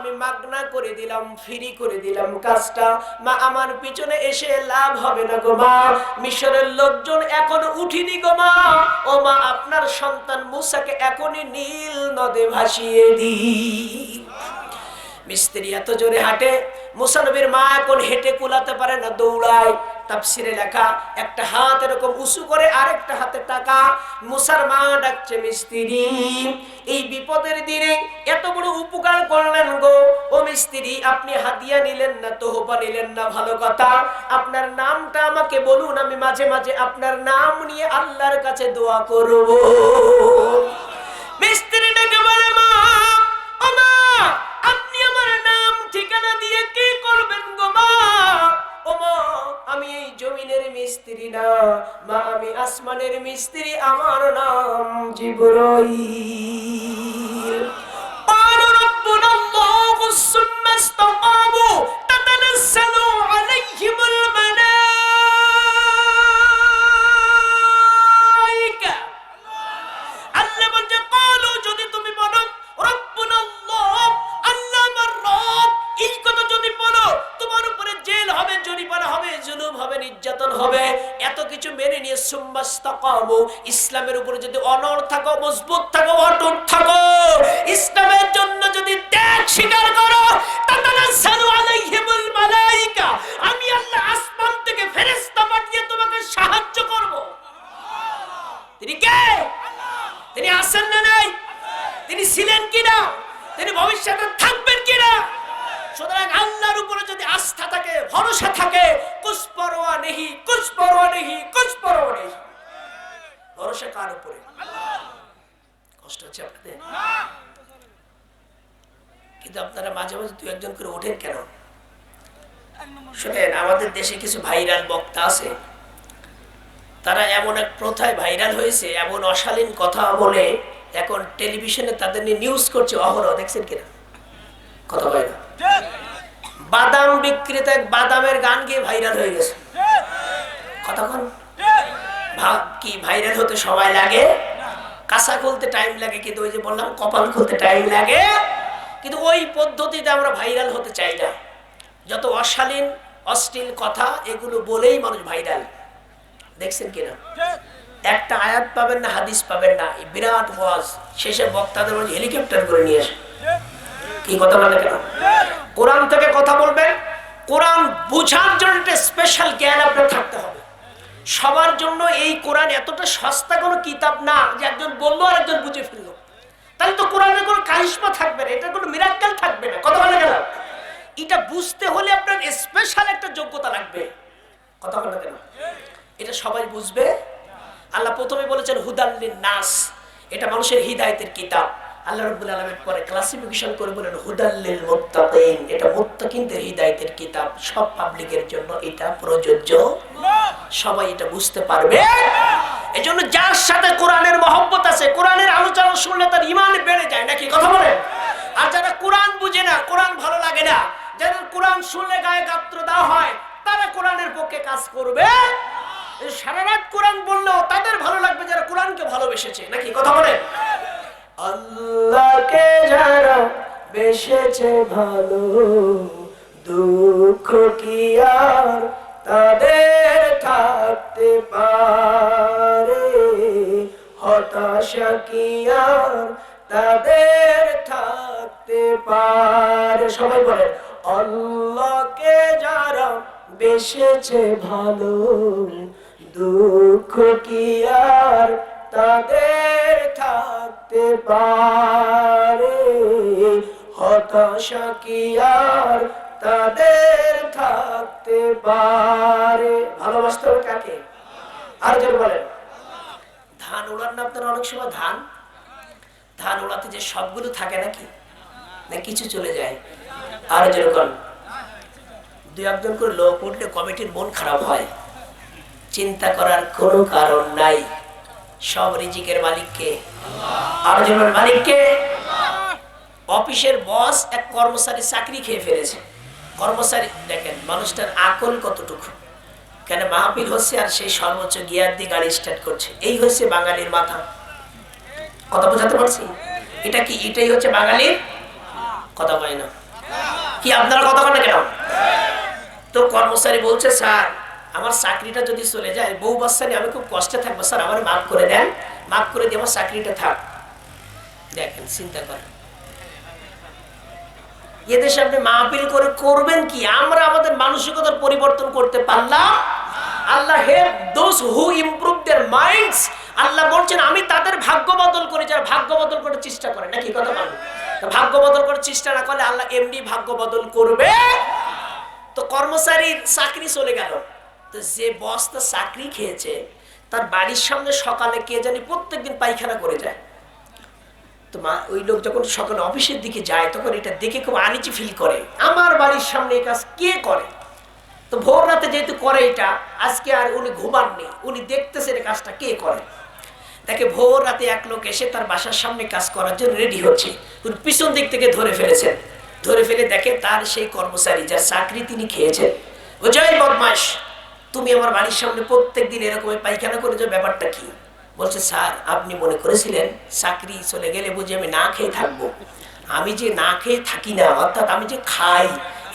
S1: আমি মাগনা করে দিলাম, ফ্রি করে দিলাম কাজটা, মা আমার পিছনে এসে লাভ হবে না গো মা, মিশরের লোকজন এখনো উঠিনি গো মা, ও মা আপনার সন্তান মুসাকে এখনই নীল নদে ভাসিয়ে দিই। মিস্ত্রি এত জোরে হাঁটে, মুসা নবীর মা এখন হেঁটে কুলাতে পারে না, দৌড়ায়। তাফসিরে লেখা একটা হাত এরকম উঁচু করে আরেকটা হাতে টাকা, মুসার মা ডাকছে মিস্ত্রি, এই বিপদের দিনে এত বড় উপকার করলেন গো, ও মিস্ত্রি আপনি হাদিয়া নিলেন না, তোহফা নিলেন না, ভালো কথা, আপনার নামটা আমাকে বলুন, আমি মাঝে মাঝে আপনার নাম নিয়ে আল্লাহর কাছে দোয়া করব। মিস্ত্রি ডেকে বলে মা, ও মা আপনি আমার নাম ঠিকানা দিয়ে কি করবেন গো মা? ও মা আমি এই জমিনের মিস্ত্রি না মা, আমি আসমানের মিস্ত্রি, আমার নাম জিবরাইল। ক্বালু রাব্বুনা আল্লাহু সুম্মা ইসতাকামু তাতানাজ্জালু আলাইহিমুল মালায়েকা। আল্লাহ বলছে ক্বালু যদি তুমি বলো রাব্বুনা আল্লাহ, আল্লাহ আমার রব, এই কথা যদি বলো তোমার উপরে জেল হবে, জরিমানা হবে, জুলুম হবে, নির্যাতন হবে, এত কিছু মেনে নিয়ে সুম্মা ইসতাকামু, ইসলামের উপরে যদি অনড় থাকো, মজবুত থাকো, অটুট থাকো, ইসলামের জন্য যদি ত্যাগ স্বীকার করো, তাতানাজ্জালু আলাইহিমুল মালায়েকা, আমি আল্লাহ আসমান থেকে ফেরেশতা পাঠিয়ে তোমাকে সাহায্য করব। তিনি কে? তিনি আছেন না নাই? তিনি ছিলেন কিনা? তিনি ভবিষ্যতে থাকবেন কিনা? সুতরাং আল্লাহর উপরে যদি আস্থা থাকে, ভরসা থাকে, কুছ পরোয়া নেহি, কুছ পরোয়া নেহি, কুছ পরোয়া নেহি। ভরসা কার উপরে? কষ্ট হচ্ছে আপনাদের? কিন্তু আপনারা মাঝে মাঝে দু একজন করে ওঠেন কেন? শুনেন, আমাদের দেশে কিছু ভাইরাল বক্তা আছে, তারা এমন এক প্রথায় ভাইরাল হয়েছে, এমন অশালীন কথা বলে এখন টেলিভিশনে তাদের নিয়ে নিউজ করছে অহরহ, দেখছেন কিনা? কথা বলে না। বাদাম বিক্রেতা এক বাদামের গান গিয়ে ভাইরাল হয়ে গেছে। কতক্ষণ কি ভাইরাল হতে সময় লাগে? কাঁচা খুলতে টাইম লাগে, কিন্তু ওই যে বললাম কপাল খুলতে টাইম লাগে। কিন্তু ওই পদ্ধতিতে আমরা ভাইরাল হতে চাই না। যত অশালীন অশ্লীল কথা এগুলো বলেই মানুষ ভাইরাল, দেখছেন কিনা? একটা আয়াত পাবেন না, হাদিস পাবেন না, এই বিরাট ওয়াজ শেষে বক্তাদের মধ্যে হেলিকপ্টার করে নিয়ে আসে। কি কথা বলে কেন? কোরআন থেকে কথা বলবেন, কোরআন বুঝার জন্য একটা স্পেশাল জ্ঞান আপনার থাকতে হবে। সবার জন্য এই কোরআন এতটা সস্তা কোনো কিতাব না যে একজন বললো আর একজন বুঝে ফেললো, তাহলে তো কোরআনের কোনো কারিশমা থাকবে না, এটা কোনো মিরাক্কেল থাকবে না। কথা বলে কেন? এটা বুঝতে হলে আপনার স্পেশাল একটা যোগ্যতা লাগবে। কথা বলে কেন? এটা সবাই বুঝবে? আল্লাহ প্রথমে বলেছেন হুদাল্লিন নাস, এটা মানুষের হিদায়াতের কিতাব। আল্লাহ রাব্বুল আলামিন পরে ক্লাসিফিকেশন করে বলেন হুদাল্লিল মুত্তাকিন, এটা মুত্তাকিনদের হিদায়াতের কিতাব। সব পাবলিকের জন্য এটা প্রযোজ্য না, সবাই এটা বুঝতে পারবে। এজন্য যার সাথে কোরআনের মহব্বত আছে, কোরআনের আলোচনা শুনলে তার ঈমান বেড়ে যায়, নাকি? কথা বলেন। আর যারা কোরআন বুঝে না, কোরআন ভালো লাগে না, যারা কোরআন শুনলে গায়ে গাত্র দেওয়া হয়, তারা কোরআনের পক্ষে কাজ করবে। সারা রাত কোরআন বললেও তাদের ভালো লাগবে যারা কোরআনকে ভালোবেসেছে, নাকি? কথা বলেন। আল্লাহকে যারা বেসেছে ভালো, দুঃখ কি আর তাদের থাকতে পারে, হতাশা কি আর তাদের থাকতে পারে। সবাই বলে আল্লাহকে যারা বেসেছে ভালো, দুঃখ কি আর তাদের থাকতে পারে, হতাশা কি আর তাদের থাকতে পারে। ভালোবাসতে হবে কাকে? আর যেন বলেন ধান ওড়ান না আপনারা অনেক সময় ধান ওড়াতে যে সবগুলো থাকে নাকি, না কিছু চলে যায়? আর যেরকম দু একজন করে লোক উঠলে কমিটির মন খারাপ হয়। চিন্তা করার কোনো কারণ নাই, সব রিজিকের মালিককে, আর যেমন মালিককে। অফিসের বস এক কর্মচারী চাকরি খেয়ে ফেলেছে। কর্মচারী দেখেন মানুষটার আকল কতটুকু, কেন মাহফিল হচ্ছে আর সেই সর্বোচ্চ গিয়ার দিয়ে গাড়ি স্টার্ট করছে। এই হচ্ছে বাঙালির মাথা। কথা বোঝাতে পারছি? এটা কি? এটাই হচ্ছে বাঙালির কথা, পায় না? কি আপনারা কথা বলেন কেন? তো কর্মচারী বলছে, স্যার আমার চাকরিটা যদি চলে যায়, বউ বাচ্চা নিয়ে আমি খুব কষ্টে থাকবো, স্যার আমার মাফ করে দেন, মাফ করে দিয়ে আমার চাকরিটা থাক। দেখেন, চিন্তা করেন, এদেশে আপনি মাহফিল করে করবেন কি? আমরা আমাদের মানসিকতার পরিবর্তন করতে পারলাম? আল্লাহ help those who improve their minds. আল্লাহ বলছেন আমি তাদের ভাগ্য বদল করি যারা ভাগ্য বদল করার চেষ্টা করে। নাকি কথা বলেন? ভাগ্য বদল করার চেষ্টা না করলে আল্লাহ এমনি ভাগ্য বদল করবে। তো কর্মচারীর চাকরি চলে গেল, তো যে বস তার চাকরি খেয়েছে, তার বাড়ির সামনে সকালে কে জানি প্রত্যেকদিন পায়খানা করে যায়। তো মা ওই লোক যখন সকালে অফিসের দিকে যায়, তখন এটা দেখে খুব আনিজি ফিল করে, আমার বাড়ির সামনে এই কাজ কে করে। তো ভোর রাতে যেহেতু করে এটা, আজকে আর উনি ঘুমাননি, উনি দেখতেছেন এই কাজটা কে করে। দেখে ভোর রাতে এক লোক এসে তার বাসার সামনে কাজ করার জন্য রেডি হচ্ছে, উনি পিছন দিক থেকে ধরে ফেলেছেন। ধরে ফেলে দেখে তার সেই কর্মচারী যার চাকরি তিনি খেয়েছেন। ও জয় বদমাস, তুমি আমার বাড়ির সামনে প্রত্যেকদিন এরকম পায়খানা করে যাও, ব্যাপারটা কি? বলছে, স্যার আপনি মনে করেছিলেন চাকরি চলে গেলে বুঝি আমি না খেয়ে থাকবো? আমি যে না খেয়ে থাকি না, অর্থাৎ আমি যে খাই,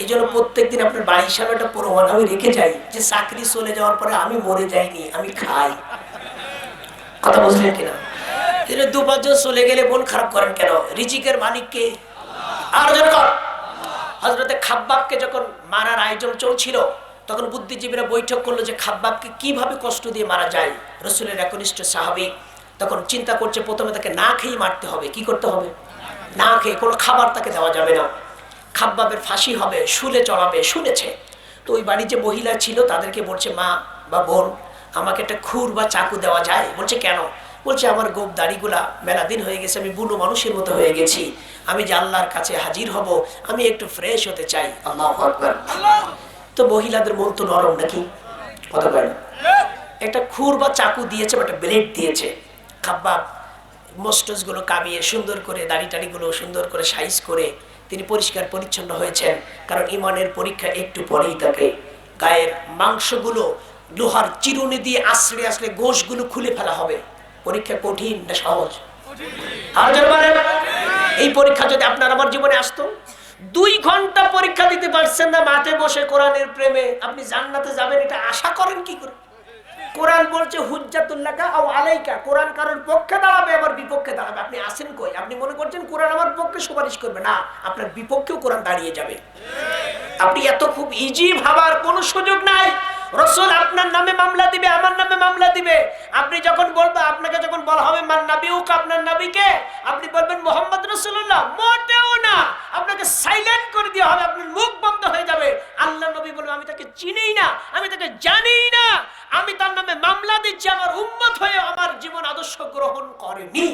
S1: এই জন্য প্রত্যেকদিন আপনার বাড়ির সামনে একটা প্রমাণ আমি রেখে যাই যে চাকরি চলে যাওয়ার পরে আমি মরে যাইনি, আমি খাই। কথা বুঝলেন কিনা? দু পাঁচজন চলে গেলে মন খারাপ করেন কেন? রিজিকের মালিককে। আর হযরতে খাব্বাবকে যখন মারার আয়োজন চলছিল, তখন বুদ্ধিজীবীরা বৈঠক করলো যে খাব্বাবকে কিভাবে কষ্ট দিয়ে মারা যায়। রাসূলের একনিষ্ঠ সাহাবী তখন চিন্তা করছে, প্রথমে তাকে না খেয়ে মারতে হবে। কি করতে হবে? না খেয়ে, কোনো খাবার তাকে দেওয়া যাবে না, খাব্বাবের ফাঁসি হবে, শুলে চড়াবে। শুনেছে তো ওই বাড়ি যে মহিলা ছিল তাদেরকে বলছে, মা বা বোন আমাকে একটা খুর বা চাকু দেওয়া যায়? বলছে কেন? বলছে আমার গোপ দাড়িগুলা মেলা দিন হয়ে গেছে, আমি বুনো মানুষের মতো হয়ে গেছি, আমি যে আল্লাহর কাছে হাজির হব, আমি একটু ফ্রেশ হতে চাই। আল্লাহু আকবার। তো মহিলাদের মন তো নরম, নাকি কথা বলেন? একটা খুর বা চাকু দিয়েছে, একটা ব্লেড দিয়েছে। খাব্বাব মস্টস গুলো কামিয়ে সুন্দর করে, দাড়ি টাড়িগুলো সুন্দর করে সাইজ করে তিনি পরিষ্কার পরিচ্ছন্ন হয়েছেন। কারণ ইমানের পরীক্ষা একটু পরেই থাকে। গায়ের মাংসগুলো লোহার চিরুনি দিয়ে আশ্রে আশ্রে গোশগুলো খুলে ফেলা হবে। পরীক্ষা কঠিন না সহজ? এই পরীক্ষা যদি আপনার আমার জীবনে আসতো, 2 ঘন্টা পরীক্ষা দিতে পারছেন না মাঠে বসে কোরআনের প্রেমে, আপনি জান্নাতে যাবেন এটা আশা করেন কি করে? কোরআন বলছে হুজ্জাতুল লাকা আও আলাইকা, কোরআন কারোর পক্ষে দাঁড়াবে আবার বিপক্ষে দাঁড়াবে। আপনি আছেন কই? আপনি মনে করছেন কোরআন আমার পক্ষে সুপারিশ করবে? না, আপনার বিপক্ষেও কোরআন দাঁড়িয়ে যাবে। আপনি এত খুব ইজি ভাবার কোনো সুযোগ নাই। রাসূল আপনার নামে মামলা দিবে, আমার নামে মামলা দিবে। আপনি যখন বলবেন, আপনাকে যখন বলা হবে মান নবিউকা, আপনার নবীকে, আপনি বলবেন মুহাম্মদ রাসূলুল্লাহ, মোটেও না, আপনাকে সাইলেন্ট করে দেওয়া হবে, আপনার মুখ বন্ধ হয়ে যাবে। আল্লাহর নবী বলবেন আমি তাকে চিনিই না, আমি তাকে জানিই না, আমি তার নামে মামলা দিচ্ছি, আমার উম্মত হয়ে আমার জীবন আদর্শ গ্রহণ করেনি।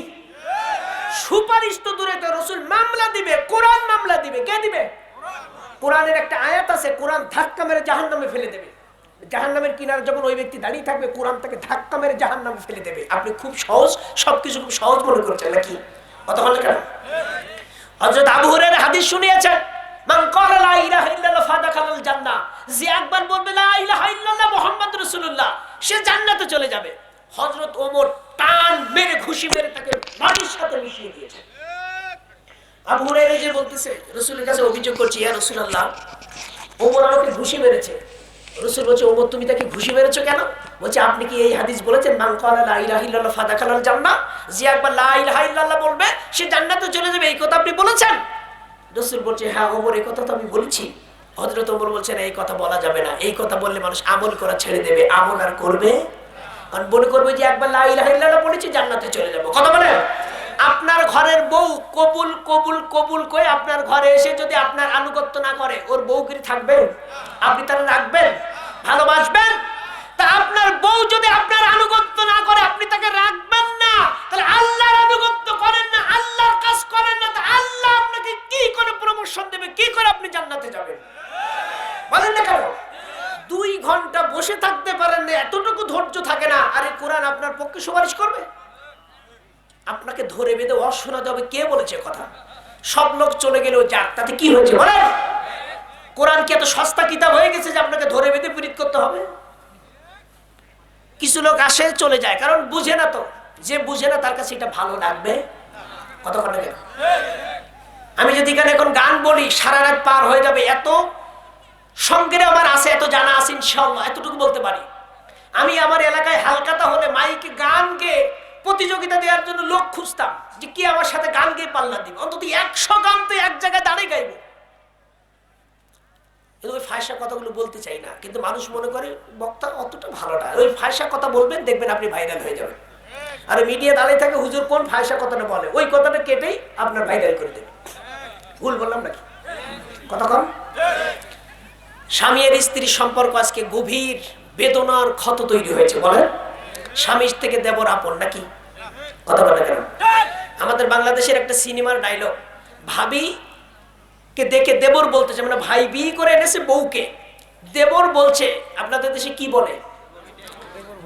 S1: সুপারিশ তো দূরে, তো রাসূল মামলা দিবে, কোরআন মামলা দিবে। কে দিবে? কোরআনের একটা আয়াত আছে, কোরআন ধাক্কা মেরে জাহান্নামে ফেলে দেবে। জাহান্নামের কিনারে যখন ওই ব্যক্তি দাঁড়িয়ে থাকবে, কোরআন তাকে ধাক্কা মেরে জাহান্নামে ফেলে দেবে। আপনি খুব সহজ, সবকিছু খুব সহজ মনে করছেন নাকি? কথা বলেন কেন? হযরত আবু হুরায়রা হাদিস শুনিয়েছেন, মান ক্বালা লা ইলাহা ইল্লাল্লাহ ফাদাখালাল জান্নাহ, যে একবার বলবে লা ইলাহা ইল্লাল্লাহ মুহাম্মাদুর রাসূলুল্লাহ, সে জান্নাতে চলে যাবে। হযরত ওমর টান মেরে ঘুষি মেরে তাকে মাটির সাথে মিশিয়ে দিয়েছে। আবু হুরায়রা যে বলতেছে, রাসূলের কাছে অভিযোগ করছে, ইয়া রাসূলুল্লাহ ওমর আমাকে ঘুষি মেরেছে। রাসূল বলছে, ওমর তুমি তাকে ঘুষি মেরেছো কেন? বলছে, আপনি কি এই হাদিস বলেছেন মান ক্বালা লা ইলাহা ইল্লাল্লাহ ফাদাখালাল জান্নাহ, যে একবার লা ইলাহা ইল্লাল্লাহ বলবে সে জান্নাতে চলে যাবে, এই কথা আপনি বলেছেন? রাসূল বলছে, হ্যাঁ ওমর এই কথা তো আমি বলেছি। হযরত ওমর বলছেন, এই কথা বলা যাবে না, এই কথা বললে মানুষ আমল করা ছেড়ে দেবে, আমল আর করবে, কারণ মনে করবে যে একবার লা ইলাহা ইল্লাল্লাহ বলেছি জান্নাতে চলে যাব। কথা বলে আপনার ঘরের বউ কবুল কবুল কবুল করে আপনার ঘরে এসে যদি আপনার আনুগত্য না করে, ওর বউগিরি থাকবে? আপনি তারা রাখবেন, ভালোবাসবেন? তা আপনার বউ যদি আপনার আনুগত্য না করে, আপনি তাকে রাখবেন না, তাহলে আল্লাহর আনুগত্য করেন না, আল্লাহর কাজ করেন না, তা আল্লাহ আপনাকে কি করে প্রমোশন দেবে, কি করে আপনি জান্নাতে যাবেন? বলেন না কেন? 2 ঘন্টা বসে থাকতে পারেন না, এতটুকু ধৈর্য থাকে না, আর এই কোরআন আপনার পক্ষে সুপারিশ করবে? আপনাকে ধরে বেঁধে অশোনা যাবে, কে বলেছে কথা? সব লোক চলে গেলেও যাক, তাতে কি হয়েছে বলেন? কোরআন কি এত সস্তা কিতাব হয়ে গেছে যে আপনাকে ধরে বেঁধে পীড়িত করতে হবে? কিছু লোক আসে চলে যায়, কারণ বুঝে না। তো যে বুঝে না তার কাছে এটা ভালো লাগবে? কতক্ষণ লাগে? আমি যদি
S2: যদি এখানে এখন গান বলি সারা রাত পার হয়ে যাবে। এত সঙ্গে আমার আছে, এত জানা আছে ইনশাআল্লাহ, এতটুকু বলতে পারি। আমি আমার এলাকায় হালকাতা হলে মাইকে গান গেয়ে প্রতিযোগিতা দেওয়ার জন্য লোক খুঁজতাম যে কি আমার সাথে গান গেয়ে পাল্লা দিব। অন্তত 100 গান তো এক জায়গায় দাঁড়িয়ে গাইবো। ওই ফায়সা কথাগুলো বলতে চাই না, কিন্তু মানুষ মনে করে বক্তা অতটা ভালো না। ওই ফায়সা কথা বলবেন, দেখবেন আপনি ভাইরাল হয়ে যাবেন। আর মিডিয়া দাঁড়িয়ে থাকে হুজুর কোন ফায়সা কথাটা বলে, ওই কথাটা কেটেই আপনার ভাইরাল করে দেবে। ভুল বললাম নাকি? কথা কম। স্বামী আর স্ত্রীর সম্পর্ক আজকে গভীর বেদনার ক্ষত তৈরি হয়েছে। বলেন স্বামীর থেকে দেবর আপন নাকি? কথা বলে কেন? আমাদের বাংলাদেশের একটা সিনেমার ডায়লগ, ভাবি কে দেখে দেবর বলতেছে, মানে ভাই বিয়ে করে এনেছে বউকে, দেবর বলছে, আপনাদের দেশে কি বলে?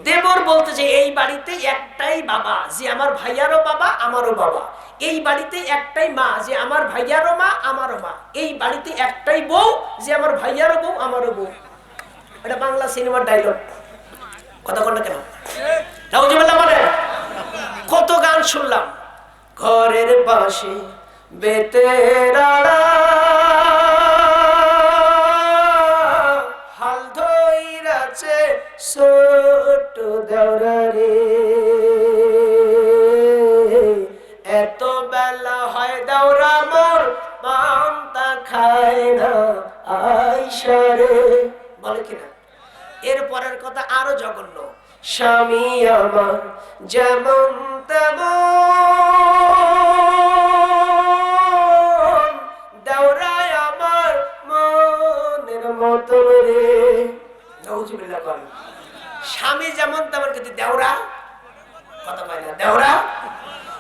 S2: দেবর বলতেছে এই বাড়িতে একটাই বাবা যে আমার ভাইয়ারও বাবা আমারও বাবা, এই বাড়িতে একটাই মা যে আমার ভাইয়ারও মা আমারও মা, এই বাড়িতে একটাই বউ যে আমার ভাইয়ারও বউ আমারও বউ। এটা বাংলা সিনেমার ডায়লগ। কথা বল না কেন? নাউজুবিল্লাহ বলে। কত গান শুনলাম, ঘরের পাশে বেতেরাড়া হাল ধইরাছে ছোট দেওরা রে, এত বেলা হয় দেওরা মোর পান্তা খায় না আইসা রে। বলে কিনা? এরপরের কথা আরো জঘন্য, স্বামী আমার যেমন তেমন দেওরায় আমার মনের মতন রে। নাউজুবিল্লাহ বল। স্বামী যেমন তেমন কিন্তু দেওরা, কথা বলে না দেওরা।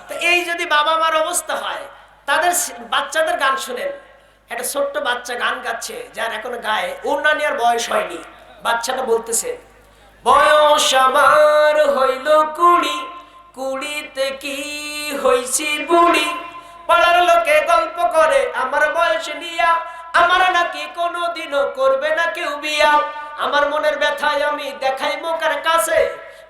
S2: তো এই যদি বাবা মার অবস্থা হয়, তাদের বাচ্চাদের গান শুনেন। একটা ছোট্ট বাচ্চা গান গাচ্ছে, যার এখনো গায়ে ওড়না নেওয়ার বয়স হয়নি। বাচ্চাটা বলতেছে, বয়স আমার হইল 20, 20তে কি হইছি বুড়ি, পাড়ার লোকে গল্প করে আমার বয়স নিয়া, আমার নাকি কোনোদিনও করবে না কেউ বিয়া, আমার মনের ব্যথায় আমি দেখাই মুখের কাছে,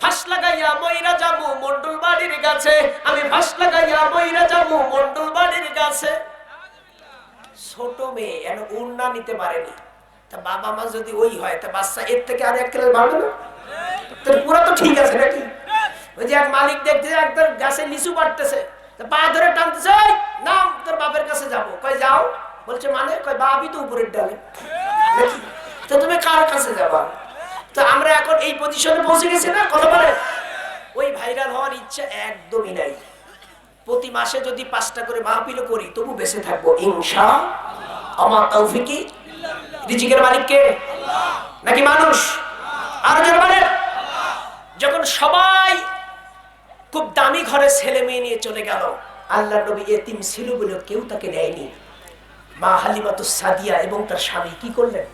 S2: ফাঁস লাগাইয়া মইরা যাবো মন্ডল বাড়ির গাছে, আমি ফাঁস লাগাইয়া মইরা যাবো মন্ডল বাড়ির গাছে। ছোট মেয়ে এন উন্না নিতে পারেনি, তা বাবা মা যদি ওই হয়, তা বাচ্চা এর থেকে আর 1 ক্লাস বাড়বে না? তোর পুরো তো ঠিক আছে নাকি? ওই যে এক মালিক দেখতে একদম গাছে নিচু পাড়তেছে, পা ধরে টানতেছে, নাম তোর বাপের কাছে যাবো। কয় যাও, বলছে মানে? কয় বাপই তো উপরের ডালে, তো তুমি কার কাছে যাবা? তো আমরা এখন এই পজিশনে পৌঁছে গেছি না? কথা বলে। ওই ভাইরাল হওয়ার ইচ্ছা একদমই নাই। প্রতি মাসে যদি 5টা করে মাহফিল করি তবু বেঁচে থাকবো ইনশাআল্লাহ। আমার তৌফিকি। রিজিকের মালিক কে? নাকি মানুষ? আর যারা বলে, যখন সবাই খুব দামি ঘরে ছেলে মেয়ে নিয়ে চলে গেল, আল্লাহর নবী এতিম ছিল বলে কেউ তাকে নেয়নি। মা হালিমাতুস সাদিয়া এবং তার স্বামী কি করলেন?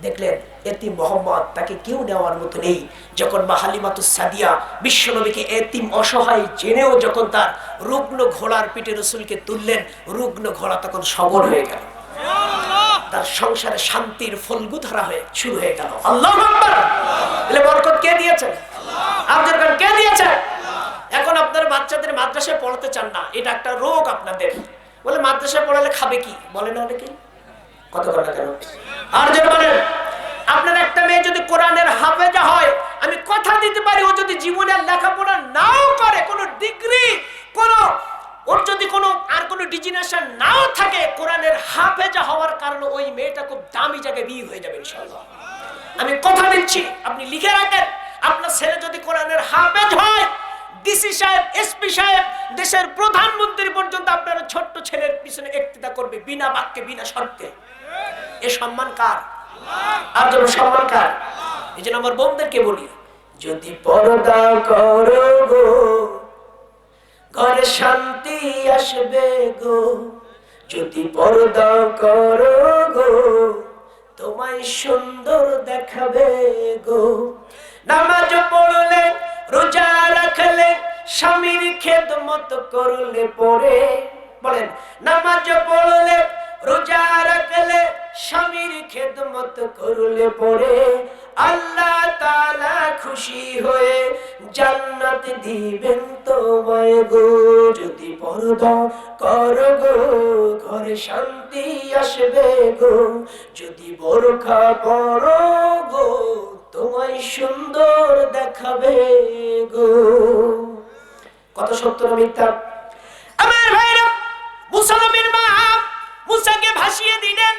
S2: দেখলেন এতিম মোহাম্মদ, তাকে কেউ নেওয়ার মতো নেই। যখন মা হালিমাতুস সাদিয়া বিশ্বনবীকে এতিম অসহায় জেনেও যখন তার রুগ্ন ঘোড়ার পিঠে রাসূলকে তুললেন, রুগ্ন ঘোড়া তখন সবল হয়ে গেল, তার সংসারে শান্তির ফলগুধারা হয়ে শুরু হয়ে গেল। আল্লাহু আকবার। এলে বরকত কে দিয়েছেন? আপনাদের কে দিয়েছেন? এখন আপনার বাচ্চাদের মাদ্রাসায় পড়াতে চান না, এটা একটা রোগ আপনাদের। বলে মাদ্রাসায় পড়ালে খাবে কি? বলে না অনেকে। কত কথা কেন? আর যেটা বলেন, আপনার একটা মেয়ে যদি কোরআনের হাফেজা হয়, আমি কথা দিতে পারি ও যদি জীবনের লেখাপড়া নাও করে, কোনো ডিগ্রি, কোনো ওর যদি কোনো আর কোনো ডিজিনেশন নাও থাকে, কোরআনের হাফেজা হওয়ার কারণে ওই মেয়েটা খুব দামি জায়গায় বিয়ে হয়ে যাবে ইনশাআল্লাহ। আমি কথা দিচ্ছি, আপনি লিখে রাখেন। আপনার ছেলে যদি কোরআনের হাফেজ হয়, ডিসি সাহেব, এসপি সাহেব, দেশের প্রধানমন্ত্রী পর্যন্ত আপনার ছোট্ট ছেলের পিছনে ইক্তিদা করবে বিনা বাক্যে, বিনা শর্তে। এ সম্মান কার? আর যেন সম্মান কার? এই জন্য আমার বোনদেরকে বলি, যদি পর্দা করো গো ঘরে শান্তি আসবে গো, যদি পর্দা করো গো তোমায় সুন্দর দেখাবে গো, নামাজ পড়লে রোজা রাখলে স্বামীর খেদমত করলে পরে, বলেন নামাজ পড়লে রোজা রাখলে স্বামীর খেদমত করলে পরে, আল্লাহ তাআলা খুশি হয়ে জান্নাত দিবেন তোমায় গো। যদি পরদা করো গো ঘরে শান্তি আসবে গো। যদি বোরখা পরো গো তোমায় সুন্দর দেখাবে গো। কত সত্য না মিথ্যা? আমার ভাইরা, মুসা নবীর মা মুসাকে ভাসিয়ে দিলেন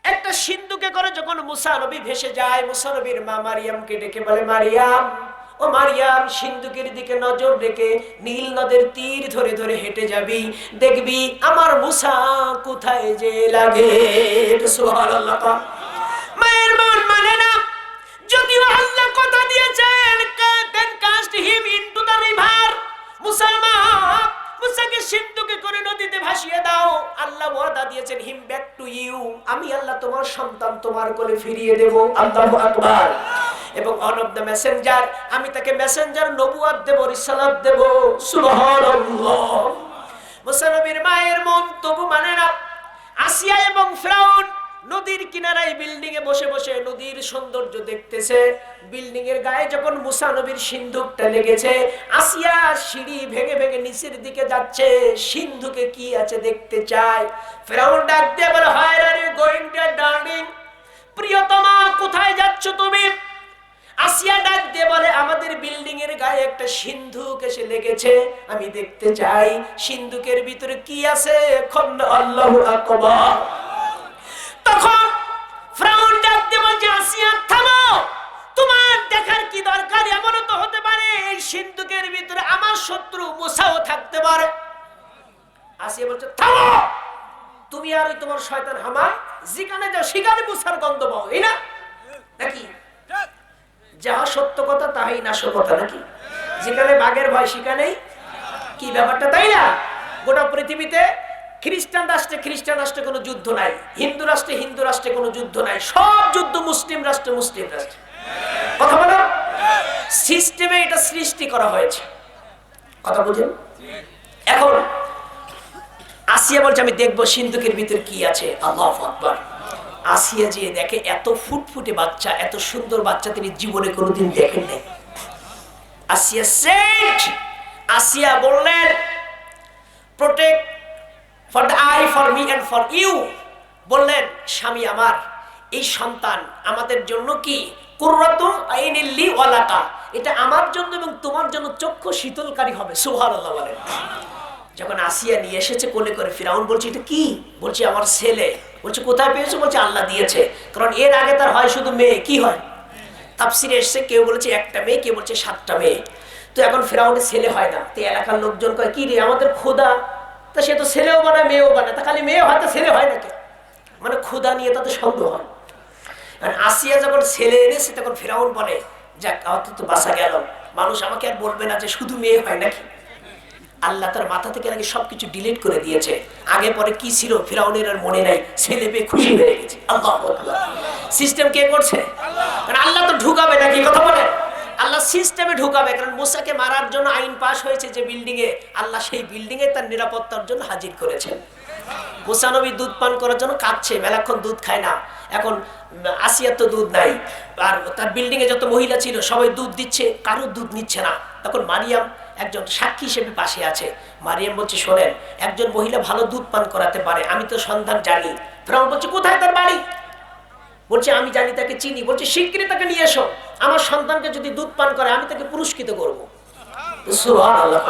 S2: একটা সিন্ধুকে করে। যখন মুসা নবী ভেসে যায়, মুসা নবীর মা মারিয়ামকে ডেকে বলে, মারিয়াম, ও মারিয়াম, সিন্ধুকের দিকে নজর রেখে নীল নদের তীর ধরে ধরে হেঁটে যাবি, দেখবি আমার মুসা কোথায় যে লাগে। সুবহানাল্লাহ। মায়ের মন মানে না, যদিও আল্লাহ কথা দিয়েছেন, then cast him into the river। মুসাকে সিন্ধুকে করে নদীতে ভাসিয়ে দাও। আল্লাহ ওয়াদা দিয়েছেন, হিম ব্যাক টু ইউ, আমি আল্লাহ তোমার সন্তান তোমার কোলে ফিরিয়ে দেব। আল্লাহু আকবার। এবং অন অফ দ্য মেসেঞ্জার, আমি তাকে মেসেঞ্জার নবুয়ত দেব, রিসালাত দেব। সুবহানাল্লাহ। মুসা নবীর মায়ের মন তবু মানে না। আসিয়া এবং ফিরাউন নদীর কিনারায় বিল্ডিং এ বসে বসে নদীর সৌন্দর্য দেখতেছে। বিল্ডিং এর গায়ে যখন মুসা নবীর সিন্ধুকটা লেগেছে, আসিয়া সিঁড়ি ভেঙে ভেঙে নিচের দিকে যাচ্ছে, সিন্ধুকে কি আছে দেখতে চায়। ফিরাউন ডাক দিয়ে বলে, where are you going dear darling, প্রিয়তমা কোথায় যাচ্ছ তুমি? আসিয়া ডাক দিয়ে বলে, আমাদের বিল্ডিং এর গায়ে একটা সিন্ধুক এসে লেগেছে, আমি দেখতে চাই সিন্ধুকের ভিতরে কি আছে। আল্লাহু আকবার। তখন ফিরাউন ডাক দিয়ে বলছে, আসিয়া থামো, তোমার দেখার কি দরকার? এমনও তো হতে পারে এই সিন্ধুকের ভিতরে আমার শত্রু মুসাও থাকতে পারে। আসিয়া বলছে, থামো, তুমি আর ওই তোমার শয়তান হামান যেখানে যাও সেখানে মুসার গন্ধ পাও, এই না নাকি? যাহা সত্য কথা তাহাই নাশকতা, নাকি? যেখানে বাঘের ভয় সেখানেই কি ব্যাপারটা, তাই না? গোটা পৃথিবীতে খ্রিস্টান রাষ্ট্রে কোনো যুদ্ধ নাই, হিন্দু রাষ্ট্রে কোনো যুদ্ধ নাই, সব যুদ্ধ মুসলিম রাষ্ট্রে। কথা বলো, সিস্টেমে এটা সৃষ্টি করা হয়েছে। কথা বুঝেন? এখন আসিয়া বলছে, আমি দেখবো সিন্ধুকের ভিতর কি আছে। আল্লাহু আকবার। আসিয়া যে দেখে, এত ফুটফুটে বাচ্চা, এত সুন্দর বাচ্চা তিনি জীবনে কোনোদিন দেখেন নাই। আসিয়া বললেন, protect for the I, for me and for you. বললেন, স্বামী আমার, এই সন্তান আমাদের জন্য কি কুররাতু আইনিল লি ওয়া লাকা, এটা আমার জন্য এবং তোমার জন্য চক্ষু শীতলকারী হবে। সুবহানাল্লাহ বলেন। যখন আসিয়া নিয়ে এসেছে কোলে করে, ফিরাউন বলছে, এটা কি? বলছে, আমার ছেলে। বলছে, কোথায় পেয়েছো? বলছে, আল্লাহ দিয়েছে। কারণ এর আগে তার হয় শুধু মেয়ে। কি হয়? তাফসিরে এসেছে, কেউ বলেছে একটা মেয়ে, কেউ বলছে 7টা মেয়ে। তো এখন ফিরাউনের ছেলে হয় না। তো এলাকার লোকজন কয়, কি রে, আমাদের খোদা, তা সে তো ছেলেও বানায় মেয়েও বানায়, তা খালি মেয়ে হয়, তা ছেলে হয় নাকি? মানে খোদা নিয়ে তাদের সন্দেহ হয়। আসিয়া যখন ছেলে এনেছে, তখন ফিরাউন বলে, যাক, আমাদের তো বাঁচা গেল, মানুষ আমাকে আর বলবে না যে শুধু মেয়ে হয় নাকি। আল্লাহ তার মাথা থেকে নাকি সবকিছু ডিলিট করে দিয়েছে। আগে পরে কি ছিল ফিরাউনের আর মনে নাই, ছেলে পেয়ে খুশি হয়ে গেছে। আল্লাহু আকবার। সিস্টেম কে করছে? কারণ আল্লাহ তো ঢুকাবে নাকি, কথা বলে, আল্লাহ সিস্টেমে ঢুকাবে। কারণ মুসাকে মারার জন্য আইন পাস হয়েছে যে বিল্ডিং এ, আল্লাহ সেই বিল্ডিং এ তার নিরাপত্তার জন্য হাজির করেছেন। মুসা নবী দুধ পান করার জন্য কাঁদছে, মেলাক্ষণ দুধ খায় না। এখন আসিয়ার তো দুধ নাই, আর তার বিল্ডিং এ যত মহিলা ছিল সবাই দুধ দিচ্ছে, কারোর দুধ নিচ্ছে না। তখন মারিয়াম একজন সাক্ষী হিসেবে পাশে আছে। মারিয়াম বলছে, শোনেন, একজন মহিলা ভালো দুধ পান করাতে পারে, আমি তো সন্ধান জানি। ফিরাউন বলছে, কোথায় তার বাড়ি? বলছে, আমি জানি, তাকে চিনি। বলছে, শিগগিরই তাকে নিয়ে এসো, আমার সন্তানকে যদি দুধ পান করে আমি তাকে পুরস্কৃত করবো। সুবহানাল্লাহ।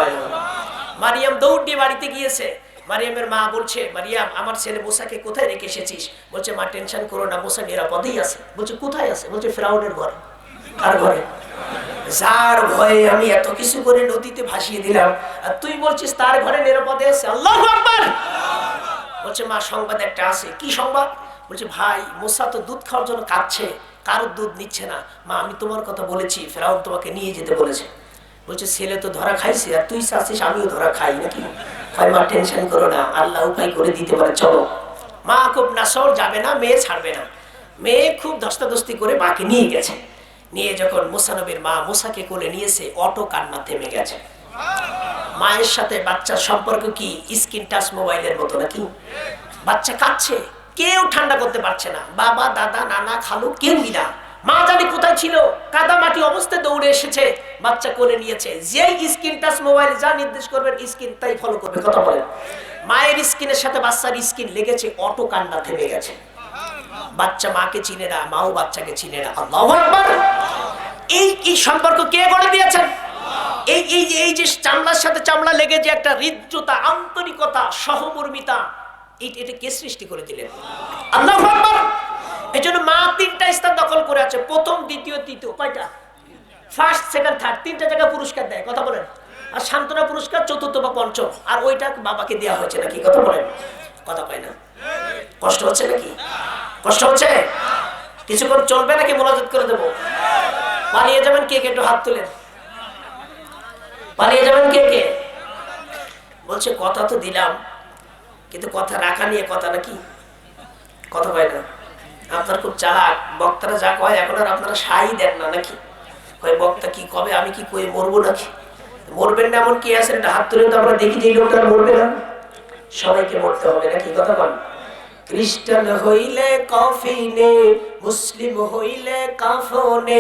S2: মারিয়াম দৌড় দিয়ে বাড়িতে গিয়েছে। মারিয়ামের মা বলছে, মারিয়াম, আমার ছেলে মুসাকে কোথায় রেখে এসেছিস? বলছে, মা টেনশন করো না, মুসা নিরাপদেই আছে। বলছে, কোথায় আছে? বলছে, ফিরাউনের ঘরে। কার ঘরে? যার ভয়ে আমি এত কিছু করে নদীতে ভাসিয়ে দিলাম, আর তুই বলছিস তার ঘরে নিরাপদে আছে। আল্লাহু আকবার। বলছে, মা, সংবাদ একটা আছে। কি সংবাদ? বলছে, ভাই মুসা তো দুধ খাওয়ার জন্য কাঁদছে, কারোর দুধ নিচ্ছে না। মা, আমি তোমার কথা বলেছি, ফিরাউন তোমাকে নিয়ে যেতে বলেছে। বলছে, ছেলে তো ধরা খাইছে, আর তুই চাচ্ছিস আমিও ধরা খাই নাকি? হয়, মা টেনশন করো না, আল্লাহ উপায় করে দিতে পারে, চলো। মা খুব নাসর যাবে না, মেয়ে ছাড়বে না। মেয়ে খুব ধস্তাধস্তি করে মাকে নিয়ে গেছে। নিয়ে যখন মুসা নবীর মা মুসাকে কোলে নিয়েছে, অটো কান্না থেমে গেছে। মায়ের সাথে বাচ্চার সম্পর্ক কি স্ক্রিন টাচ মোবাইলের মতো নাকি? বাচ্চা কাঁদছে, কেউ ঠান্ডা করতে পারছে না, বাবা, দাদা, নানা, খালু কেউই না। মা জানি কোথায় ছিল, কাদামাটি অবস্থায় দৌড়ে এসেছে, বাচ্চা কোলে নিয়েছে। যেই স্ক্রিন টাচ মোবাইল যা নির্দেশ করবেন স্ক্রিন তাই ফলো করবে। কথা বলেন, মায়ের স্ক্রিনের সাথে বাচ্চার স্ক্রিন লেগেছে, অটো কান্না থেমে গেছে। বাচ্চা মাকে চিনে না, মাও বাচ্চাকে চিনে না। আল্লাহু আকবার। এই সম্পর্ক কে গড়ে দিয়েছেন? এই যে চামড়ার সাথে চামড়া লেগে যে একটা হৃদ্যতা, আন্তরিকতা, সহমর্মিতা, এটা কে সৃষ্টি করে দিলেন? আল্লাহু আকবার। এজন্য মা তিনটা স্থান দখল করে আছে, প্রথম, দ্বিতীয়, তৃতীয়। কয়টা? ফার্স্ট, সেকেন্ড, থার্ড, তিনটা জায়গায় পুরস্কার দেয়। কথা বলেন। আর সান্ত্বনা পুরস্কার চতুর্থ বা পঞ্চম, আর ওইটা বাবাকে দেওয়া হয়েছে নাকি? কথা বলেন। কথা কয় না? কষ্ট হচ্ছে নাকি? কষ্ট হচ্ছে? কিছুক্ষণ চলবে নাকি মোনাজাত করে দেবো? পালিয়ে যাবেন কে কে? একটু হাত তুলেন। পালিয়ে যাবেন কে কে? বলছে কথা তো দিলাম, কিন্তু কথা রাখা নিয়ে কথা নাকি? কথা কয় না? আপনার খুব চালাক, বক্তারা যা কয় এখন আর আপনারা সাই দেন না নাকি? কয় বক্তা কি কবে, আমি কি কই মরবো নাকি? মরবেন না এমন কি আছে? একটা হাত তুলে তো আমরা দেখি যে এই লোকটা মরবে না। সবাইকে মরতে হবে নাকি? কথা বল। খ্রিস্টান হইলে কফিনে, মুসলিম হইলে কাফনে,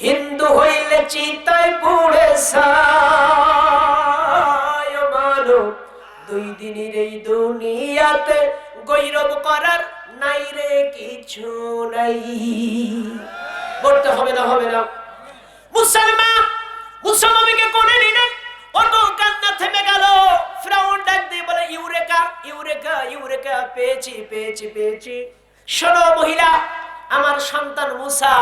S2: হিন্দু হইলে চিতায় পুড়ে ছাই। মানো দুই দিনের এই দুনিয়াতে গৌরব করার নাই রে কিছু নাই। বলতে হবে না? হবে না। মুসলমান মুসলমানকে কোলে নিলেন, অটো কান্না থেমে গেল। ফিরাউন ডাক দিয়ে বলে, ইউরেকা ইউরেকা ইউরেকা, পেয়েছি পেয়েছি পেয়েছি। শোনো মহিলা, আমার সন্তান মুসা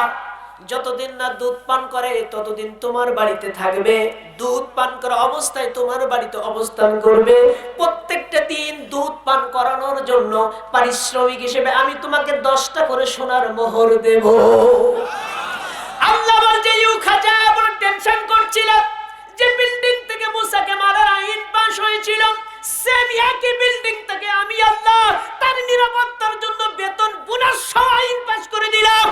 S2: যতদিন না দুধ পান করে ততদিন তোমার বাড়িতে থাকবে। দুধ পান করা অবস্থায় তোমার বাড়িতে অবস্থান করবে। প্রত্যেকটা দিন দুধ পান করানোর জন্য পারিশ্রমিক হিসেবে আমি তোমাকে 10টা করে সোনার মোহর দেব। আল্লাহ বলছে, ইউ খাজা বড় টেনশন করছিল যে বিল্ডিং থেকে মুসাকে মারার আইন পাস হয়েছিল, সেম একই বিল্ডিং থেকে আমি আল্লাহ তার নিরাপত্তার জন্য বেতন বোনাস সহ আইন পাস করে দিলাম।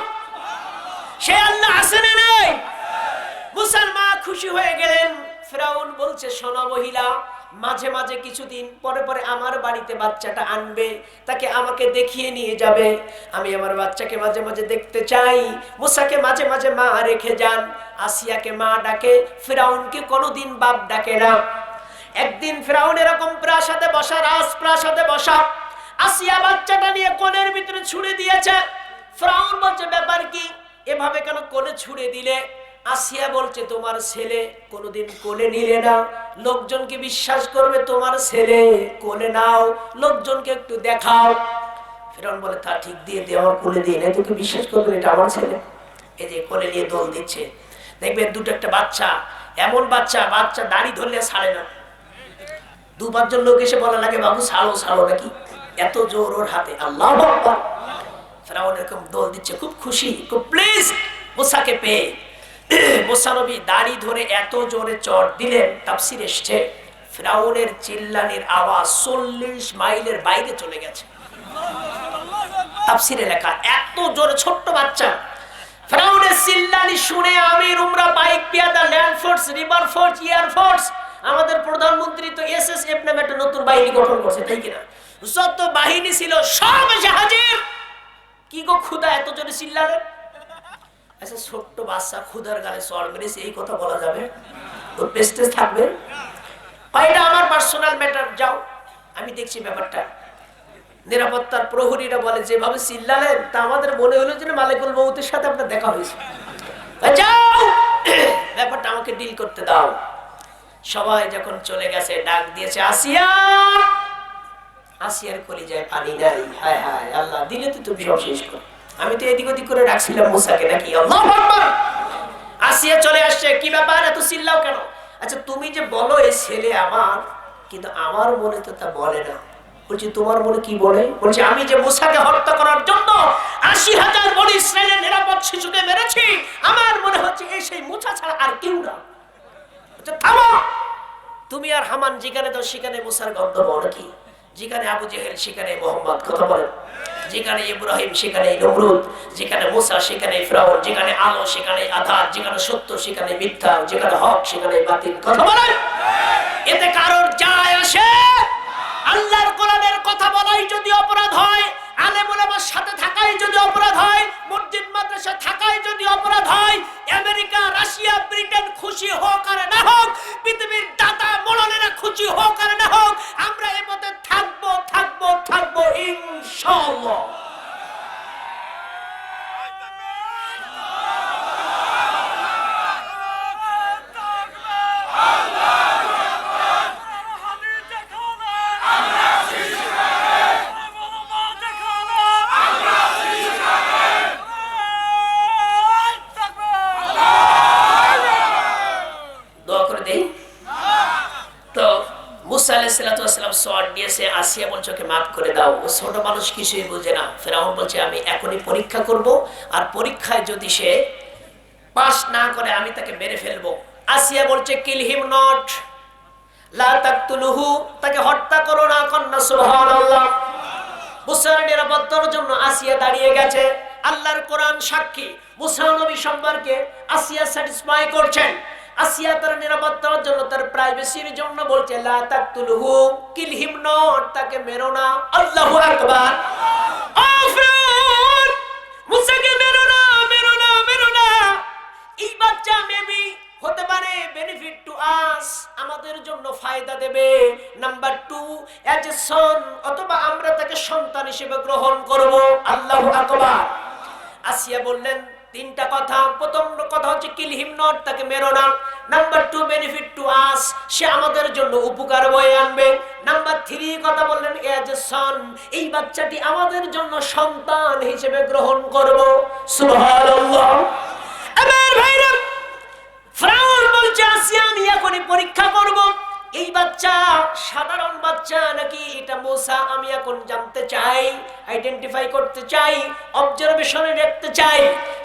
S2: সে আল্লাহ আছে না নাই? মুসার মা খুশি হয়ে গেলেন। ফিরাউন বলছে, শোনো মহিলা, মাঝে মাঝে কিছুদিন পরে পরে আমার বাড়িতে বাচ্চাটা আনবে, তাকে আমাকে দেখিয়ে নিয়ে যাবে। আমি আমার বাচ্চাকে মাঝে মাঝে দেখতে চাই। মুসাকে মাঝে মাঝে মা রেখে যান। আসিয়াকে মা ডাকে, ফিরাউনকে কোনোদিন বাপ ডাকে না। একদিন ফিরাউন এরকম প্রাসাদে বসা, রাজপ্রাসাদে বসা, আসিয়া বাচ্চাটা নিয়ে কোলের ভিতরে ছুঁড়ে দিয়েছে। ফিরাউন বলছে, ব্যাপার কি, এভাবে কেন কোলে ছুঁড়ে দিলে? আসিয়া বলছে, তোমার ছেলে কোনোদিন কোলে নিলে না, লোকজনকে বিশ্বাস করবে তোমার ছেলে, কোলে নাও, লোকজনকে একটু দেখাও। ফিরাউন বলে, তা ঠিক, দিয়ে দে, আমার কোলে দিয়ে নেই, তোকে বিশ্বাস করবে এটা আমার ছেলে। এই যে কোলে নিয়ে দোল দিচ্ছে, দেখবেন দুটো একটা বাচ্চা, এমন বাচ্চা দাড়ি ধরলে ছাড়ে না। 2-5 জন লোক এসে বলা লাগে, বাবু ছাড়ো ছাড়ো নাকি, এত জোর ওর হাতে। আল্লাহু আকবার। ফিরাউন এরকম দোল দিচ্ছে, খুব খুশি, খুব প্লিজ মুসাকে পেয়ে। মুসা নবী দাড়ি ধরে এত জোরে চড় দিলেন, তাফসীর এসেছে ফিরাউনের চিল্লানির আওয়াজ 40 মাইলের বাইরে চলে গেছে। তাফসীরে লেখা, এত জোরে, ছোট্ট বাচ্চা। ফিরাউনের চিল্লানি শুনে আমির উমরা, বাইক পিয়াদা, land force, river force, air force, আমাদের প্রধানমন্ত্রী তো এসএসএফ নামে একটা নতুন বাহিনী গঠন করছে, তাই কিনা? যত বাহিনী ছিল সব এসে হাজির। কি গো খুদা, এত জোরে চিল্লালেন? আচ্ছা, ছোট্ট বাচ্চা খুদার গালে চড় মেরেছে, এই কথা বলা যাবে? ওর পেস্টেজ থাকবে? এটা আমার পার্সোনাল ম্যাটার, যাও, আমি দেখছি ব্যাপারটা। নিরাপত্তার প্রহরীরা বলে, যেভাবে চিল্লালেন তা আমাদের মনে হলো যে মালিকুল মউতের সাথে আপনার দেখা হয়েছে। যাও, ব্যাপারটা আমাকে ডিল করতে দাও। সবাই যখন চলে গেছে, ডাক দিয়েছে, আসিয়া। আসিয়ার কলিজায় পানি নাই। হায় হায় আল্লাহ, দিলে তো তুমি সব শেষ করো। আমি তো এদিক ওদিক করে ডাকছিলাম মুসাকে নাকি। আল্লাহু আকবার। আসিয়া চলে আসছে, কি ব্যাপার, এত চিল্লাও কেন? আচ্ছা, তুমি যে বলো এই ছেলে আমার, কিন্তু আমার মনে তো তা বলে না। বলছি, তোমার মনে কি বলে? বলছে, আমি যে মুসাকে হত্যা করার জন্য 80,000 বনি ইসরায়েলের নিরাপদ শিশুকে মেরেছি, আমার মনে হচ্ছে এই সেই মুসা ছাড়া আর কেউ না। থামো, তুমি আর হামান যেখানে তো সেখানে মুসার গন্তব্য নাকি? যেখানে আবু জেহেল সেখানে মোহাম্মদ। কথা বলেন। যেখানে ইব্রাহিম সেখানে নমরুদ, যেখানে মুসা সেখানে ফিরাউন, যেখানে আলো সেখানে আধার, যেখানে সত্য সেখানে মিথ্যা, যেখানে হক সেখানে বাতিল। কথা বলেন। এতে কারোর যায় আসে? আল্লাহর কোরআনের কথা বলাই যদি অপরাধ হয়, আলেম ওলামার সাথে থাকাই যদি অপরাধ হয়, মসজিদ মাদ্রাসা থাকাই যদি অপরাধ হয়, আমেরিকা, রাশিয়া, ব্রিটেন খুশি হোক আর না হোক, পৃথিবীর দাতা মোড়লেরা খুশি হোক আর না হোক, আমরা এর মধ্যে থাকবো থাকবো থাকবো ইনশাআল্লাহ। আসিয়া বলছে ওকে মাফ করে দাও, ও ছোট মানুষ কিছুই বুঝে না। ফেরাউন বলছে আমি এখনই পরীক্ষা করব, আর পরীক্ষায় যদি সে পাস না করে আমি তাকে মেরে ফেলবো। আসিয়া বলছে কিল হিম নট, লা তাকতুলুহু, তাকে হত্যা করো না। কন্যা সুবহানাল্লাহ। মুসার নিরাপত্তার জন্য আসিয়া দাঁড়িয়ে গেছে। আল্লাহর কোরআন সাক্ষী, মুসা নবী সম্পর্কে আসিয়া স্যাটিসফাই করছেন। আসিয়া তার নিরাপত্তার জন্য, তার প্রাইভেসির জন্য বলছে লা তাকতুলুহু, কিল হিম নট, তাকে মেরো না। আল্লাহু আকবার। আফরান, মুসাকে মেরো না, মেরো না, মেরো না। এই বাচ্চা মেবি হতে পারে বেনিফিট টু আস, আমাদের জন্য ফায়দা দেবে। নাম্বার 2 এজ এ সন, অথবা আমরা তাকে সন্তান হিসেবে গ্রহণ করব। আল্লাহু আকবার। আসিয়া বললেন তিনটা কথা। প্রথম কথা হচ্ছে কিল হিম নট, তাকে মেরো না। নাম্বার 2 বেনিফিট টু আস, সে আমাদের জন্য উপকার বয়ে আনবে। নাম্বার 3 কথা বললেন এজ এ সন, এই বাচ্চাটি আমাদের জন্য সন্তান হিসেবে গ্রহণ করব। সুবহানাল্লাহ। আমার ভাইরা, ফেরাউন বলছে আসিয়া আমি এখনই পরীক্ষা করব এই বাচ্চা সাধারণ বাচ্চা নাকি এটা মুসা, আমি এখন জানতে চাই, আইডেন্টিফাই করতে চাই, অবজারভেশনে দেখতে চাই।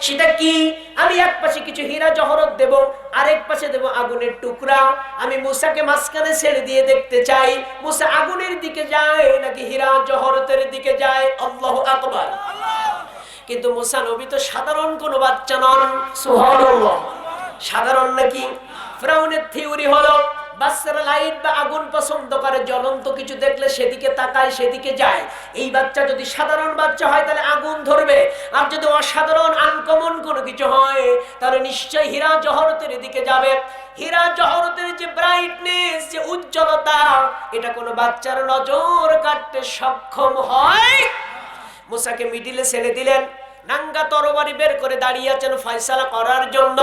S2: সেটা কি? আমি এক পাশে কিছু হীরা জহরত দেব, আরেক পাশে দেব আগুনের টুকরা। আমি মুসাকে মাঝখানে ছেড়ে দিয়ে দেখতে চাই মুসা আগুনের দিকে যায় নাকি হীরা জহরতের দিকে যায়। আল্লাহু আকবার। কিন্তু মুসা নবী তো সাধারণ কোনো বাচ্চা নন। সুবহানাল্লাহ। সাধারণ নাকি? ফেরাউনের থিওরি হলো বাচ্চারা লাইট বা আগুন পছন্দ করে, জ্বলন্ত কিছু দেখলে সেদিকে তাকায়, সেদিকে যায়। এই বাচ্চা যদি সাধারণ বাচ্চা হয় তাহলে আগুন ধরবে, আর যদি অসাধারণ আনকমন কোনো কিছু হয় তাহলে নিশ্চয়ই হীরা জহরতের দিকে যাবে। হীরা জহরতের যে ব্রাইটনেস, যে উজ্জ্বলতা, এটা কোনো বাচ্চার নজর কাটতে সক্ষম হয়। মুসাকে মিডিলে ছেড়ে দিলেন, নাঙ্গা তরবারি বের করে দাঁড়িয়ে আছেন ফয়সালা করার জন্য,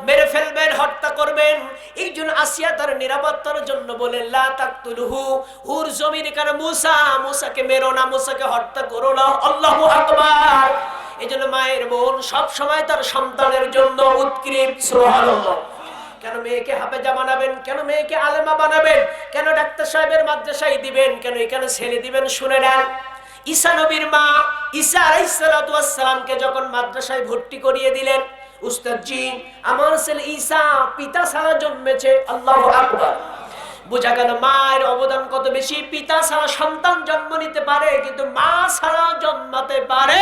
S2: মেরে ফেলবেন, হত্যা করবেন। এই জন্য আসিয়া তার নিরাপত্তার জন্য বলেন লা তাকতুলহু, হুর জমির কারণে মুসা, মুসাকে মেরো না, মুসাকে হত্যা করো না। আল্লাহু আকবার। এই জন্য মায়ের বোন সব সময় তার সন্তানের জন্য উৎকৃষ্ট। সুবহানাল্লাহ। কেন মেয়েকে হাফেজা বানাবেন? কেন মেয়েকে আলেমা বানাবেন? কেন ডাক্তার সাহেবের মাদ্রাসায় দিবেন? কেন এখানে ছেড়ে দিবেন? শুনে নেন। ঈসা নবীর মা ঈসা আলাইহিস সালাতু ওয়াস সালামকে যখন মাদ্রাসায় ভর্তি করিয়ে দিলেন, উস্তাদ জি আমার ছেলে ঈসা পিতা ছাড়া জন্মেছে। আল্লাহু আকবার। বোঝা গেল মায়ের অবদান কত বেশি। পিতা ছাড়া সন্তান জন্ম নিতে পারে কিন্তু মা ছাড়া জন্মাতে পারে।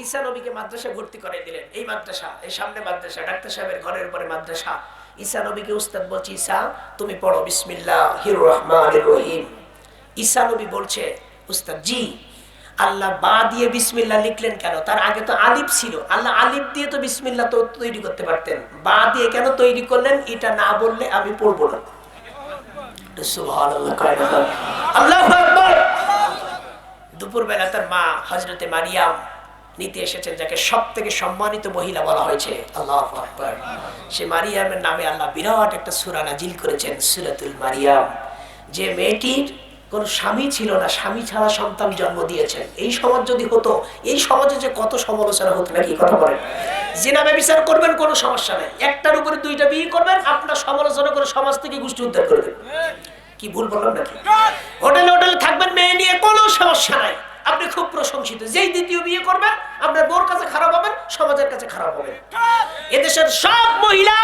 S2: ঈসা নবীকে মাদ্রাসায় ভর্তি করে দিলেন। এই মাদ্রাসা, এই সামনে মাদ্রাসা, ডাক্তার সাহেবের ঘরের উপরে মাদ্রাসা। ঈসা নবীকে উস্তাদ বলছে ঈসা তুমি পড়ো বিসমিল্লাহির রহমানির রহিম। ঈসা নবী বলছে উস্তাদ জি আল্লাহ বা দিয়ে বিসমিল্লাহ লিখলেন কেন? তার আগে তো আলিফ ছিল। আল্লাহ আলিফ দিয়ে তো বিসমিল্লাহ তো তৈরি করতে পারতেন, বা দিয়ে কেন তৈরি করলেন? এটা না বললে আমি পড়বো না। সুবহানাল্লাহ। আল্লাহু আকবার। দুপুরবেলা তার মা হযরতে মারিয়াম নিতে এসেছেন, যাকে সবথেকে সম্মানিত মহিলা বলা হয়েছে। আল্লাহু আকবার। সে মারিয়ামের নামে আল্লাহ বিরাট একটা সূরা নাজিল করেছেন, সূরাতুল মারিয়াম। যে মেয়েটির কোন স্বামী ছিল না, স্বামী ছাড়া সন্তান জন্ম দিয়েছেন। এই সমাজ যদি হতো, এই সমাজে যে কত সমালোচনা হতো নাকি? কথা বলেন। জিনা ব্যভিচার করবেন কোনো সমস্যা নেই, একটার উপরে দুইটা বিয়ে করবেন, আপনার সমালোচনা করে সমাজ থেকে গোষ্ঠী উদ্ধার করবেন। কি ভুল বললাম নাকি? হোটেলে হোটেলে থাকবেন, মেয়ে নিয়ে কোনো সমস্যা নাই, আপনি খুব প্রশংসিত। যেই দ্বিতীয় বিয়ে করবেন আপনার বোর কাছে খারাপ হবেন, সমাজের কাছে খারাপ হবেন। এদেশের সব মহিলা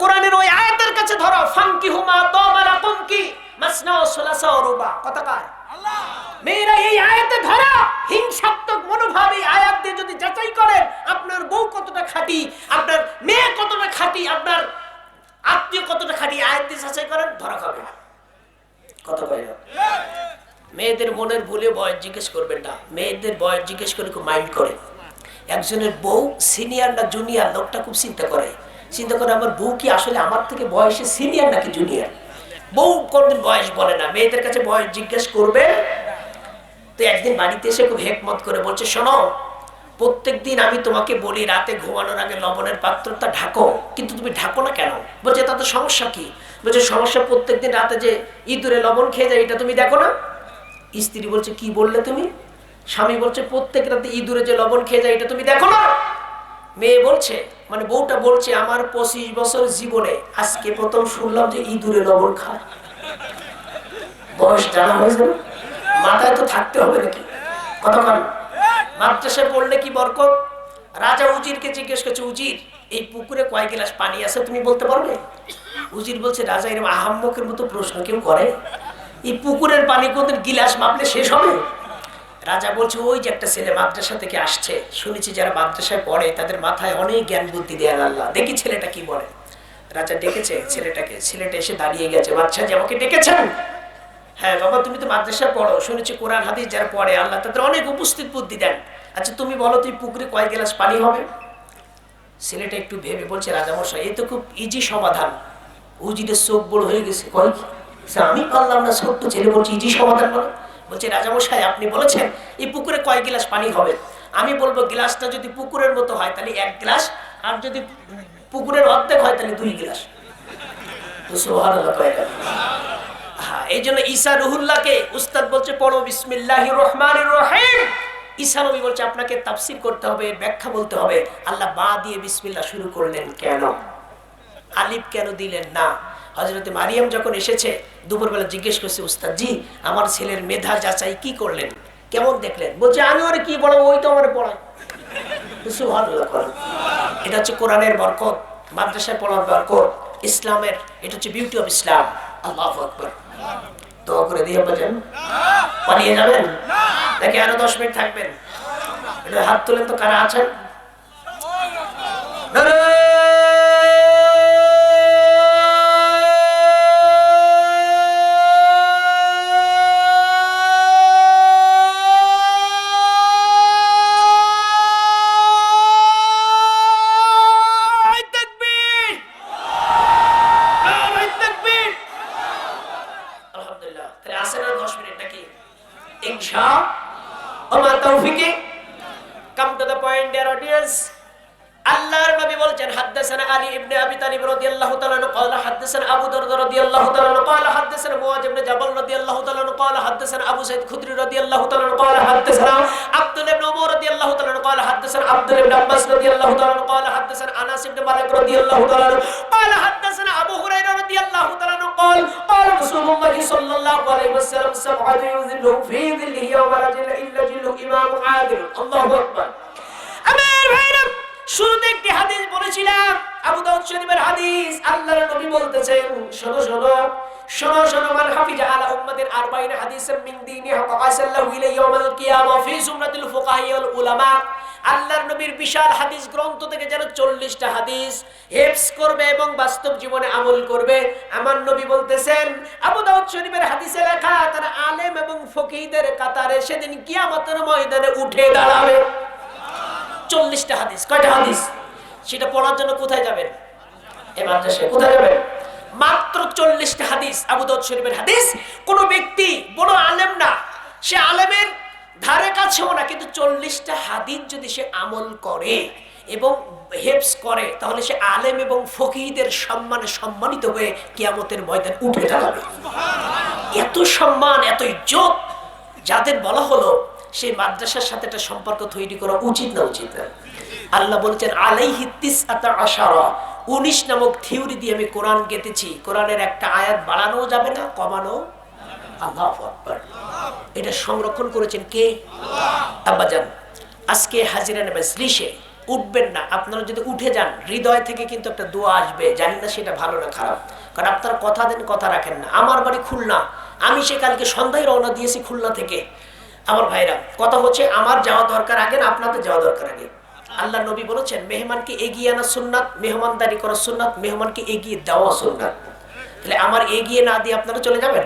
S2: কোরআনের ওই আয়াতের কাছে ধরো, ফানকিহু মা তাবা লাকুম কি মাসনা ওয়া সুলাসা ওয়া রুবা। কথা কয় আল্লাহ। মেয়েরা এই আয়াতে ধরা, হিংসাত্মক মনোভাব এই আয়াত দিয়ে যদি যাচাই করেন আপনার বউ কতটা খাঁটি, আপনার মেয়ে কতটা খাঁটি, আপনার আত্মীয় কতটা খাঁটি, আয়াত দিয়ে যাচাই করেন, ধরা খাবে। কথা কয় না?
S1: মেয়েদের মনের ভুলে বয়স জিজ্ঞেস করবেন না, মেয়েদের বয়স জিজ্ঞেস করে খুব মাইন্ড করে। একজনের বউ সিনিয়র না জুনিয়র, লোকটা খুব চিন্তা করে আমার বউ কি আসলে আমার থেকে বয়সে সিনিয়র নাকি জুনিয়র। বউ কোনদিন বয়স বলে না, মেয়েদের কাছে বয়স জিজ্ঞেস করবে। তো একদিন বাড়িতে এসে খুব হেকমত করে বলছে, শোনো, প্রত্যেকদিন আমি তোমাকে বলি রাতে ঘুমানোর আগে লবণের পাত্রটা ঢাকো, কিন্তু তুমি ঢাকো না কেন? বলছে তাতে সমস্যা কি? বলছে সমস্যা প্রত্যেকদিন রাতে যে ইঁদুরে লবণ খেয়ে যায়, এটা তুমি দেখো না? স্ত্রী বলছে কি বললে তুমি? স্বামী বলছে প্রত্যেক রাতে ইঁদুরে যে লবণ খেয়ে যায়, এটা তুমি দেখো না? মেয়ে বলছে, মানে বউটা বলছে, আমার 25 বছর জীবনে আজকে প্রথম শুনলাম যে ইঁদুরে লবণ খায়। বয়স জানা হয়েছে, মাথায় তো থাকতে হবে নাকি? কতক্ষণ মাদ্রাসায় পড়লে কি বরকত? রাজা উজিরকে জিজ্ঞেস করছে, উজির এই পুকুরে কয় গ্লাস পানি আছে তুমি বলতে পারবে? উজির বলছে, রাজা এরকম আহাম্মকের মতো প্রশ্ন কেউ করে? এই পুকুরের পানি কোনদিন গিলাস মাপলে শেষ হবে? রাজা বলছে, ওই যে একটা ছেলে মাদ্রাসা থেকে আসছে, শুনেছি যারা মাদ্রাসায় পড়ে তাদের মাথায় অনেক জ্ঞান বুদ্ধি দেয় আল্লাহ, দেখি ছেলেটা কি বলে। রাজা ডেকেছে ছেলেটাকে, ছেলেটা এসে দাঁড়িয়ে গেছে। বাদশা যে আমাকে ডেকেছেন? হ্যাঁ বাবা, তুমি তো মাদ্রাসায় পড়ো, শুনেছি কোরআন হাদিস যারা পড়ে আল্লাহ তাদের অনেক উপস্থিত বুদ্ধি দেন। আচ্ছা তুমি বলো, তুই পুকুরে কয় গ্লাস পানি হবে? ছেলেটা একটু ভেবে বলছে, রাজামশাই এই তো খুব ইজি সমাধান। উজিরের চোখ বড় হয়ে গেছে, কয় কি আমি পারলাম না, ছোট্ট ছেলে বলছে ইজি সমাধান বলো। বলছে রাজামশাই আপনি বলেছেন এই পুকুরে কয় গ্লাস পানি হবে, আমি বলবো গ্লাসটা যদি পুকুরের মতো হয় তাহলে 1 গ্লাস, আর যদি পুকুরের অর্ধেক হয় তাহলে 2 গ্লাস। তো সুবহানাল্লাহ কয় না? হ্যাঁ, এই জন্য ঈসা রুহুল্লাহকে উস্তাদ বলছে পড়ো বিসমিল্লাহির রহমানির রহিম। ঈসা নবী বলছে আপনাকে তাফসীর করতে হবে, ব্যাখ্যা বলতে হবে। আল্লাহ বা দিয়ে বিসমিল্লাহ শুরু করলেন কেন? আলিফ কেন দিলেন না? হযরতে মারিয়াম যখন এসেছে দুপুরবেলা জিজ্ঞেস করছে, উস্তাদ জি আমার ছেলের মেধা যাচাই কি করলেন, কেমন দেখলেন? বলছে আমি ওরে কি পড়াবো, ওই তো আমার পড়ায়। সুবহানাল্লাহ। এটা হচ্ছে কোরআনের বরকত, মাদ্রাসায় পড়ার বরকত, ইসলামের, এটা হচ্ছে বিউটি অফ ইসলাম। আল্লাহু আকবার। দোয়া করে দিয়ে বলেন পালিয়ে যাবেন নাকি আরো 10 মিনিট থাকবেন? এটা হাত তুলেন তো কারা আছেন? আল্লাহর নবী বলেন হাদাসানা আলী ইবনে আবি তালিব রাদিয়াল্লাহু তাআলা আনহু قال حدثنا ابو درداء رضي الله تعالى عنه قال حدثنا معاذ بن جبل رضي الله تعالى عنه قال حدثنا ابو سعيد الخدري رضي الله تعالى عنه قال حدثنا عبد الله بن عمر رضي الله تعالى عنه قال حدثنا عبد الله بن عباس رضي الله تعالى عنه قال حدثنا انس بن مالك رضي الله تعالى عنه قال حدثنا ابو هريره رضي الله تعالى عنه قال قال رسول الله صلى الله عليه وسلم سبعه يظلهم في ظله يوم لا ظل الا ظل امام عادل الله اكبر আমার ভাইরা শুরুতে একটি হাদিস বলেছিলাম, আবু দাউদ শরীফের হাদিস। আল্লাহর নবী বলতেছেন শোনো শোনো শোনো শোনো, মান হাফিজা আলা উম্মাতিন 40 হাদিসান মিন দীনিহি ফাকাসাল্লাহু ইলাইহি ইয়াউমাল কিয়ামা ফি সুমরাতিল ফুকাহা ওয়াল উলামা। আল্লাহর নবীর বিশাল হাদিস গ্রন্থ থেকে যেন 40টা হাদিস হিফজ করবে এবং বাস্তব জীবনে আমল করবে। আমার নবী বলতেছেন, আবু দাউদ শরীফের হাদিসে লেখা, তারা আলেম এবং ফকিহদের কাতারে সেদিন কিয়ামতের ময়দানে উঠে দাঁড়াবে। 40টা হাদিস। কয়টা হাদিস? সেটা পড়ার জন্য কোথায় যাবেন? এই মাদ্রাসায়। কোথায় যাবেন? মাত্র 40টা হাদিস আবু দাউদ শরীফের হাদিস। কোন ব্যক্তি বড় আলেম না, সে আলেমের ধারে কাছেও না, কিন্তু 40টা হাদিস যদি সে আমল করে এবং হিফজ করে তাহলে সে আলেম এবং ফকিহদের সম্মানে সম্মানিত হয়ে কিয়ামতের ময়দানে উঠে দাঁড়াবে। এত সম্মান, এত ইজ্জত যাদের বলা হলো, সেই মাদ্রাসার সাথে একটা সম্পর্ক তৈরি করা উচিত না উচিত না? আল্লাহ বলছেন আলাইহি 19 নামক থিওরি দিয়ে আমি কোরআন গেতেছি। কোরআনের একটা আয়াত বাড়ানো যাবে না, কমানো। আল্লাহু আকবার। এটা সংরক্ষণ করেছেন কে? আল্লাহ। আব্বাজান আজকে হাজিরা মাজলিসে উঠবেন না, আপনারা যদি উঠে যান হৃদয় থেকে কিন্তু একটা দোয়া আসবে, জানি না সেটা ভালো না খারাপ, কারণ আপনারা কথা দেন কথা রাখেন না। আমার বাড়ি খুলনা, আমি সে কালকে সন্ধ্যায় রওনা দিয়েছি খুলনা থেকে। আমার ভাইরা কথা হচ্ছে আমার যাওয়া দরকার আগে না আপনাদের যাওয়া দরকার আগে। আল্লাহ নবী বলেছেন মেহমানকে এগিয়ে আনা সুন্নাত, মেহমানদারি করা সুন্নাত, মেহমানকে এগিয়ে দেওয়া সুন্নাত। তাহলে আমার এগিয়ে না দিয়ে আপনারা চলে যাবেন?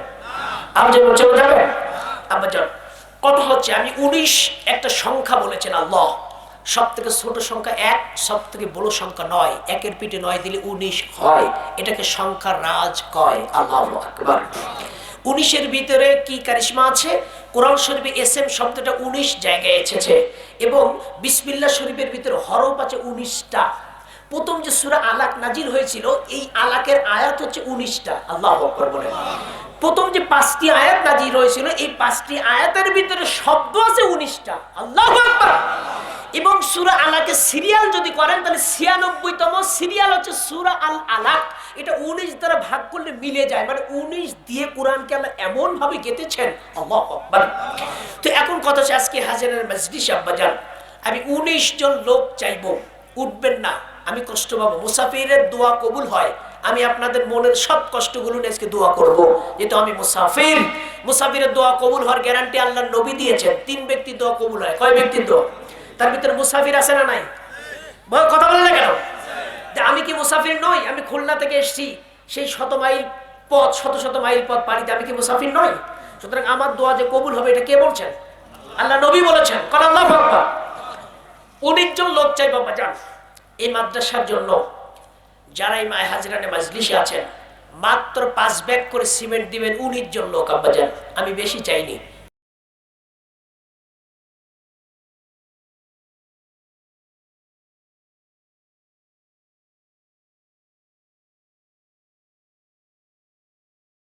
S1: আমি চলে যাবেন? আব্বাজান, কথা হচ্ছে আমি 19 একটা সংখ্যা বলেছেন আল্লাহ। সব থেকে ছোট সংখ্যা 1, সব থেকে বড় সংখ্যা 9। একের পিঠে 9 দিলে 19 হয়। এটাকে সংখ্যার রাজ কয়। আল্লাহু আকবার। 19-এর ভিতরে কি কারিশমা আছে? কোরআন শরীফে এসএম শব্দটা 19 জায়গায় এসেছে এবং বিসমিল্লাহ শরীফের ভিতরে হরফ আছে 19টা। প্রথম যে সূরা আলাক নাজিল হয়েছিল, এই আলাকের আয়াত হচ্ছে 19টা। আল্লাহু আকবার বলেন। প্রথম যে 5টি আয়াত নাজিল হয়েছিল, এই 5টি আয়াতের ভিতরে শব্দ আছে 19টা। আল্লাহু আকবার। এবং সূরা আলাকের সিরিয়াল যদি করেন তাহলে 96তম সিরিয়াল হচ্ছে সূরা আল আলাক। এটা 19 দ্বারা ভাগ করলে মিলে যায়, মানে 19 দিয়ে কোরআনকে আল্লাহ এমন ভাবে গেঁথেছেন। আল্লাহু আকবার। তো এখন কথা হচ্ছে আজকে হাজারের মজলিস আব্বাজান, আমি 19 জন লোক চাইবো, উঠবেন না, আমি কষ্ট পাবো। মুসাফিরের দোয়া কবুল হয়, আমি আপনাদের মনের সব কষ্টগুলো নিয়ে আজকে দোয়া করব, যেহেতু আমি মুসাফির। মুসাফিরের দোয়া কবুল হওয়ার গ্যারান্টি আল্লাহর নবী দিয়েছেন। 3 ব্যক্তির দোয়া কবুল হয়। কয় ব্যক্তির দোয়া? তার ভিতরে মুসাফির আছে না নাই? কথা বলেন না কেন? আমি কি মুসাফির নই? আমি খুলনা থেকে এসেছি, সেই শত মাইল পথ পাড়িতে, আমি কি মুসাফির নই? সুতরাং আমার দোয়া যে কবুল হবে এটা কে বলছেন? আল্লাহ নবী বলেছেন। কারণ আল্লাহু আকবার। 19 জন লোক চাই বাবা যান এই মাদ্রাসার জন্য। যারা এই মায়ে হাজরানে মাজলিসে আছেন, মাত্র 5 ব্যাগ করে সিমেন্ট দিবেন 19 জন লোক আব্বাজান। আমি বেশি চাইনি।